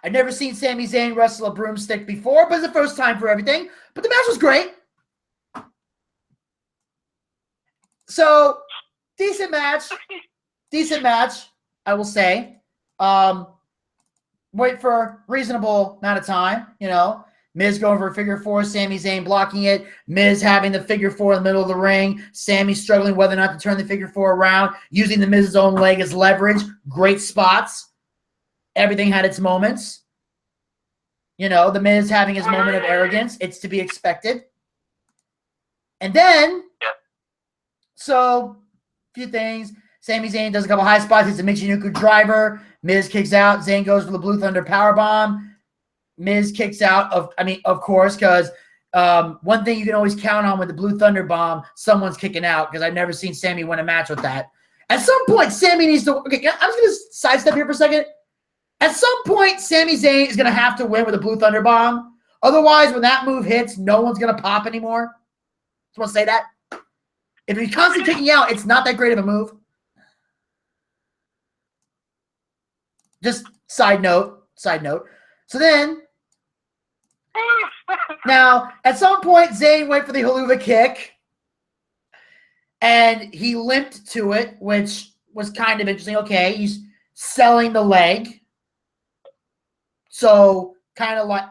S2: I've never seen Sami Zayn wrestle a broomstick before, but it's the first time for everything. But the match was great. So, decent match. Decent match, I will say. Wait for a reasonable amount of time, you know. Miz going for a figure four, Sami Zayn blocking it. Miz having the figure four in the middle of the ring. Sami struggling whether or not to turn the figure four around, using the Miz's own leg as leverage. Great spots. Everything had its moments. You know, the Miz having his moment of arrogance. It's to be expected. And then, so, a few things. Sami Zayn does a couple high spots. It's a Michinoku driver. Miz kicks out. Zayn goes for the Blue Thunder powerbomb. Miz kicks out of course, because one thing you can always count on with the Blue Thunder bomb, someone's kicking out, because I've never seen Sami win a match with that. At some point, Sami needs to. Okay, I'm just going to sidestep here for a second. At some point, Sami Zayn is going to have to win with a Blue Thunder bomb. Otherwise, when that move hits, no one's going to pop anymore. Just want to say that. If he's constantly kicking out, it's not that great of a move. Just side note. So then, now, at some point, Zayn went for the haluva kick, and he limped to it, which was kind of interesting. Okay, he's selling the leg. So, kind of like,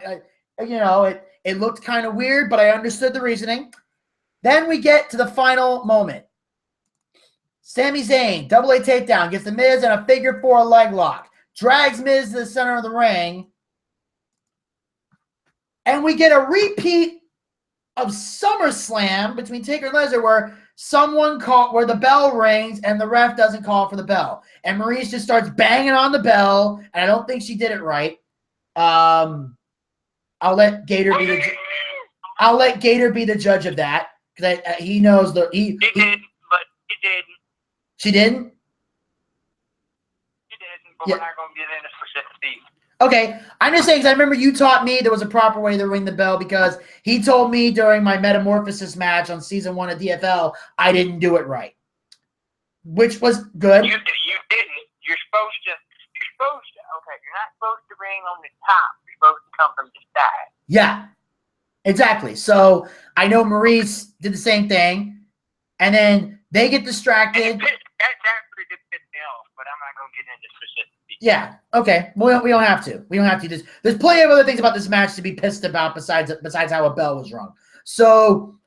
S2: it looked kind of weird, but I understood the reasoning. Then we get to the final moment. Sami Zayn, double A takedown, gets the Miz and a figure four leg lock. Drags Miz to the center of the ring. And we get a repeat of SummerSlam between Taker and Lesnar where the bell rings and the ref doesn't call for the bell. And Maurice just starts banging on the bell, and I don't think she did it right. I'll let Gator be the judge of that, because he knows he did, but he didn't. She didn't?
S1: She didn't, but we're not going to get into specifics.
S2: Okay, I'm just saying, because I remember you taught me there was a proper way to ring the bell, because he told me during my Metamorphosis match on season 1 of DFL, I didn't do it right, which was good.
S1: You didn't. You're supposed to, okay, you're not supposed to ring on the top. You're supposed to come from the side.
S2: Yeah, exactly. So I know Maurice did the same thing, and then they get distracted.
S1: That actually did piss me off, but I'm not going to get into specifics.
S2: Yeah. Okay. We don't have to. We don't have to. There's plenty of other things about this match to be pissed about besides how a bell was rung. So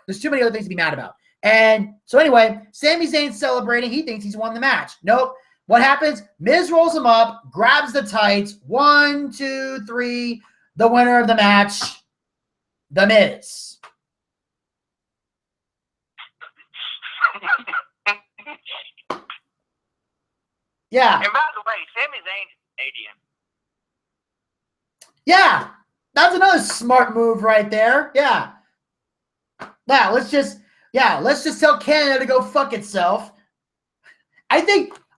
S2: there's too many other things to be mad about. And so anyway, Sami Zayn's celebrating. He thinks he's won the match. Nope. What happens? Miz rolls him up, grabs the tights. 1, 2, 3. The winner of the match, The Miz. Yeah.
S1: And by the way, Sami Zayn's Canadian.
S2: Yeah. That's another smart move right there. Yeah. Now, let's just tell Canada to go fuck itself. I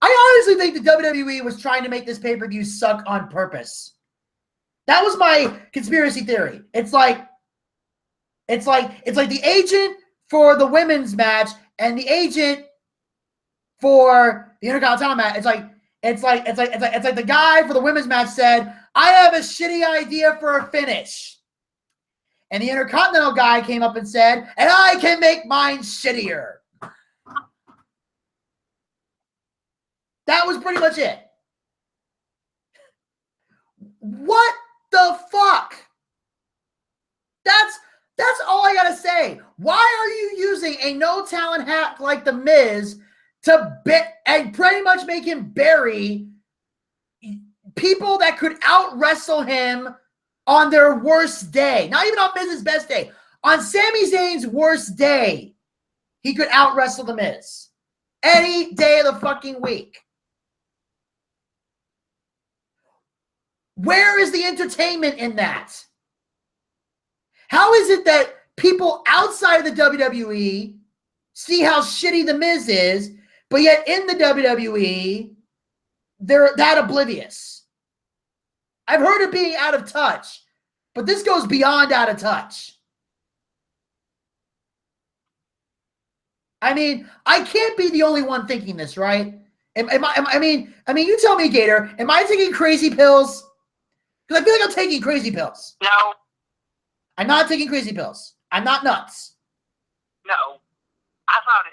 S2: honestly think the WWE was trying to make this pay-per-view suck on purpose. That was my conspiracy theory. It's like the agent for the women's match and the agent for the Intercontinental match. It's like the guy for the women's match said, I have a shitty idea for a finish. And the Intercontinental guy came up and said, and I can make mine shittier. That was pretty much it. What the fuck? That's all I gotta say. Why are you using a no-talent hack like The Miz to and pretty much make him bury people that could out-wrestle him on their worst day? Not even on Miz's best day. On Sami Zayn's worst day, he could out-wrestle The Miz. Any day of the fucking week. Where is the entertainment in that? How is it that people outside of the WWE see how shitty The Miz is, but yet in the WWE, they're that oblivious? I've heard of being out of touch, but this goes beyond out of touch. I mean, I can't be the only one thinking this, right? I mean, you tell me, Gator, am I taking crazy pills? Because I feel like I'm taking crazy pills.
S1: No.
S2: I'm not taking crazy pills. I'm not nuts.
S1: No. I thought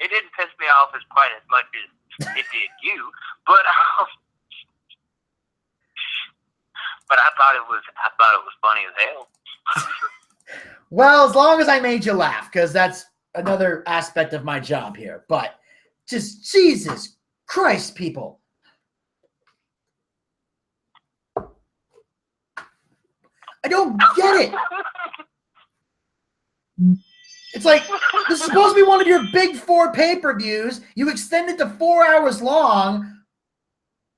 S1: it didn't piss me off as quite as much as it did you, but I thought it was funny as hell.
S2: Well, as long as I made you laugh, because that's another aspect of my job here. But just Jesus Christ, people. I don't get it. It's like, this is supposed to be one of your big 4 pay-per-views. You extend it to 4 hours long.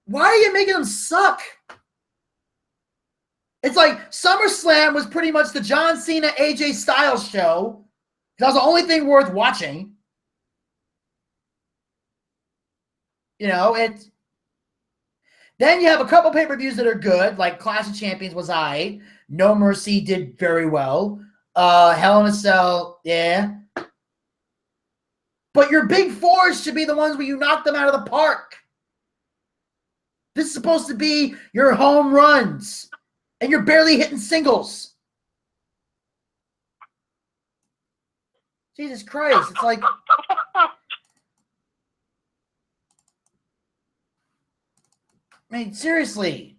S2: Why are you making them suck? It's like SummerSlam was pretty much the John Cena AJ Styles show. That was the only thing worth watching. You know, it's. Then you have a couple pay-per-views that are good, like Clash of Champions was aight. No Mercy did very well. Hell in a Cell, yeah. But your big 4s should be the ones where you knock them out of the park. This is supposed to be your home runs. And you're barely hitting singles. Jesus Christ. It's like. I mean, seriously.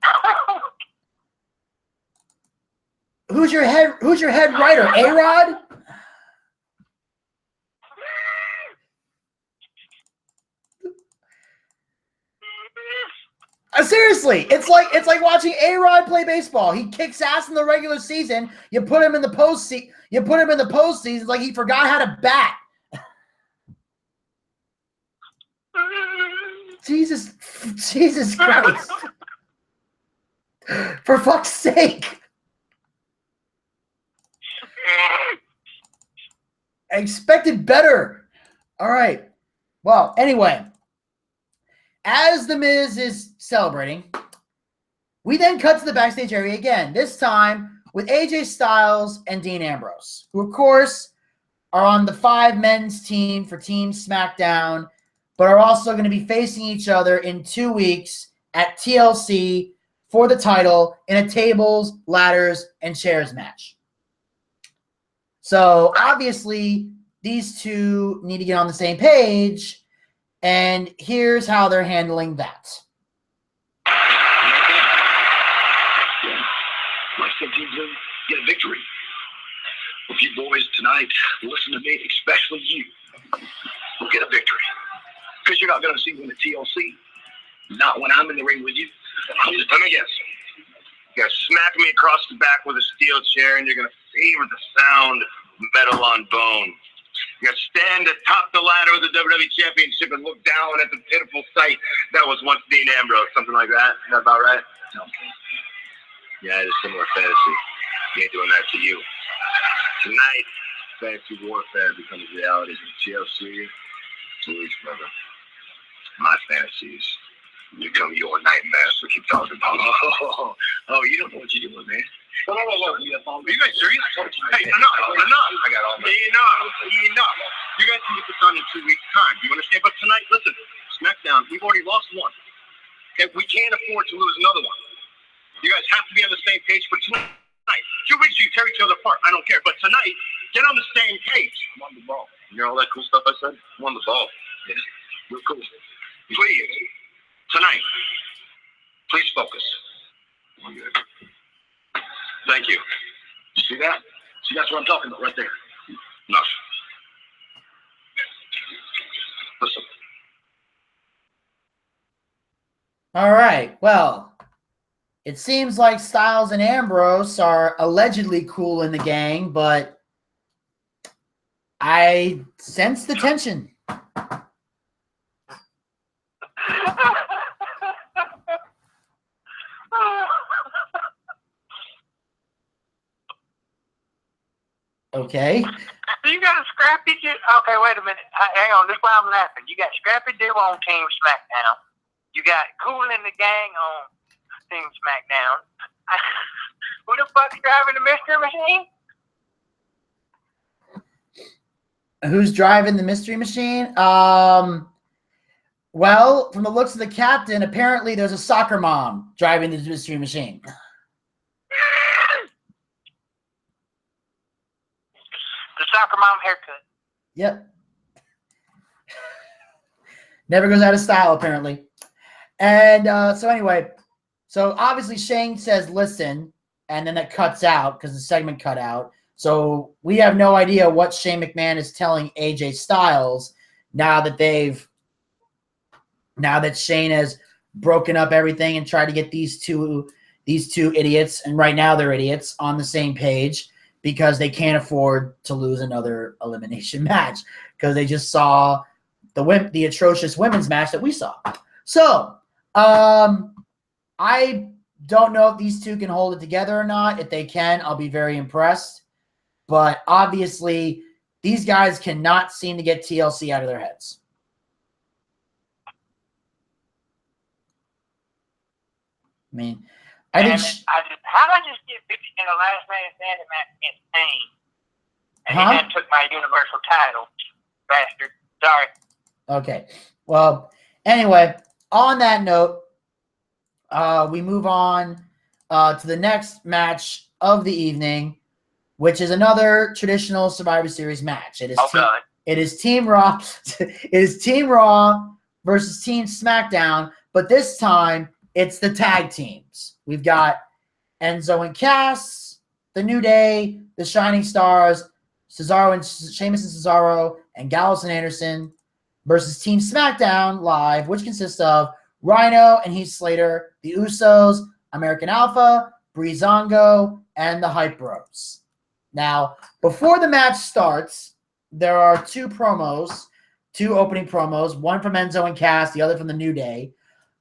S2: Who's your head writer? A-Rod? Seriously, it's like watching A-Rod play baseball. He kicks ass in the regular season. You put him in the postseason. It's like he forgot how to bat. Jesus Christ! For fuck's sake! I expected better. All right. Well, anyway. As The Miz is celebrating, we then cut to the backstage area again, this time with AJ Styles and Dean Ambrose, who, of course, are on the 5 men's team for Team SmackDown, but are also going to be facing each other in 2 weeks at TLC for the title in a tables, ladders, and chairs match. So, obviously, these two need to get on the same page. And here's how they're handling that.
S3: My team will get a victory. If you boys tonight listen to me, especially you, will get a victory. Because you're not going to see me in the TLC. Not when I'm in the ring with you. Let me guess. You're going to smack me across the back with a steel chair, and you're going to savor the sound of metal on bone. You're going to stand atop the ladder of the WWE Championship and look down at the pitiful sight that was once Dean Ambrose. Something like that. Is that about right? Okay. Yeah, it is similar fantasy. He ain't doing that to you. Tonight, fantasy warfare becomes reality. TLC, 2 weeks, brother. My fantasies become your nightmares. We keep talking about. Oh, you don't know what you're doing, man. No. Are you guys serious? Hey, enough. I got all my. Enough. You guys can get this done in 2 weeks' time. Do you understand? But tonight, listen, SmackDown, we've already lost one. Okay, we can't afford to lose another one. You guys have to be on the same page for tonight. 2 weeks, you tear each other apart. I don't care. But tonight, get on the same page. I'm on the ball. You hear all that cool stuff I said? I'm on the ball. Yeah, real cool. Please, tonight, please focus. I'm good. Thank you. You see that? See, that's what I'm talking about right there. Enough. Listen.
S2: All right. Well, It seems like Styles and Ambrose are allegedly cool in the gang, but I sense the tension. Okay.
S1: You got a Scrappy Doo. Okay, wait a minute. Hang on. This is why I'm laughing. You got Scrappy Doo on Team SmackDown. You got Cool in the Gang on Team SmackDown. Who the fuck's driving the Mystery Machine?
S2: Who's driving the Mystery Machine? Well, from the looks of the captain, apparently there's a soccer mom driving the Mystery Machine.
S1: The soccer mom haircut.
S2: Yep. Never goes out of style, apparently. And so anyway, so obviously Shane says, listen, and then that cuts out because the segment cut out. So we have no idea what Shane McMahon is telling AJ Styles now that Shane has broken up everything and tried to get these two idiots, and right now they're idiots, on the same page because they can't afford to lose another elimination match because they just saw the atrocious women's match that we saw. So I don't know if these two can hold it together or not. If they can, I'll be very impressed. But obviously, these guys cannot seem to get TLC out of their heads. I mean, I think.
S1: How did I just get 50 in the last man standing match against Kane? And he then took my Universal title, bastard. Sorry.
S2: Okay. Well, anyway, on that note, we move on to the next match of the evening, which is another traditional Survivor Series match. It is Team Raw. It is Team Raw versus Team SmackDown, but this time it's the tag teams. We've got Enzo and Cass, The New Day, The Shining Stars, Cesaro and Sheamus and Cesaro, and Gallows and Anderson versus Team SmackDown Live, which consists of Rhino and Heath Slater, The Usos, American Alpha, Breezango, and the Hype Bros. Now, before the match starts, there are two opening promos, one from Enzo and Cass, the other from The New Day.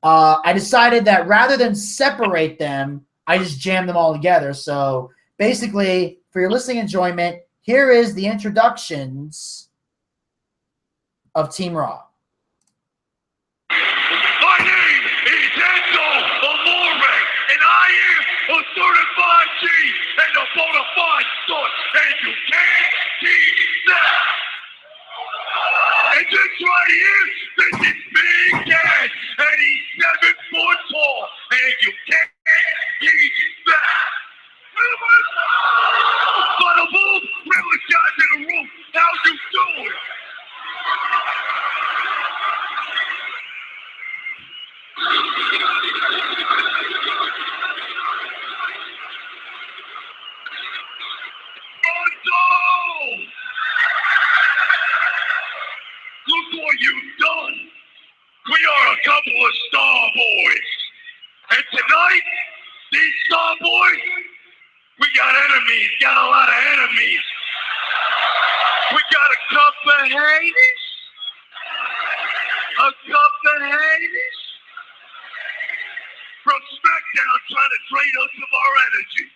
S2: I decided that rather than separate them, I just jammed them all together. So basically, for your listening enjoyment, here is the introductions of Team Raw.
S3: My name is Enzo Amore, and I am a certified G and a bona fide source, and you can't see that. And this right here, this is Big Cat, and he's 7 foot tall, and you can't see that. Bada boom, realest guys in the room, how you doing? Look what you've done. We are a couple of star boys. And tonight, these star boys, we got enemies, got a lot of enemies. We got a couple of haters. From SmackDown trying to drain us of our energy.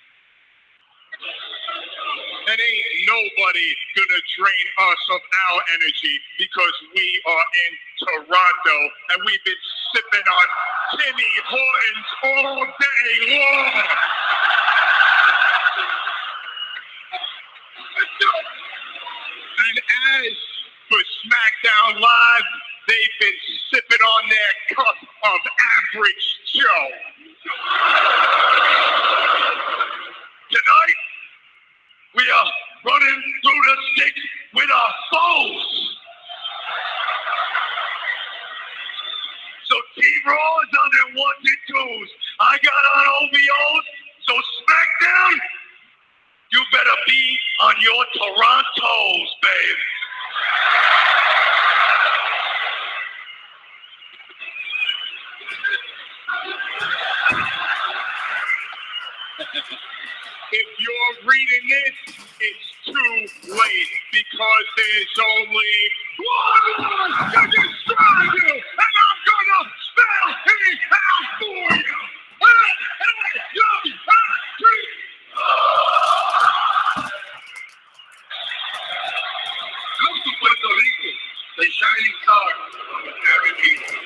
S3: And ain't nobody gonna drain us of our energy because we are in Toronto and we've been sipping on Timmy Hortons all day long. And as for SmackDown Live, they've been sipping on their cup of average Joe. Tonight, we are running through the sticks with our foes. So Team Raw is on their 1s and 2s. I got on OVOs, so SmackDown, you better be on your Torontos, babe.
S5: because there's only one to destroy you, and I'm gonna spell it out for you. Come to Puerto Rico, the shining star of the Caribbean.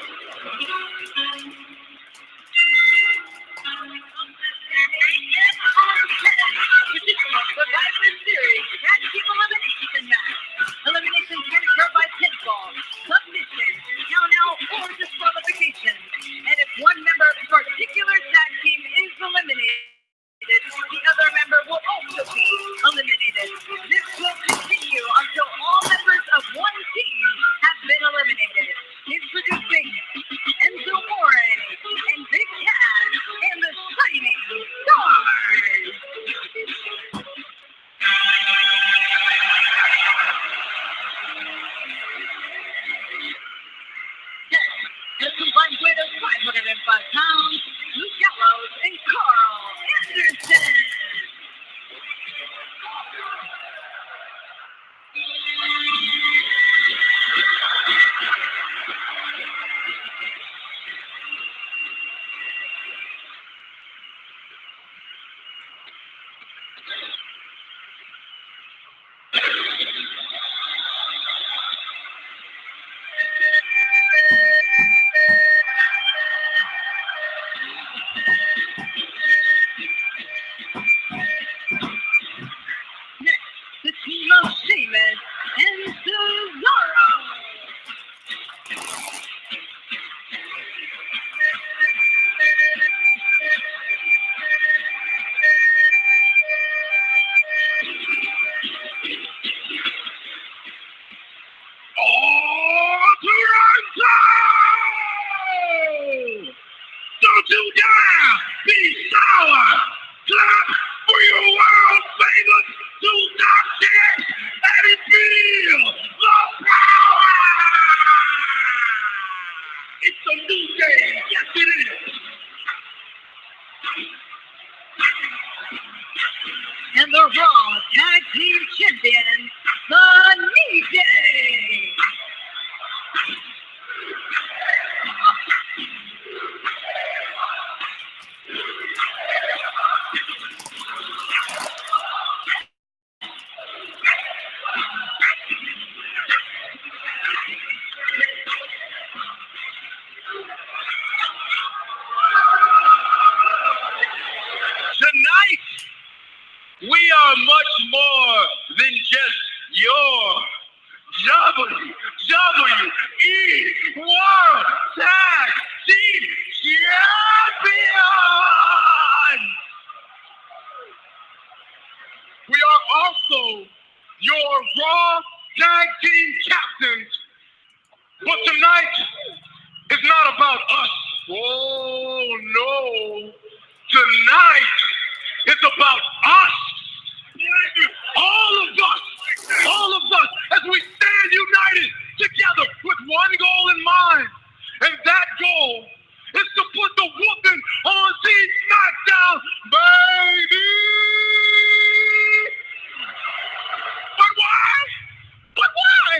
S4: Survivor Series Tag Team Elimination Match. Elimination can occur by pinfall, submission, count-out, or disqualification. And if one member of a particular tag team is eliminated, the other member will also be eliminated. This will continue until all members of one team have been eliminated. Introducing Enzo Warren and Big Cat and the Shining Stars. The combined weight of 505 pounds, Luke Gallows and Carl Anderson. The team of Sheamus and Cesaro.
S5: Oh, Toronto! Don't you dare be sour! Clap for your world famous seduction and feel the power! It's a new day. Yes, it is.
S4: And the Raw Tag Team Champions, the New Day.
S5: Tonight, we are much more than just your WWE World Tag Team Champion! We are also your Raw Tag Team Captains. But tonight is not about us. Oh, no. Tonight is about us. All of us, as we stand united together with one goal in mind. And that goal is to put the whooping on Team SmackDown, baby! But why?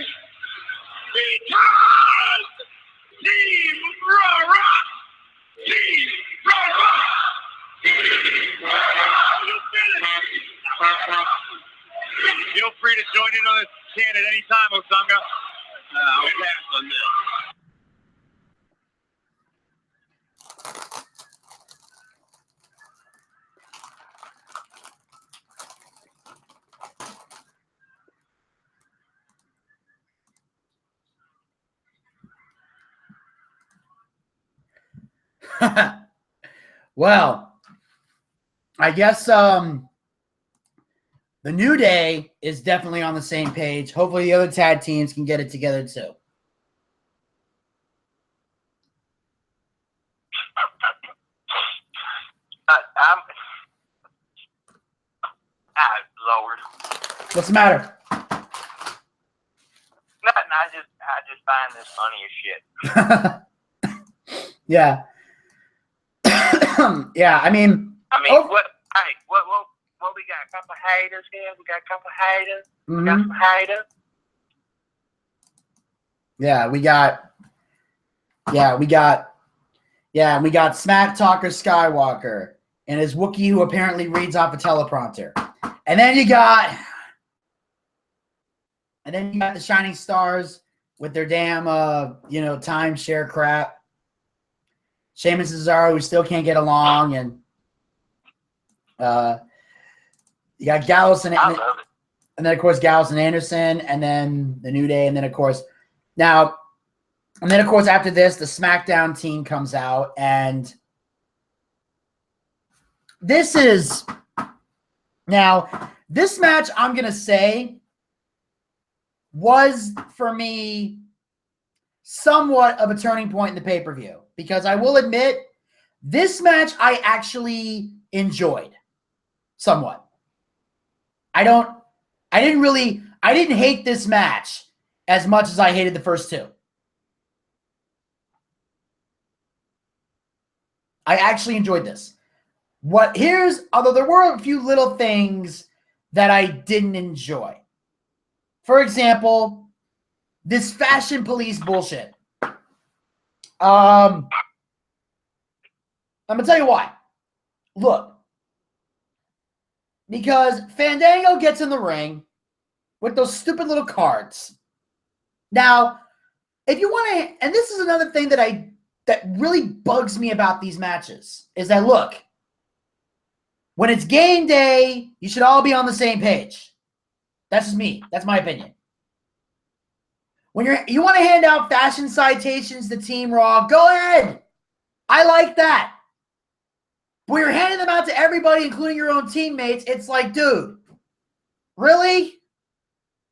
S5: Because Team Raw, feel free to join in on this chant at any time, Osanga. I'll pass on this.
S2: Well, I guess the New Day is definitely on the same page. Hopefully the other tag teams can get it together too.
S1: Lord.
S2: What's the matter?
S1: Nothing. I just find this funny as shit.
S2: Yeah. Yeah, I mean,
S1: what? Hey, what we got? A couple haters here. We got a couple haters. We got some haters.
S2: we got Smack Talker Skywalker and his Wookiee who apparently reads off a teleprompter. And then you got the Shining Stars with their damn timeshare crap. Sheamus and Cesaro who still can't get along, and you got Gallows and then of course Gallows and Anderson, and then the New Day, and then of course after this the SmackDown team comes out, and this match I'm gonna say was for me somewhat of a turning point in the pay-per-view, because I will admit this match I actually enjoyed somewhat. I didn't hate this match as much as I hated the first two. I actually enjoyed this. Although there were a few little things that I didn't enjoy. For example, this fashion police bullshit. I'm going to tell you why. Look. Because Fandango gets in the ring with those stupid little cards. Now, if you want to, and this is another thing that really bugs me about these matches, is that, look, when it's game day, you should all be on the same page. That's just me. That's my opinion. When you want to hand out fashion citations to Team Raw, go ahead. I like that. But when you're handing them out to everybody, including your own teammates, it's like, dude, really?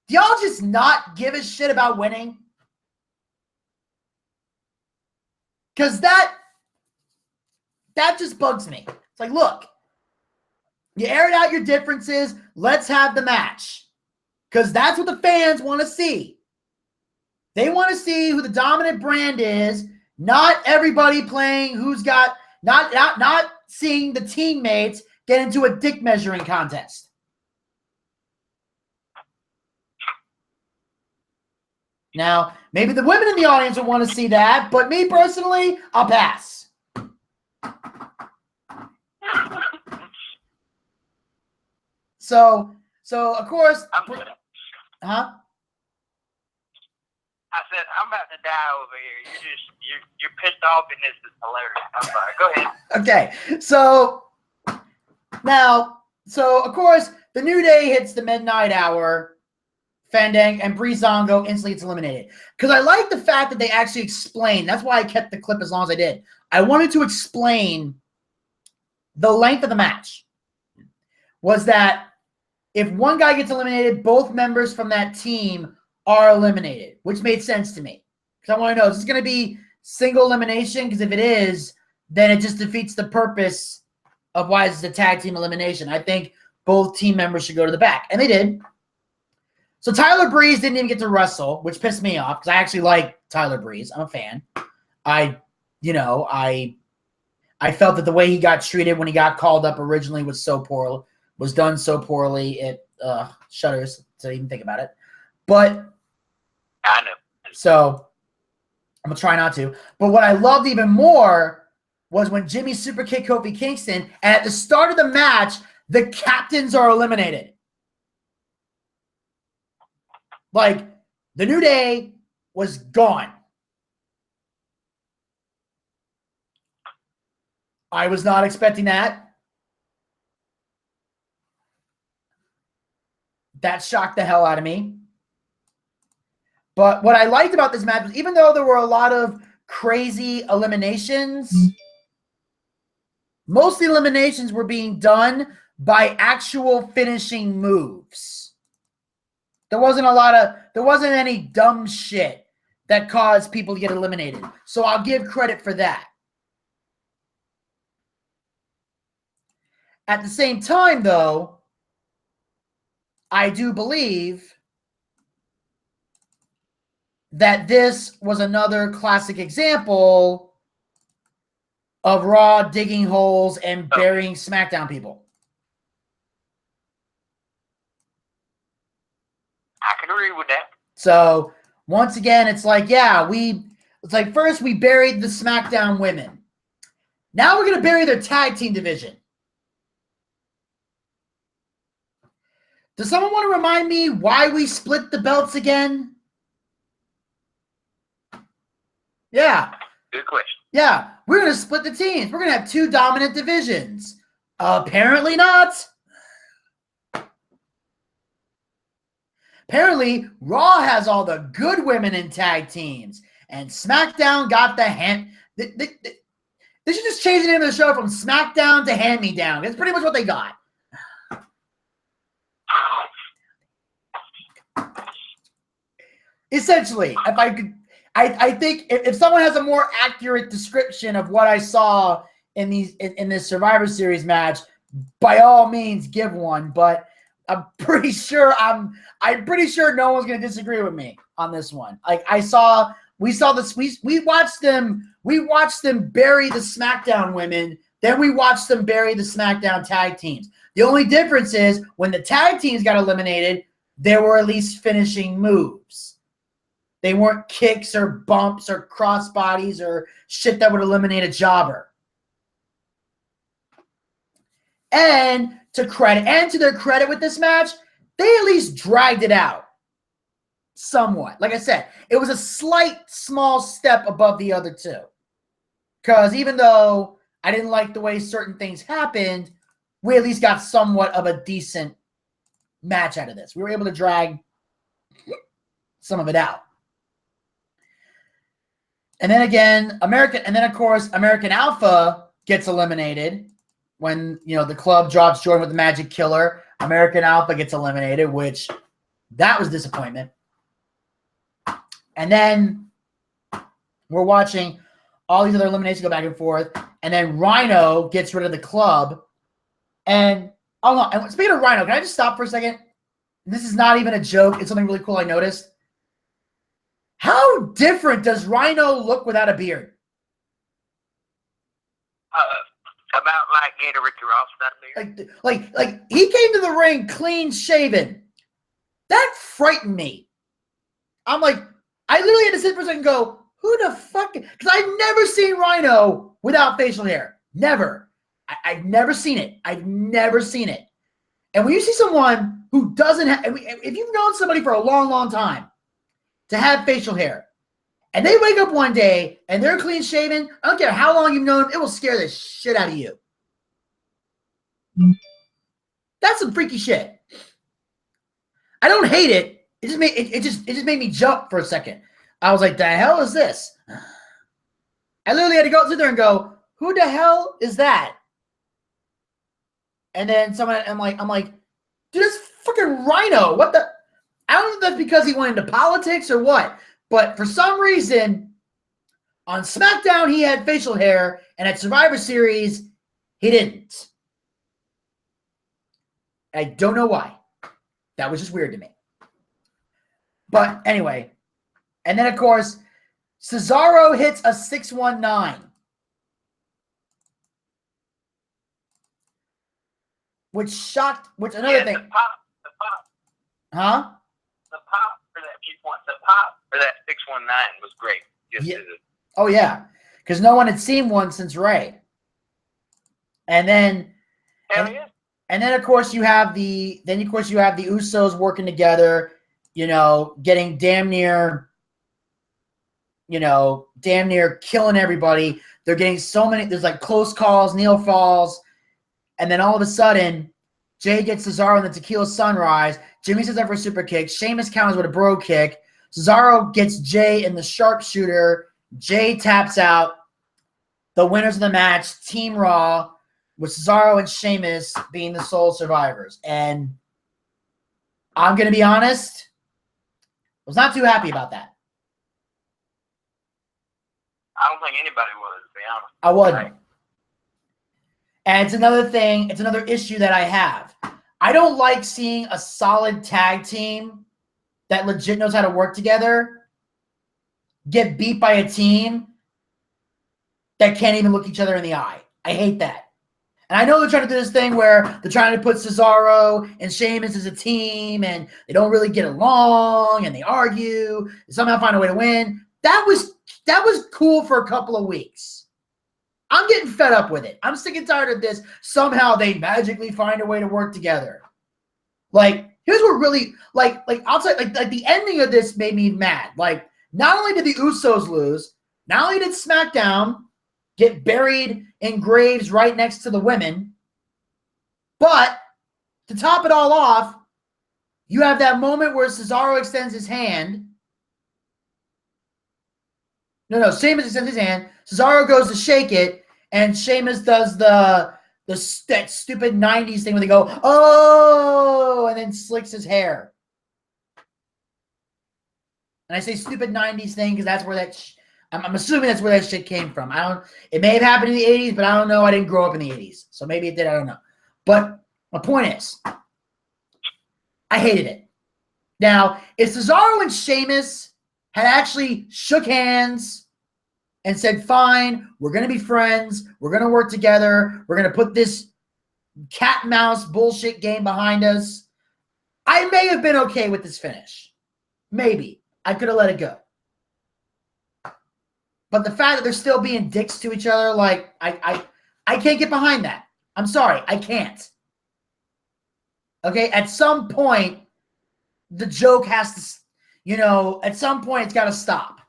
S2: Do y'all just not give a shit about winning? Because that just bugs me. It's like, look, you aired out your differences. Let's have the match. Because that's what the fans want to see. They want to see who the dominant brand is, not everybody playing who's got, not seeing the teammates get into a dick measuring contest. Now, maybe the women in the audience will want to see that, but me personally, I'll pass. So of course, huh?
S1: I said, I'm about to die over here. You're pissed off, and this is hilarious. I'm sorry. Go ahead.
S2: Okay. So of course, the New Day hits the midnight hour. Fandango and Breezango instantly gets eliminated. Because I like the fact that they actually explained. That's why I kept the clip as long as I did. I wanted to explain the length of the match. Was that if one guy gets eliminated, both members from that team are eliminated, which made sense to me. Because I want to know, is this going to be single elimination? Because if it is, then it just defeats the purpose of why it's a tag team elimination. I think both team members should go to the back. And they did. So Tyler Breeze didn't even get to wrestle, which pissed me off because I actually like Tyler Breeze. I'm a fan. I felt that the way he got treated when he got called up originally was done so poorly. It shudders to even think about it. But
S1: I know.
S2: So I'm gonna try not to. But what I loved even more was when Jimmy super kicked Kofi Kingston, and at the start of the match, the captains are eliminated. Like, the New Day was gone. I was not expecting that. That shocked the hell out of me. But what I liked about this match was even though there were a lot of crazy eliminations, most of the eliminations were being done by actual finishing moves. There wasn't any dumb shit that caused people to get eliminated. So I'll give credit for that. At the same time, though, I do believe that this was another classic example of Raw digging holes and burying SmackDown people.
S1: I can agree with that.
S2: So once again, it's like, it's like first we buried the SmackDown women. Now we're going to bury their tag team division. Does someone want to remind me why we split the belts again? Yeah.
S1: Good question.
S2: Yeah, we're going to split the teams. We're going to have 2 dominant divisions. Apparently not. Apparently, Raw has all the good women in tag teams, and SmackDown got the hand. They should just change the name of the show from SmackDown to Hand Me Down. That's pretty much what they got. Essentially, if I could, I think if someone has a more accurate description of what I saw in this Survivor Series match, by all means, give one. But I'm pretty sure no one's gonna disagree with me on this one. Like we watched them bury the SmackDown women, then we watched them bury the SmackDown tag teams. The only difference is when the tag teams got eliminated, there were at least finishing moves. They weren't kicks or bumps or crossbodies or shit that would eliminate a jobber. And to their credit with this match, they at least dragged it out somewhat. Like I said, it was a small step above the other 2. Because even though I didn't like the way certain things happened, we at least got somewhat of a decent match out of this. We were able to drag some of it out. And then again, of course, American Alpha gets eliminated when, the club drops Jordan with the Magic Killer. American Alpha gets eliminated, which that was disappointment. And then we're watching all these other eliminations go back and forth. And then Rhino gets rid of the club. And, and speaking of Rhino, can I just stop for a second? This is not even a joke. It's something really cool I noticed. How different does Rhino look without a beard?
S1: About like Gator Ricky Ross without a beard.
S2: Like he came to the ring clean shaven. That frightened me. I'm like, I literally had to sit for a second and go, who the fuck? Because I've never seen Rhino without facial hair. Never. I've never seen it. I've never seen it. And when you see someone who doesn't have, if you've known somebody for a long, long time to have facial hair, and they wake up one day and they're clean shaven, I don't care how long you've known them, it will scare the shit out of you. That's some freaky shit. I don't hate it. It just made me jump for a second. I was like, the hell is this? I literally had to go sit there and go, who the hell is that? And then I'm like, dude, that's fucking Rhino. What the? I don't know if that's because he went into politics or what, but for some reason, on SmackDown he had facial hair, and at Survivor Series he didn't. I don't know why. That was just weird to me. But anyway, and then of course, Cesaro hits a 619. Which another thing.
S1: The pop.
S2: Huh?
S1: The pop for that 619 was great.
S2: Yeah. Oh yeah, because no one had seen one since Ray. And then, and then of course you have the Usos working together, getting damn near killing everybody. They're getting so many. There's like close calls, Neil falls. And then all of a sudden, Jay gets Cesaro in the Tequila Sunrise. Jimmy sets up for a super kick. Sheamus counters with a bro kick. Cesaro gets Jay in the sharpshooter. Jay taps out. The winners of the match, Team Raw, with Cesaro and Sheamus being the sole survivors. And I'm going to be honest, I was not too happy about that.
S1: I don't think anybody was, to be honest.
S2: I wasn't. And it's another thing, it's another issue that I have. I don't like seeing a solid tag team that legit knows how to work together get beat by a team that can't even look each other in the eye. I hate that. And I know they're trying to do this thing where they're trying to put Cesaro and Sheamus as a team, and they don't really get along, and they argue, and somehow find a way to win. That was cool for a couple of weeks. I'm getting fed up with it. I'm sick and tired of this. Somehow they magically find a way to work together. Like, here's what really, like I'll tell you, like the ending of this made me mad. Like, not only did the Usos lose, not only did SmackDown get buried in graves right next to the women, but to top it all off, you have that moment where Cesaro extends his hand. No, Sheamus extends his hand. Cesaro goes to shake it, and Sheamus does that stupid 90s thing where they go, oh, and then slicks his hair. And I say stupid 90s thing because that's where I'm assuming that's where that shit came from. It may have happened in the 80s, but I don't know. I didn't grow up in the 80s. So maybe it did. I don't know. But my point is, I hated it. Now, if Cesaro and Sheamus had actually shook hands and said, fine, we're going to be friends. We're going to work together. We're going to put this cat and mouse bullshit game behind us, I may have been okay with this finish. Maybe. I could have let it go. But the fact that they're still being dicks to each other, like, I can't get behind that. I'm sorry. I can't. Okay? At some point, the joke has to, at some point, it's got to stop.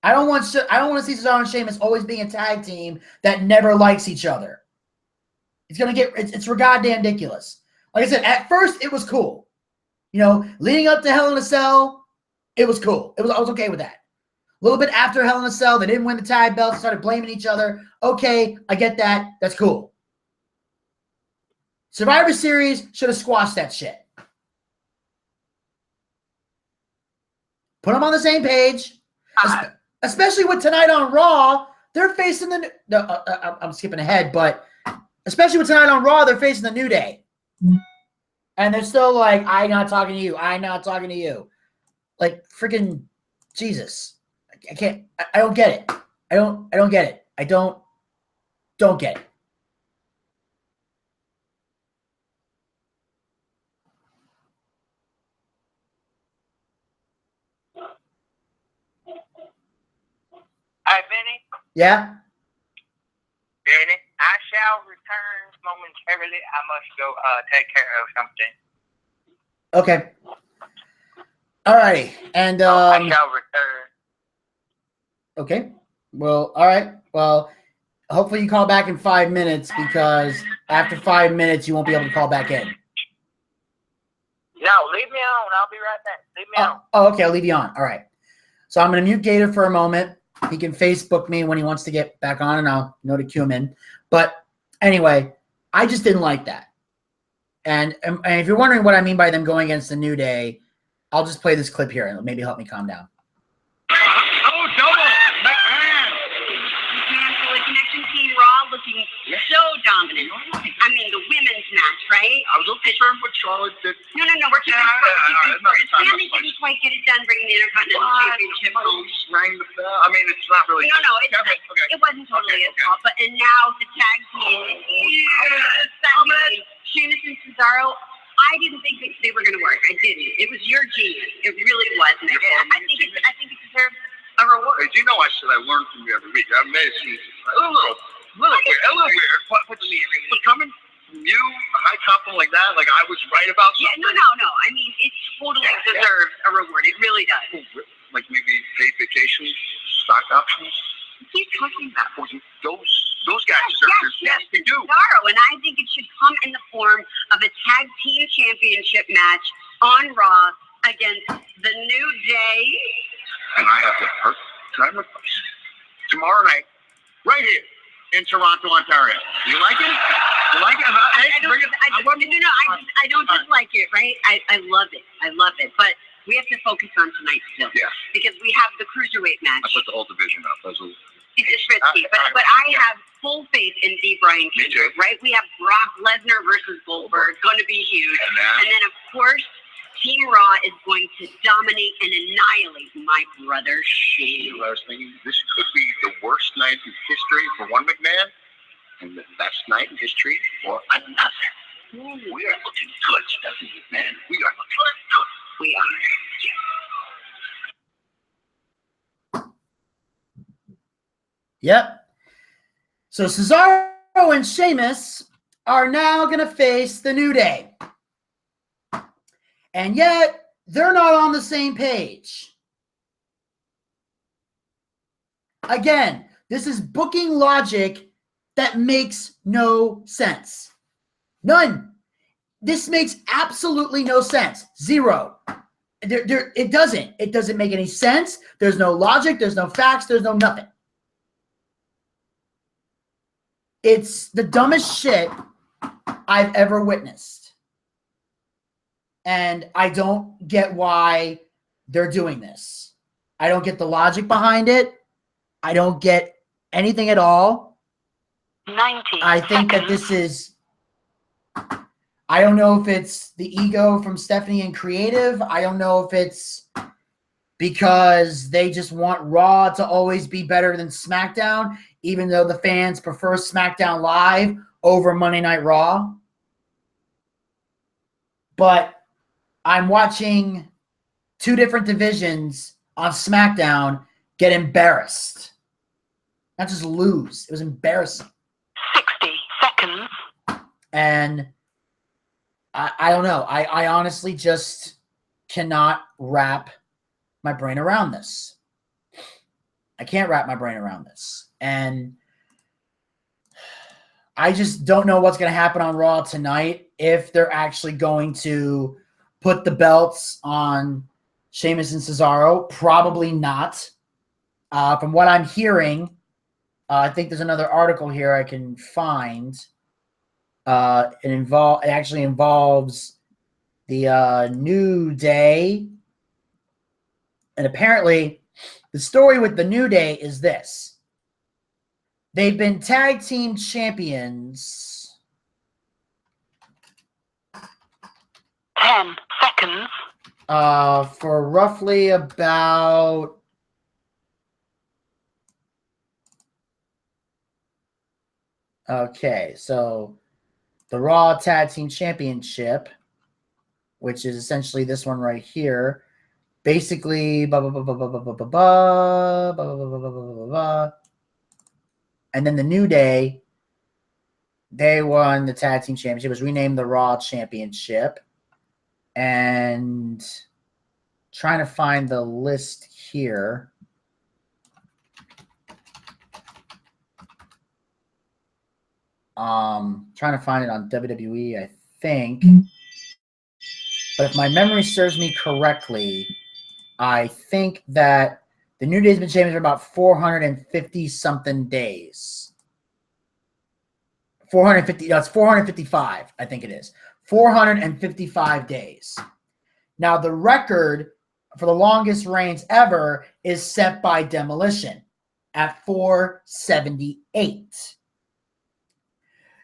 S2: I don't want to see Cesaro and Sheamus always being a tag team that never likes each other. It's goddamn ridiculous. Like I said, at first, it was cool. Leading up to Hell in a Cell, it was cool. I was okay with that. A little bit after Hell in a Cell, they didn't win the tag belts, started blaming each other. Okay, I get that. That's cool. Survivor Series should have squashed that shit. Put them on the same page. Especially with tonight on Raw, they're facing I'm skipping ahead, but especially with tonight on Raw, they're facing the New Day. And they're still like, I'm not talking to you. I'm not talking to you. Like, freaking Jesus. I can't, I don't get it. I don't get it. I don't get it.
S1: Hi, Vinny.
S2: Yeah?
S1: Vinny, I shall return momentarily. I must go take care of something.
S2: Okay. All right. And
S1: I shall return.
S2: Okay. Well, all right. Well, hopefully you call back in 5 minutes, because after 5 minutes you won't be able to call back in.
S1: No, leave me on. I'll be right back. Leave me on.
S2: Oh, okay. I'll leave you on. All right. So I'm going to mute Gator for a moment. He can Facebook me when he wants to get back on, and I'll know to cue him in. But anyway, I just didn't like that. And if you're wondering what I mean by them going against the New Day, I'll just play this clip here and it'll maybe help me calm down.
S5: Oh, double! McMahon!
S4: Dismantle the Connection Team Raw looking so dominant. I mean, the women's match, right?
S5: I was a little concerned with Charlotte.
S4: No, we're keeping Family didn't quite get it done bringing the Intercontinental Championship home.
S5: Rang the bell. I mean, it's not really.
S4: No, it wasn't totally his fault. But and now the tag team. Sheamus and Cesaro. I didn't think that they were going to work. I didn't. It was your genius. It really was. And I think it deserves a reward.
S5: Hey, do you know I learn from you every week? I may have seen a little weird. But coming from you, a high compliment like that, like I was right about something.
S4: Yeah, no. I mean, it totally deserves a reward. It really does.
S5: Like maybe paid vacation, stock options.
S4: What are you talking about?
S5: Those guys deserve yes, they do.
S4: Cesaro, and I think it should come in the form of a tag team championship match on Raw against the New Day.
S5: And I have the perfect time of tomorrow night, right here in Toronto, Ontario. You like it? You like it?
S4: I don't dislike it, right? I love it. But we have to focus on tonight still.
S5: Yeah.
S4: Because we have the cruiserweight match.
S5: I put the whole division up.
S4: It's risky, but I have full faith in D. Brian Kendrick, right? We have Brock Lesnar versus Goldberg, going to be huge. And then, of course, Team Raw is going to dominate and annihilate my brother Shane.
S5: I was thinking this could be the worst night in history for one McMahon
S3: And the best night in history or another. We are looking good, Stephanie, man. We are looking good. We are.
S2: Yep. So Cesaro and Sheamus are now going to face the New Day. And yet, they're not on the same page. Again, this is booking logic that makes no sense. None. This makes absolutely no sense. Zero. It doesn't. It doesn't make any sense. There's no logic. There's no facts. There's no nothing. It's the dumbest shit I've ever witnessed. And I don't get why they're doing this. I don't get the logic behind it. I don't get anything at all.
S4: 90
S2: I think that this is, I don't know if it's the ego from Stephanie and creative. I don't know if it's because they just want Raw to always be better than SmackDown, even though the fans prefer SmackDown Live over Monday Night Raw. But I'm watching two different divisions on SmackDown get embarrassed. Not just lose. It was embarrassing.
S4: 60 seconds.
S2: And I don't know. I honestly just cannot wrap my brain around this. I can't wrap my brain around this. And I just don't know what's going to happen on Raw tonight, if they're actually going to put the belts on Sheamus and Cesaro. Probably not. From what I'm hearing, I think there's another article here I can find. It actually involves the New Day. And apparently, the story with the New Day is this. They've been tag team champions.
S4: 10 seconds.
S2: For roughly about okay, so the Raw Tag Team Championship, which is essentially this one right here, basically and then the New Day, they won the Tag Team Championship. It was renamed the Raw Championship. And trying to find the list here. Trying to find it on WWE, I think. But if my memory serves me correctly, I think that the New Day's been champions for about 450-something days. 450, no, it's 455, I think it is. 455 days. Now, the record for the longest reigns ever is set by Demolition at 478.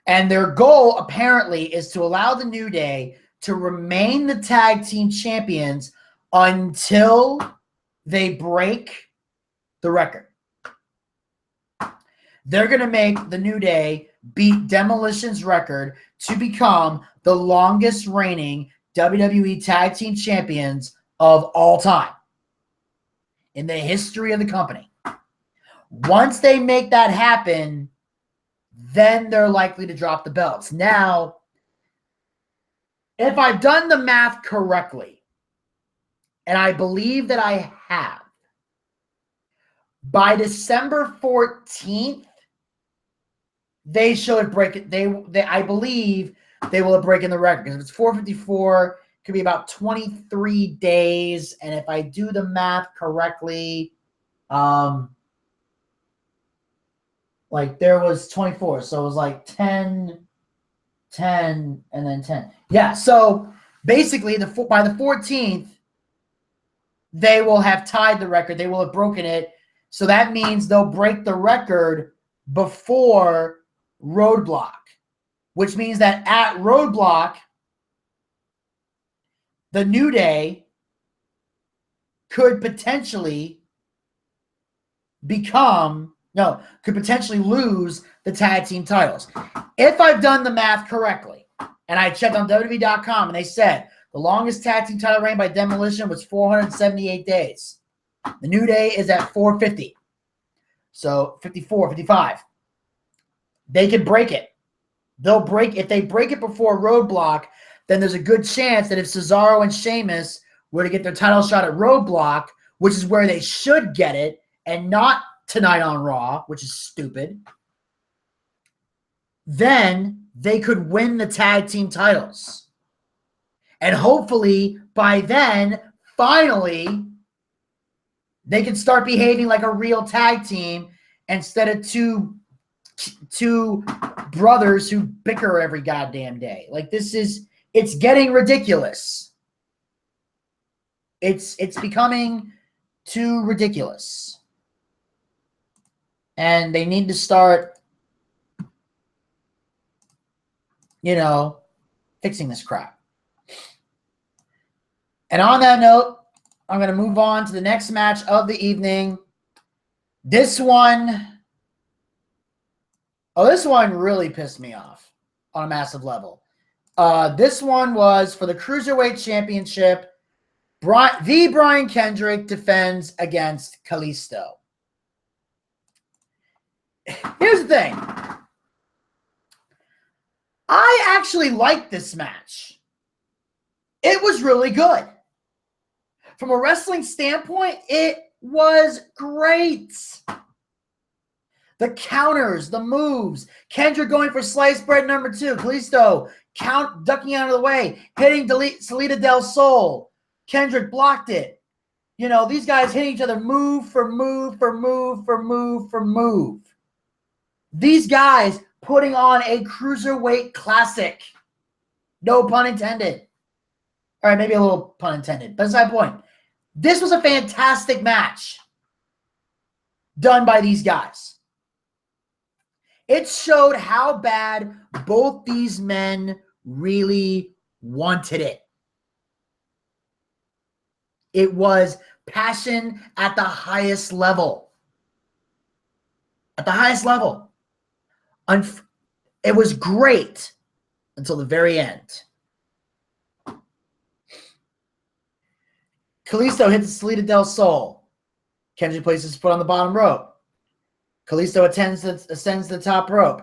S2: And their goal, apparently, is to allow the New Day to remain the tag team champions until they break the record. They're going to make the New Day beat Demolition's record to become the longest reigning WWE Tag Team Champions of all time in the history of the company. Once they make that happen, then they're likely to drop the belts. Now, if I've done the math correctly, and I believe that I have, by December 14th, they should break it. I believe they will have broken the record. Because if it's 454, it could be about 23 days. And if I do the math correctly, like there was 24. So it was like 10, and then 10. Yeah, so basically by the 14th, they will have tied the record. They will have broken it. So that means they'll break the record before Roadblock, which means that at Roadblock, the New Day could potentially become could potentially lose the tag team titles. If I've done the math correctly, and I checked on WWE.com, and they said the longest tag team title reign by Demolition was 478 days. The New Day is at 450. So 54, 55. They could break it. They'll break. If they break it before Roadblock, then there's a good chance that if Cesaro and Sheamus were to get their title shot at Roadblock, which is where they should get it, and not tonight on Raw, which is stupid, then they could win the tag team titles. And hopefully by then, finally, they can start behaving like a real tag team instead of two brothers who bicker every goddamn day. Like, it's getting ridiculous. It's becoming too ridiculous. And they need to start, fixing this crap. And on that note, I'm going to move on to the next match of the evening. This one really pissed me off on a massive level. This one was for the Cruiserweight Championship. Brian Kendrick defends against Kalisto. Here's the thing. I actually liked this match. It was really good. From a wrestling standpoint, it was great. The counters, the moves, Kendrick going for sliced bread number 2, Kalisto ducking out of the way, hitting Salida del Sol. Kendrick blocked it. These guys hitting each other move for move for move for move for move. These guys putting on a cruiserweight classic. No pun intended. All right, maybe a little pun intended, but that's my point. This was a fantastic match done by these guys. It showed how bad both these men really wanted it. It was passion at the highest level. At the highest level. It was great until the very end. Kalisto hits Salida del Sol. Kendrick places his foot on the bottom rope. Kalisto ascends to the top rope.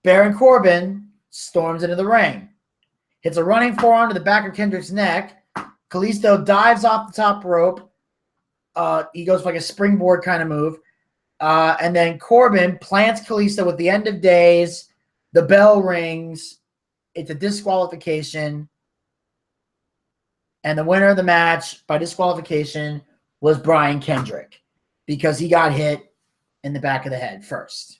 S2: Baron Corbin storms into the ring. Hits a running forearm to the back of Kendrick's neck. Kalisto dives off the top rope. He goes for like a springboard kind of move. And then Corbin plants Kalisto with the end of days. The bell rings. It's a disqualification. And the winner of the match by disqualification was Brian Kendrick because he got hit in the back of the head first.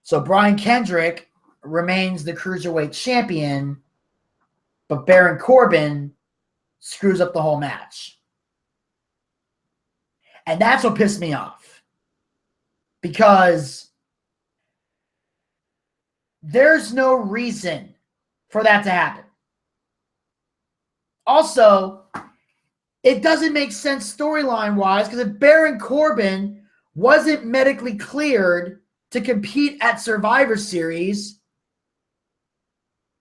S2: So Brian Kendrick remains the Cruiserweight champion, but Baron Corbin screws up the whole match. And that's what pissed me off. Because there's no reason for that to happen. Also, it doesn't make sense storyline-wise because if Baron Corbin wasn't medically cleared to compete at Survivor Series,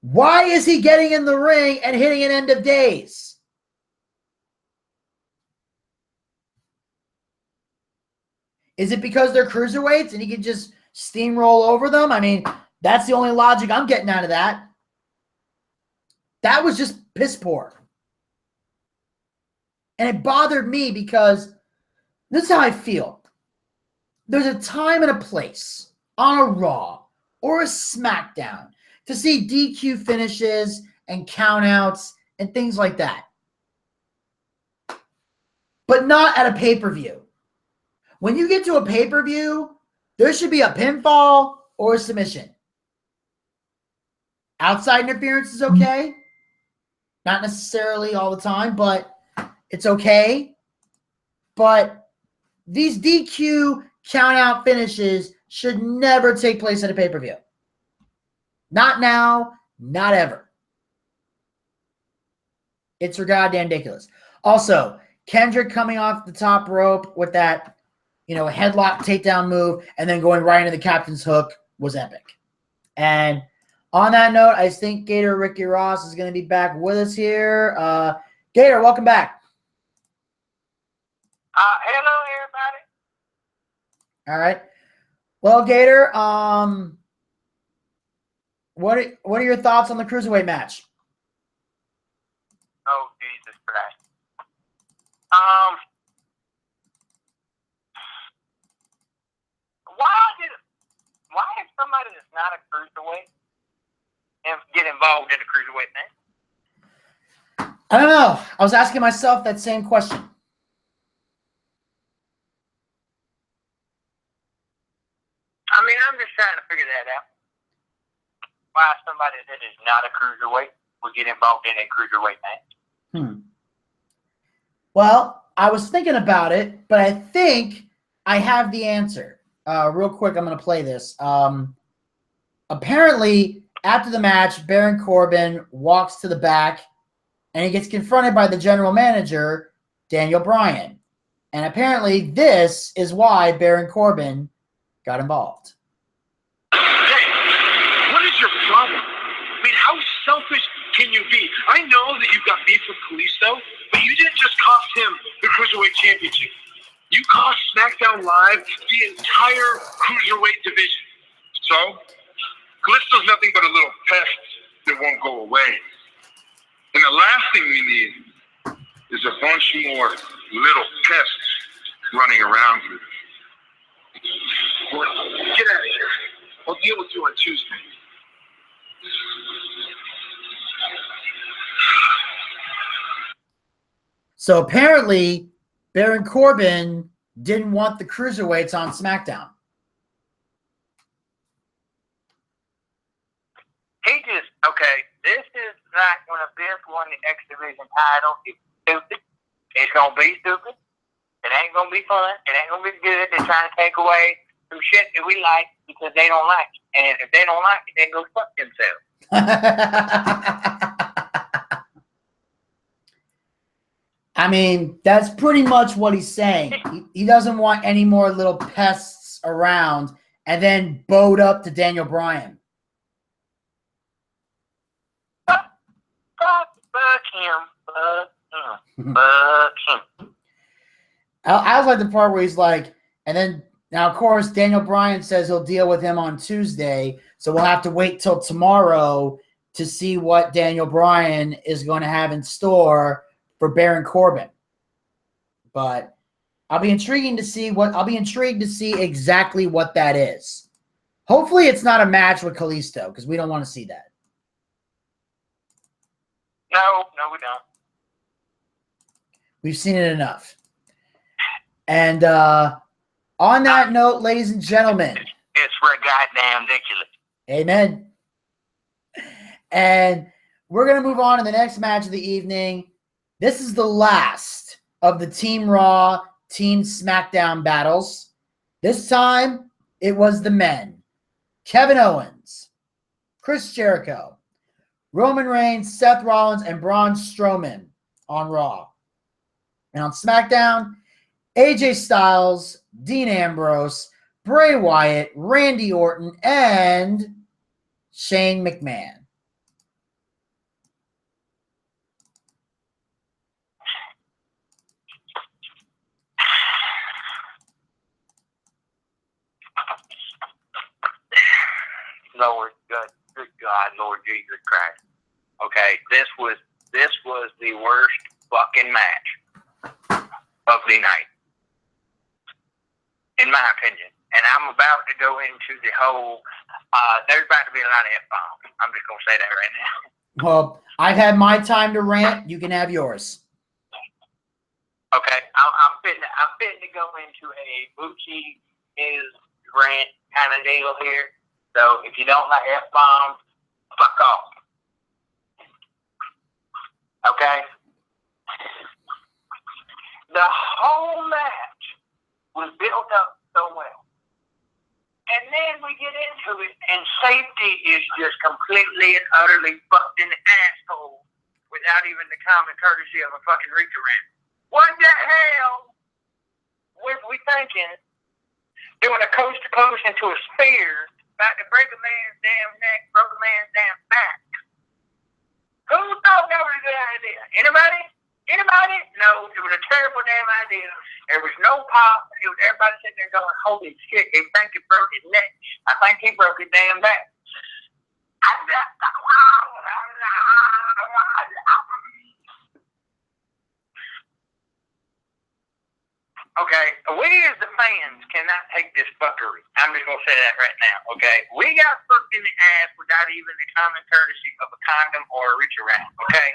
S2: why is he getting in the ring and hitting an end of days? Is it because they're cruiserweights and he can just steamroll over them? I mean, that's the only logic I'm getting out of that. That was just piss poor. And it bothered me because this is how I feel. There's a time and a place on a Raw or a SmackDown to see DQ finishes and countouts and things like that. But not at a pay-per-view. When you get to a pay-per-view, there should be a pinfall or a submission. Outside interference is okay. Not necessarily all the time, but it's okay. But these DQ count-out finishes should never take place at a pay-per-view. Not now, not ever. It's goddamn ridiculous. Also, Kendrick coming off the top rope with that, headlock takedown move and then going right into the captain's hook was epic. And on that note, I think Gator Ricky Ross is going to be back with us here. Gator, welcome back.
S1: Hello, everybody.
S2: All right. Well, Gator, what are your thoughts on the cruiserweight match?
S1: Oh, Jesus Christ. Why is somebody that's not a cruiserweight and get involved in the cruiserweight match?
S2: I don't know. I was asking myself that same question.
S1: I mean, I'm just trying to figure that out. Why somebody that is not a cruiserweight would get involved in a cruiserweight match.
S2: Well, I was thinking about it, but I think I have the answer. Real quick, I'm going to play this. Apparently, after the match, Baron Corbin walks to the back, and he gets confronted by the general manager, Daniel Bryan. And apparently, this is why Baron Corbin got involved.
S5: Hey, what is your problem? I mean, how selfish can you be? I know that you've got beef with Kalisto, but you didn't just cost him the Cruiserweight Championship. You cost SmackDown Live the entire Cruiserweight division. So, Kalisto's nothing but a little pest that won't go away. And the last thing we need is a bunch more little pests running around here. Get out of here. I'll deal with you on Tuesday.
S2: So apparently, Baron Corbin didn't want the cruiserweights on SmackDown.
S1: This is like when a Biff won the X Division title. It's stupid. It's going to be stupid. It ain't going to be fun. It ain't going to be good. They're trying to take away some shit that we like because they don't like it. And if they don't like it, they go fuck themselves.
S2: I mean, that's pretty much what he's saying. He doesn't want any more little pests around and then bowed up to Daniel Bryan.
S1: Fuck him.
S2: I was like the part where he's like, and then now, of course, Daniel Bryan says he'll deal with him on Tuesday. So we'll have to wait till tomorrow to see what Daniel Bryan is going to have in store for Baron Corbin. But I'll be intrigued to see exactly what that is. Hopefully it's not a match with Kalisto, because we don't want to see that.
S1: No, we don't.
S2: We've seen it enough. And on that note, ladies and gentlemen.
S1: It's goddamn ridiculous.
S2: Amen. And we're going to move on to the next match of the evening. This is the last of the Team Raw, Team SmackDown battles. This time, it was the men. Kevin Owens, Chris Jericho, Roman Reigns, Seth Rollins, and Braun Strowman on Raw. And on SmackDown, AJ Styles, Dean Ambrose, Bray Wyatt, Randy Orton, and Shane McMahon.
S1: Lord, good God, Lord Jesus Christ. Okay, this was the worst fucking match of the night, in my opinion. And I'm about to go into the whole. There's about to be a lot of F-bombs. I'm just gonna say that right now.
S2: Well, I've had my time to rant. You can have yours.
S1: Okay, I'm fitting to go into a Bucci is rant kind of deal here. So if you don't like F-bombs, fuck off. Okay? The whole match was built up so well. And then we get into it, and safety is just completely and utterly fucked in the asshole without even the common courtesy of a fucking reach around. what the hell was we thinking? Doing a coast to coast into a spear, about to break a man's damn neck, broke a man's damn back. Who thought that was a good idea? Anybody? Anybody? No, it was a terrible damn idea. There was no pop. It was everybody sitting there going, holy shit, they think he broke his neck. I think he broke his damn back. Okay, we as the fans cannot take this fuckery. I'm just going to say that right now, okay? We got fucked in the ass without even the common courtesy of a condom or a reach around, okay?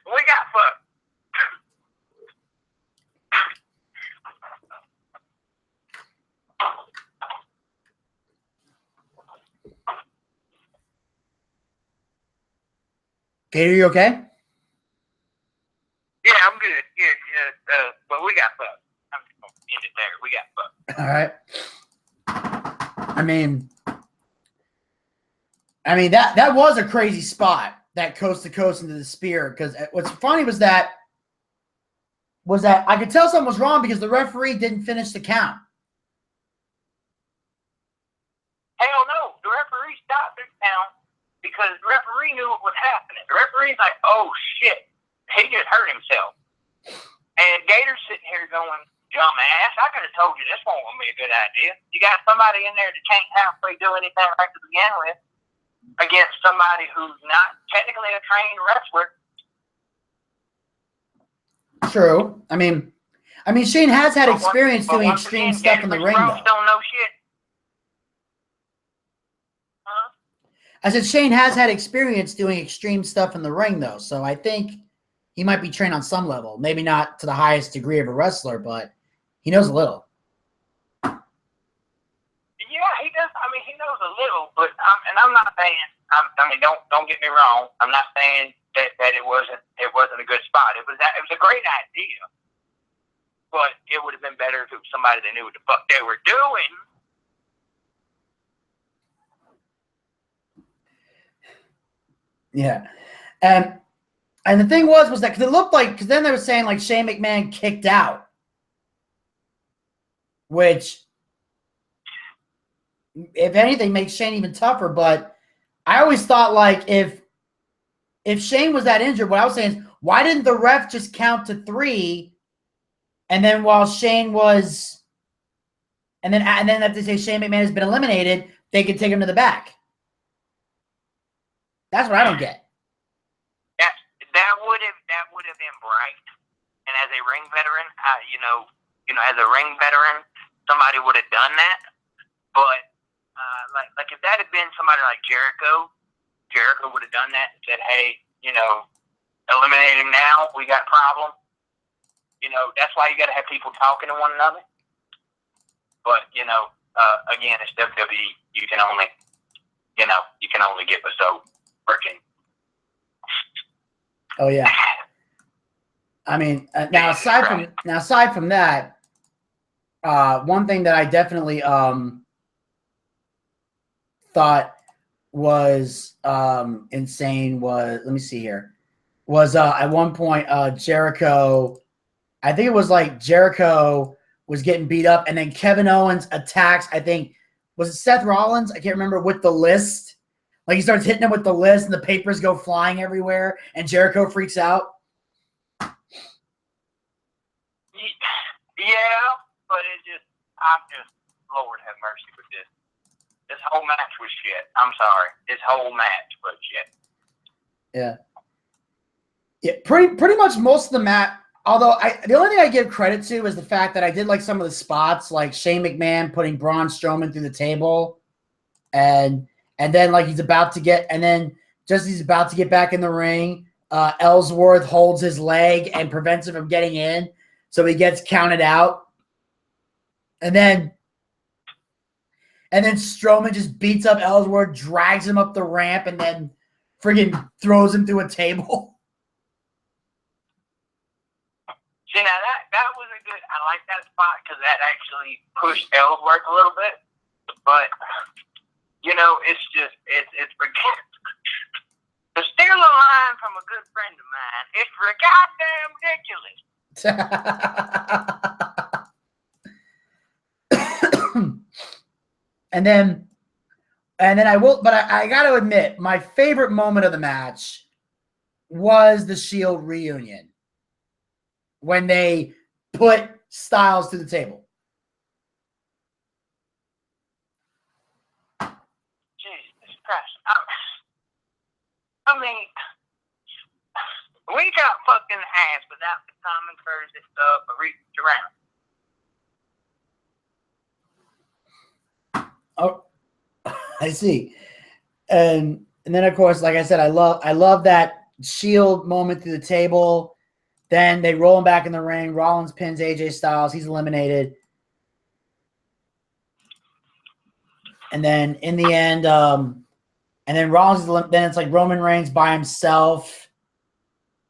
S1: We got fucked.
S2: Gator, you okay?
S1: Yeah, I'm good. Yeah, but we got fucked. I'm just going to end it there. We got fucked.
S2: All right. I mean that was a crazy spot, that coast to coast into the spear. Because what's funny was that I could tell something was wrong because the referee didn't finish the count.
S1: Hell no, the referee stopped the count because the referee knew what was happening. The referee's like, oh shit, he just hurt himself. And Gator's sitting here going, dumbass, I could have told you this won't be a good idea. You got somebody in there that can't halfway do anything right to begin with against somebody who's not technically a trained wrestler.
S2: True. I mean, Shane has had experience doing extreme stuff in the ring, though.
S1: Don't know shit. Huh?
S2: I said Shane has had experience doing extreme stuff in the ring, though. So I think he might be trained on some level. Maybe not to the highest degree of a wrestler, but he knows a little.
S1: Yeah, he does. I mean, he knows a little, but I'm not saying. Don't get me wrong. I'm not saying that it wasn't a good spot. It was a great idea, but it would have been better if it was somebody that knew what the fuck they were doing.
S2: Yeah, and the thing was that because it looked like, because then they were saying like Shane McMahon kicked out, which, if anything, makes Shane even tougher. But I always thought, like, if Shane was that injured, what I was saying is, why didn't the ref just count to 3, and then while Shane was, and then if they say Shane McMahon has been eliminated, they could take him to the back. That's what I don't get.
S1: That would have been bright. And as a ring veteran, as a ring veteran, somebody would have done that. But like if that had been somebody like Jericho would have done that and said, hey, eliminate him now. We got a problem. That's why you got to have people talking to one another. But again, it's WWE. You can only get so freaking.
S2: Oh yeah. I mean, now aside from that, one thing that I definitely thought was insane was, let me see here, was at one point Jericho, I think it was like Jericho was getting beat up, and then Kevin Owens attacks, I think, was it Seth Rollins? I can't remember, with the list. Like, he starts hitting him with the list, and the papers go flying everywhere, and Jericho freaks out.
S1: Yeah, but I'm just, Lord have mercy with this. This whole match was shit. I'm sorry. This whole match was shit.
S2: Yeah. Yeah, pretty much most of the match, although the only thing I give credit to is the fact that I did like some of the spots, like Shane McMahon putting Braun Strowman through the table, and then like he's about to get, and then just as he's about to get back in the ring, Ellsworth holds his leg and prevents him from getting in, so he gets counted out. And then Strowman just beats up Ellsworth, drags him up the ramp, and then friggin' throws him through a table.
S1: See, now that was a good, I like that spot because that actually pushed Ellsworth a little bit. But, it's just, it's the Steal a line from a good friend of mine. It's ridiculous.
S2: And then I got to admit, my favorite moment of the match was the Shield reunion when they put Styles to the table.
S1: Jesus Christ. I mean, we got fucked in the ass without the common courtesy stuff or reaching around.
S2: Oh, I see. And then of course, like I said, I love that Shield moment through the table. Then they roll him back in the ring. Rollins pins AJ Styles. He's eliminated. And then in the end, and then Rollins, then it's like Roman Reigns by himself.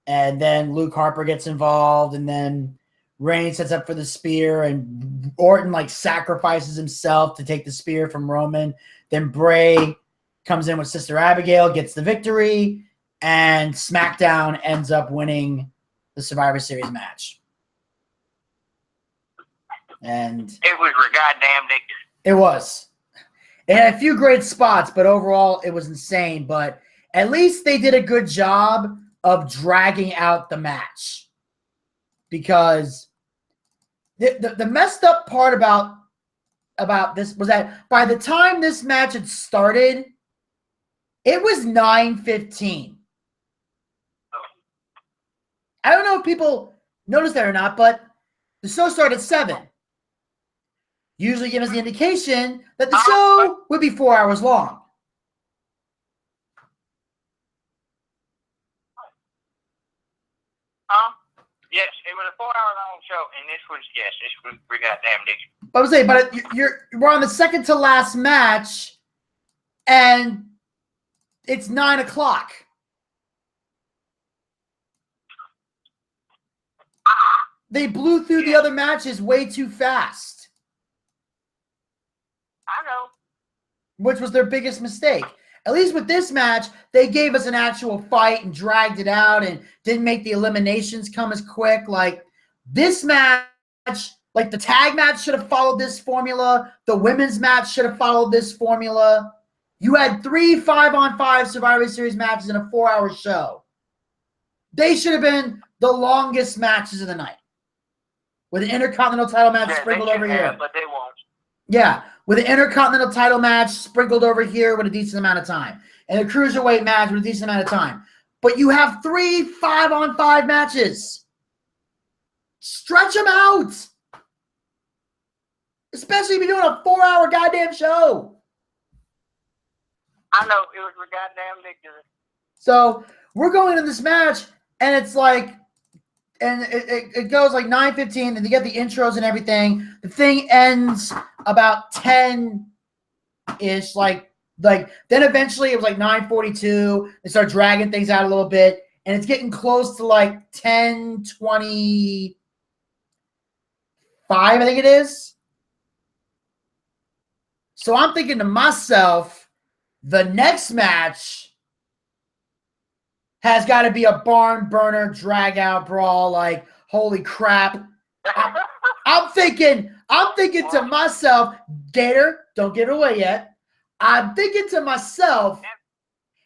S2: And then Luke Harper gets involved. And then Reigns sets up for the spear. And Orton like sacrifices himself to take the spear from Roman. Then Bray comes in with Sister Abigail, gets the victory. And SmackDown ends up winning the Survivor Series match. And
S1: it was goddamn ridiculous.
S2: It was. It had a few great spots, but overall it was insane. But at least they did a good job of dragging out the match. Because the messed up part about this was that by the time this match had started, it was 9:15. I don't know if people noticed that or not, but the show started at 7. Usually give us the indication that the show would be 4 hours long.
S1: Yes, it was a 4-hour-long show, and this was pretty goddamn ridiculous.
S2: I was saying, but we're on the second to last match, and it's 9 o'clock. They blew through the other matches way too fast.
S1: I know.
S2: Which was their biggest mistake. At least with this match, they gave us an actual fight and dragged it out and didn't make the eliminations come as quick. Like, this match, like the tag match should have followed this formula. The women's match should have followed this formula. You had 3 5-on-5 Survivor Series matches in a 4-hour show. They should have been the longest matches of the night. With an Intercontinental title match sprinkled over here.
S1: But they won't.
S2: Yeah, with an Intercontinental title match sprinkled over here with a decent amount of time. And a Cruiserweight match with a decent amount of time. But you have 3 5-on-5 matches. Stretch them out. Especially if you're doing a 4-hour goddamn show.
S1: I know, it was goddamn ridiculous.
S2: So, we're going into this match, and it's like, and it goes like 9:15, and you get the intros and everything. The thing ends about 10-ish, like then eventually it was like 9:42. They start dragging things out a little bit, and it's getting close to like 10:25, I think it is. So I'm thinking to myself, the next match has got to be a barn burner, drag out brawl. Like, holy crap! I'm thinking to myself, Gator, don't give it away yet. I'm thinking to myself,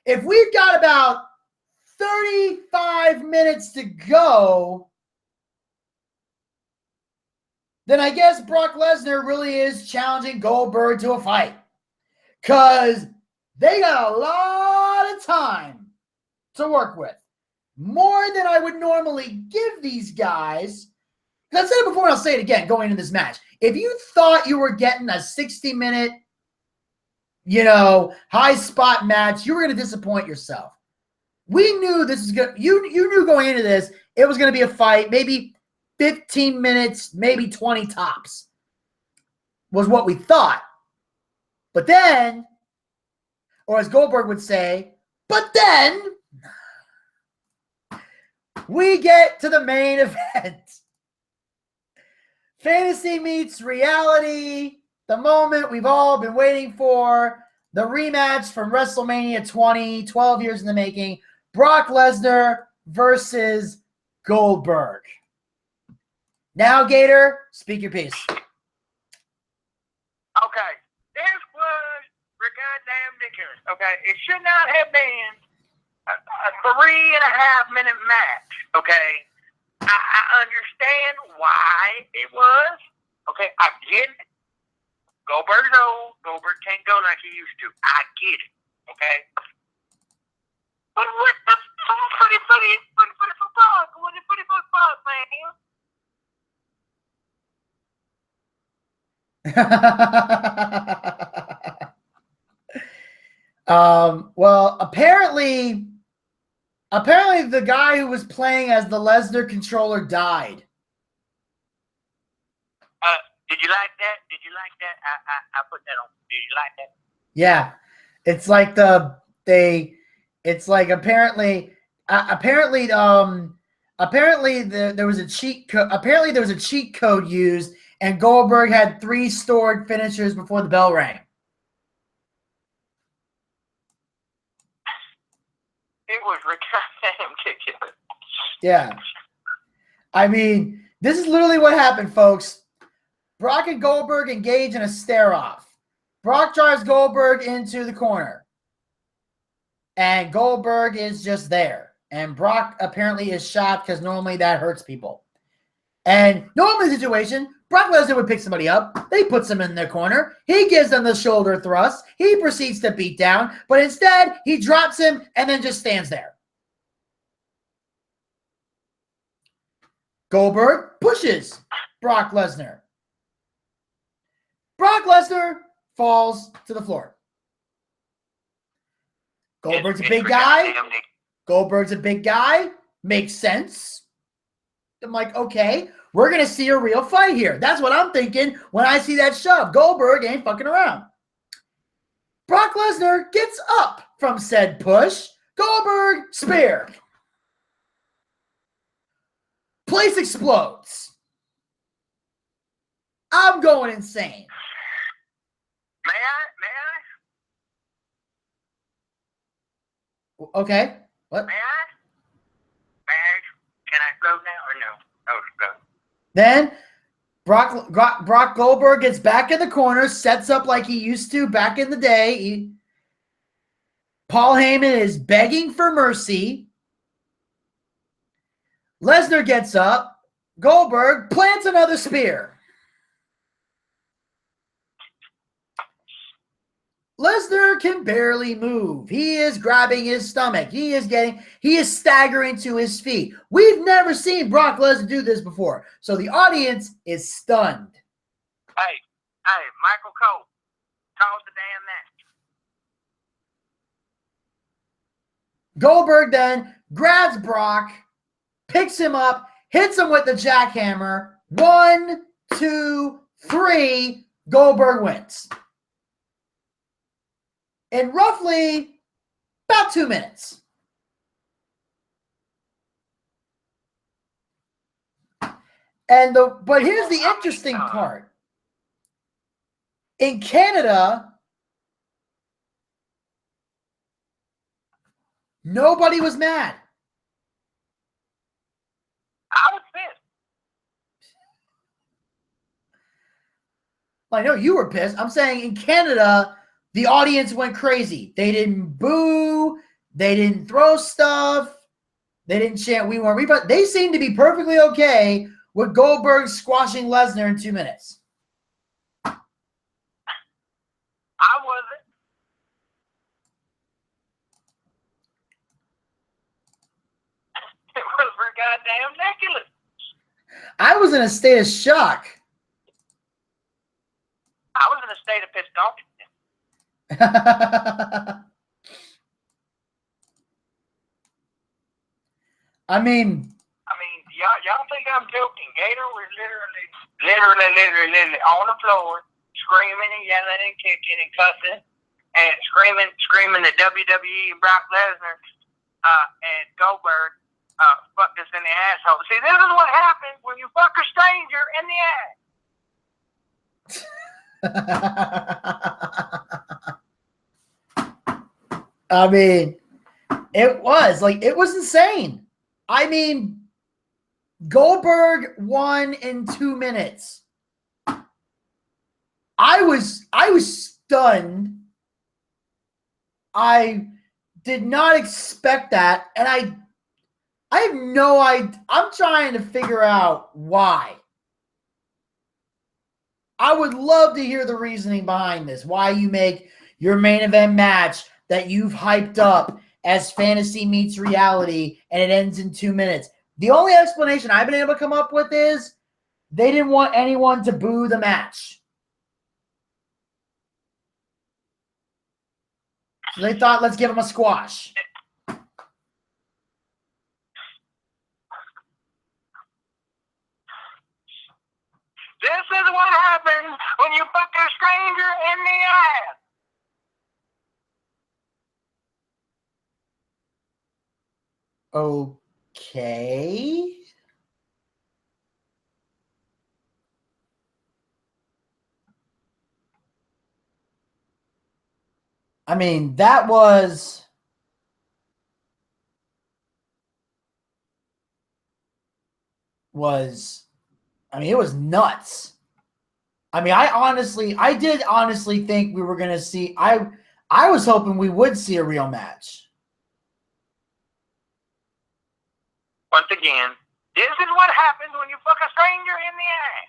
S2: if we've got about 35 minutes to go, then I guess Brock Lesnar really is challenging Goldberg to a fight, because they got a lot of time to work with. More than I would normally give these guys. I've said it before and I'll say it again going into this match. If you thought you were getting a 60-minute, high spot match, you were going to disappoint yourself. We knew this is good. You knew going into this, it was going to be a fight, maybe 15 minutes, maybe 20 tops, was what we thought. But then, or as Goldberg would say, but then, we get to the main event. Fantasy meets reality. The moment we've all been waiting for. The rematch from WrestleMania 20, 12 years in the making. Brock Lesnar versus Goldberg. Now, Gator, speak your piece.
S1: Okay, this was goddamn ridiculous. Okay, it should not have been a 3.5-minute match. Okay, I understand why it was. Okay, I get it. Goldberg's old. Goldberg can't go like he used to. I get it. Okay, but what the funny for Brock? What the funny for Brock, man?
S2: Well, apparently the guy who was playing as the Lesnar controller died.
S1: Did you like that? Did you like that? I put that on. Did you like that?
S2: Yeah, it's like apparently there was a cheat code. Apparently there was a cheat code used, and Goldberg had 3 stored finishers before the bell rang.
S1: It was ridiculous.
S2: Yeah. I mean, this is literally what happened, folks. Brock and Goldberg engage in a stare-off. Brock drives Goldberg into the corner. And Goldberg is just there. And Brock apparently is shocked because normally that hurts people. And normally the situation, Brock Lesnar would pick somebody up. They put them in their corner. He gives them the shoulder thrust. He proceeds to beat down. But instead, he drops him and then just stands there. Goldberg pushes Brock Lesnar. Brock Lesnar falls to the floor. Goldberg's a big guy. Goldberg's a big guy. Makes sense. I'm like, okay, we're going to see a real fight here. That's what I'm thinking when I see that shove. Goldberg ain't fucking around. Brock Lesnar gets up from said push. Goldberg spear. Place explodes. I'm going insane.
S1: May I?
S2: Okay. What?
S1: May I? Can I go now or no? Oh, go.
S2: Then Brock Goldberg gets back in the corner, sets up like he used to back in the day. Paul Heyman is begging for mercy. Lesnar gets up. Goldberg plants another spear. Lesnar can barely move. He is grabbing his stomach. He is staggering to his feet. We've never seen Brock Lesnar do this before. So the audience is stunned.
S1: Hey, Michael Cole, call the damn match.
S2: Goldberg then grabs Brock, picks him up, hits him with the jackhammer. 1, 2, 3. Goldberg wins. In roughly about 2 minutes. But here's the interesting part. In Canada, nobody was mad.
S1: I was pissed.
S2: I know you were pissed. I'm saying in Canada, the audience went crazy. They didn't boo. They didn't throw stuff. They didn't chant, "We want replay." They seemed to be perfectly okay with Goldberg squashing Lesnar in 2 minutes.
S1: I wasn't. It was for goddamn ridiculous.
S2: I was in a state of shock.
S1: I was in a state of pissed off.
S2: I mean,
S1: y'all think I'm joking? Gator was literally on the floor, screaming and yelling and kicking and cussing and screaming that WWE and Brock Lesnar and Goldberg fucked us in the asshole. See, this is what happens when you fuck a stranger in the ass.
S2: I mean, It was insane. I mean, Goldberg won in 2 minutes. I was stunned. I did not expect that, and I have no idea. I'm trying to figure out why. I would love to hear the reasoning behind this. Why you make your main event match that you've hyped up as fantasy meets reality and it ends in 2 minutes. The only explanation I've been able to come up with is they didn't want anyone to boo the match. So they thought, let's give them a squash.
S1: This is what happens when you fuck a stranger in the ass.
S2: Okay. I mean, that was it was nuts. I mean, I did honestly think we were going to see, I was hoping we would see a real match.
S1: Once again, this is what happens when you fuck a stranger in the ass.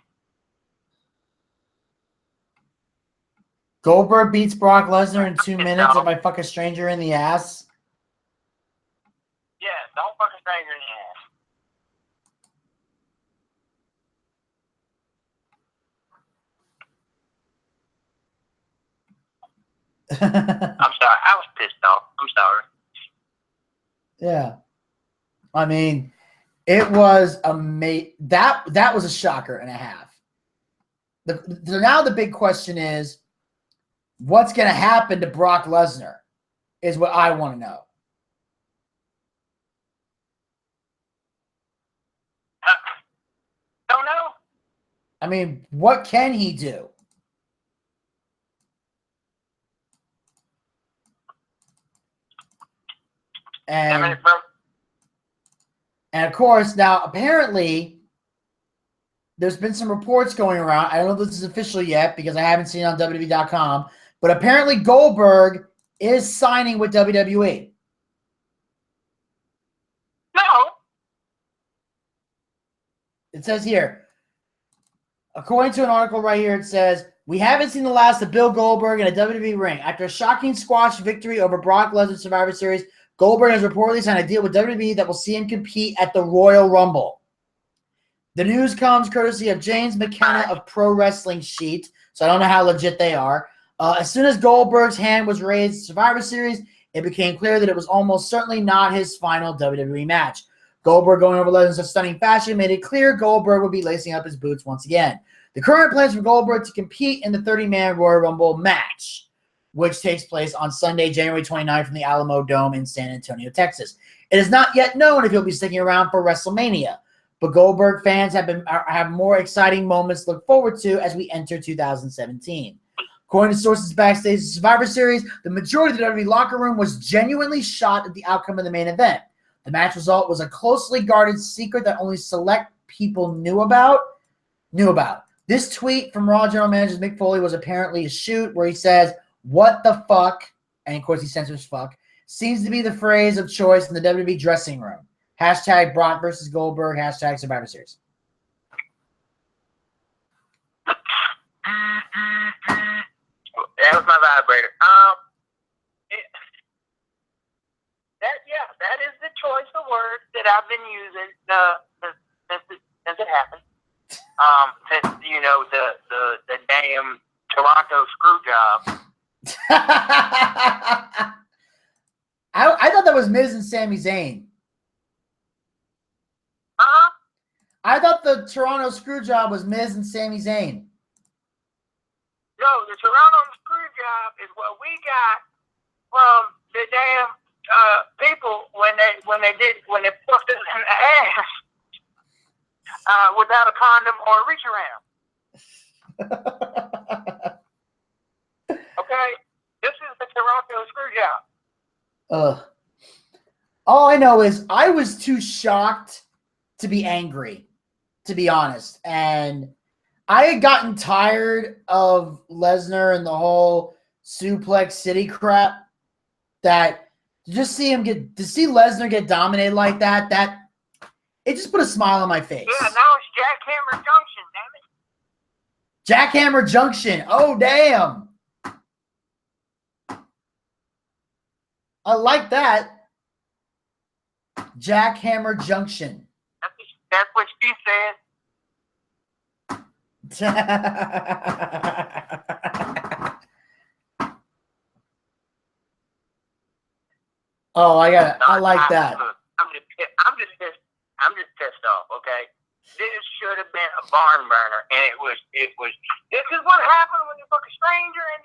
S2: Goldberg beats Brock Lesnar in 2 minutes if I fuck a stranger in the ass.
S1: Yeah, don't fuck a stranger in the ass. I'm sorry. I was pissed off. I'm sorry.
S2: Yeah. I mean, it was amazing. That was a shocker and a half. So now the big question is, what's going to happen to Brock Lesnar is what I want to know.
S1: Don't know.
S2: I mean, what can he do? And of course, now apparently there's been some reports going around. I don't know if this is official yet because I haven't seen it on WWE.com, but apparently Goldberg is signing with WWE.
S1: No.
S2: It says here, according to an article right here, it says, we haven't seen the last of Bill Goldberg in a WWE ring. After a shocking squash victory over Brock Lesnar Survivor Series, Goldberg has reportedly signed a deal with WWE that will see him compete at the Royal Rumble. The news comes courtesy of James McKenna of Pro Wrestling Sheet, so I don't know how legit they are. As soon as Goldberg's hand was raised at Survivor Series, it became clear that it was almost certainly not his final WWE match. Goldberg going over Lesnar in such stunning fashion made it clear Goldberg would be lacing up his boots once again. The current plans for Goldberg to compete in the 30-man Royal Rumble match, which takes place on Sunday, January 29th from the Alamo Dome in San Antonio, Texas. It is not yet known if he'll be sticking around for WrestleMania, but Goldberg fans have more exciting moments to look forward to as we enter 2017. According to sources backstage at Survivor Series, the majority of the WWE locker room was genuinely shocked at the outcome of the main event. The match result was a closely guarded secret that only select people knew about. This tweet from Raw General Manager Mick Foley was apparently a shoot where he says, "What the fuck," and of course he censors fuck, seems to be the phrase of choice in the WWE dressing room. Hashtag Brock versus Goldberg, hashtag Survivor Series.
S1: That was my vibrator. That is the choice of words that I've been using since it happened. Since the damn Toronto screw job.
S2: I thought that was Miz and Sami Zayn. I thought the Toronto screw job was Miz and Sami Zayn.
S1: No, the Toronto screw job is what we got from the damn people when they pushed us in the ass without a condom or a reach around. Okay, this is the Toronto screw job.
S2: All I know is I was too shocked to be angry, to be honest. And I had gotten tired of Lesnar and the whole Suplex City crap. That to just see Lesnar get dominated like that, it just put a smile on my face.
S1: Yeah, now it's Jackhammer Junction, damn it.
S2: Jackhammer Junction. Oh, damn. I like that. Jackhammer Junction.
S1: That's what she said.
S2: Oh, I like that.
S1: Look, I'm just pissed off. Okay, this should have been a barn burner, and it was. This is what happened when you fuck a stranger in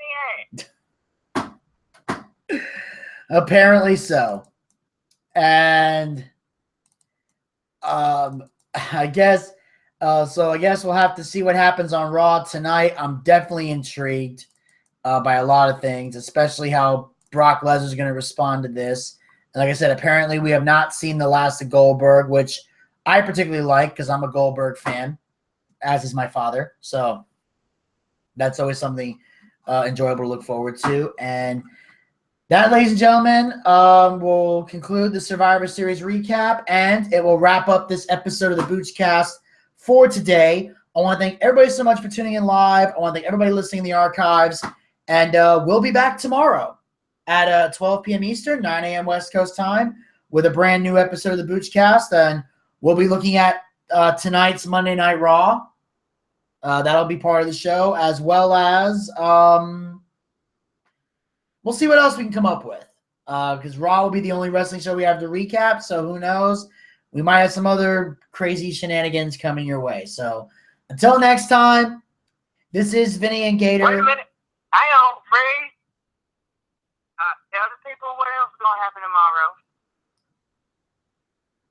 S1: the ass.
S2: Apparently so. And I guess we'll have to see what happens on Raw tonight. I'm definitely intrigued by a lot of things, especially how Brock Lesnar is going to respond to this. And like I said, apparently we have not seen the last of Goldberg, which I particularly like because I'm a Goldberg fan, as is my father. So that's always something enjoyable to look forward to. And that, ladies and gentlemen, will conclude the Survivor Series recap, and it will wrap up this episode of the Boochcast for today. I want to thank everybody so much for tuning in live. I want to thank everybody listening in the archives, and we'll be back tomorrow at 12 p.m. Eastern, 9 a.m. West Coast time, with a brand new episode of the Boochcast, and we'll be looking at tonight's Monday Night Raw. That'll be part of the show, as well as we'll see what else we can come up with, because Raw will be the only wrestling show we have to recap, so who knows? We might have some other crazy shenanigans coming your way. So until next time, this is Vinny and Gator.
S1: Wait a minute. Hang on, Free. Tell the people what else is going to happen tomorrow.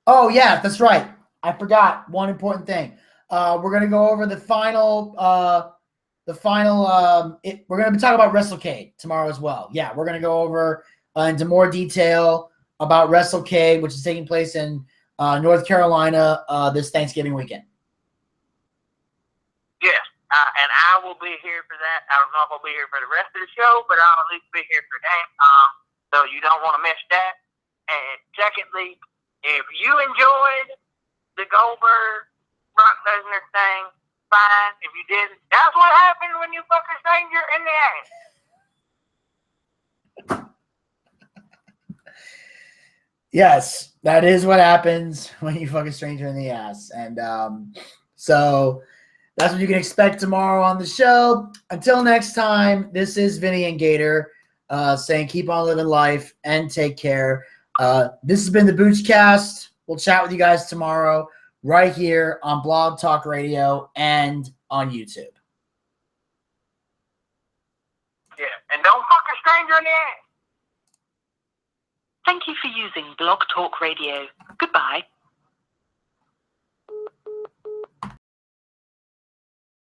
S2: Oh, yeah, that's right. I forgot one important thing. We're going to go over the final we're going to be talking about WrestleCade tomorrow as well. Yeah, we're going to go over into more detail about WrestleCade, which is taking place in North Carolina this Thanksgiving weekend.
S1: Yes, and I will be here for that. I don't know if I'll be here for the rest of the show, but I'll at least be here for that. So you don't want to miss that. And secondly, if you enjoyed the Goldberg Brock Lesnar thing, fine. If you didn't, that's what happened when you fuck a stranger in the ass.
S2: Yes, that is what happens when you fuck a stranger in the ass. And so that's what you can expect tomorrow on the show. Until next time, this is Vinny and Gator saying keep on living life and take care. This has been the Boochcast. We'll chat with you guys tomorrow right here on Blog Talk Radio and on YouTube.
S1: Yeah, and don't fuck a stranger in the ass.
S6: Thank you for using Blog Talk Radio. Goodbye.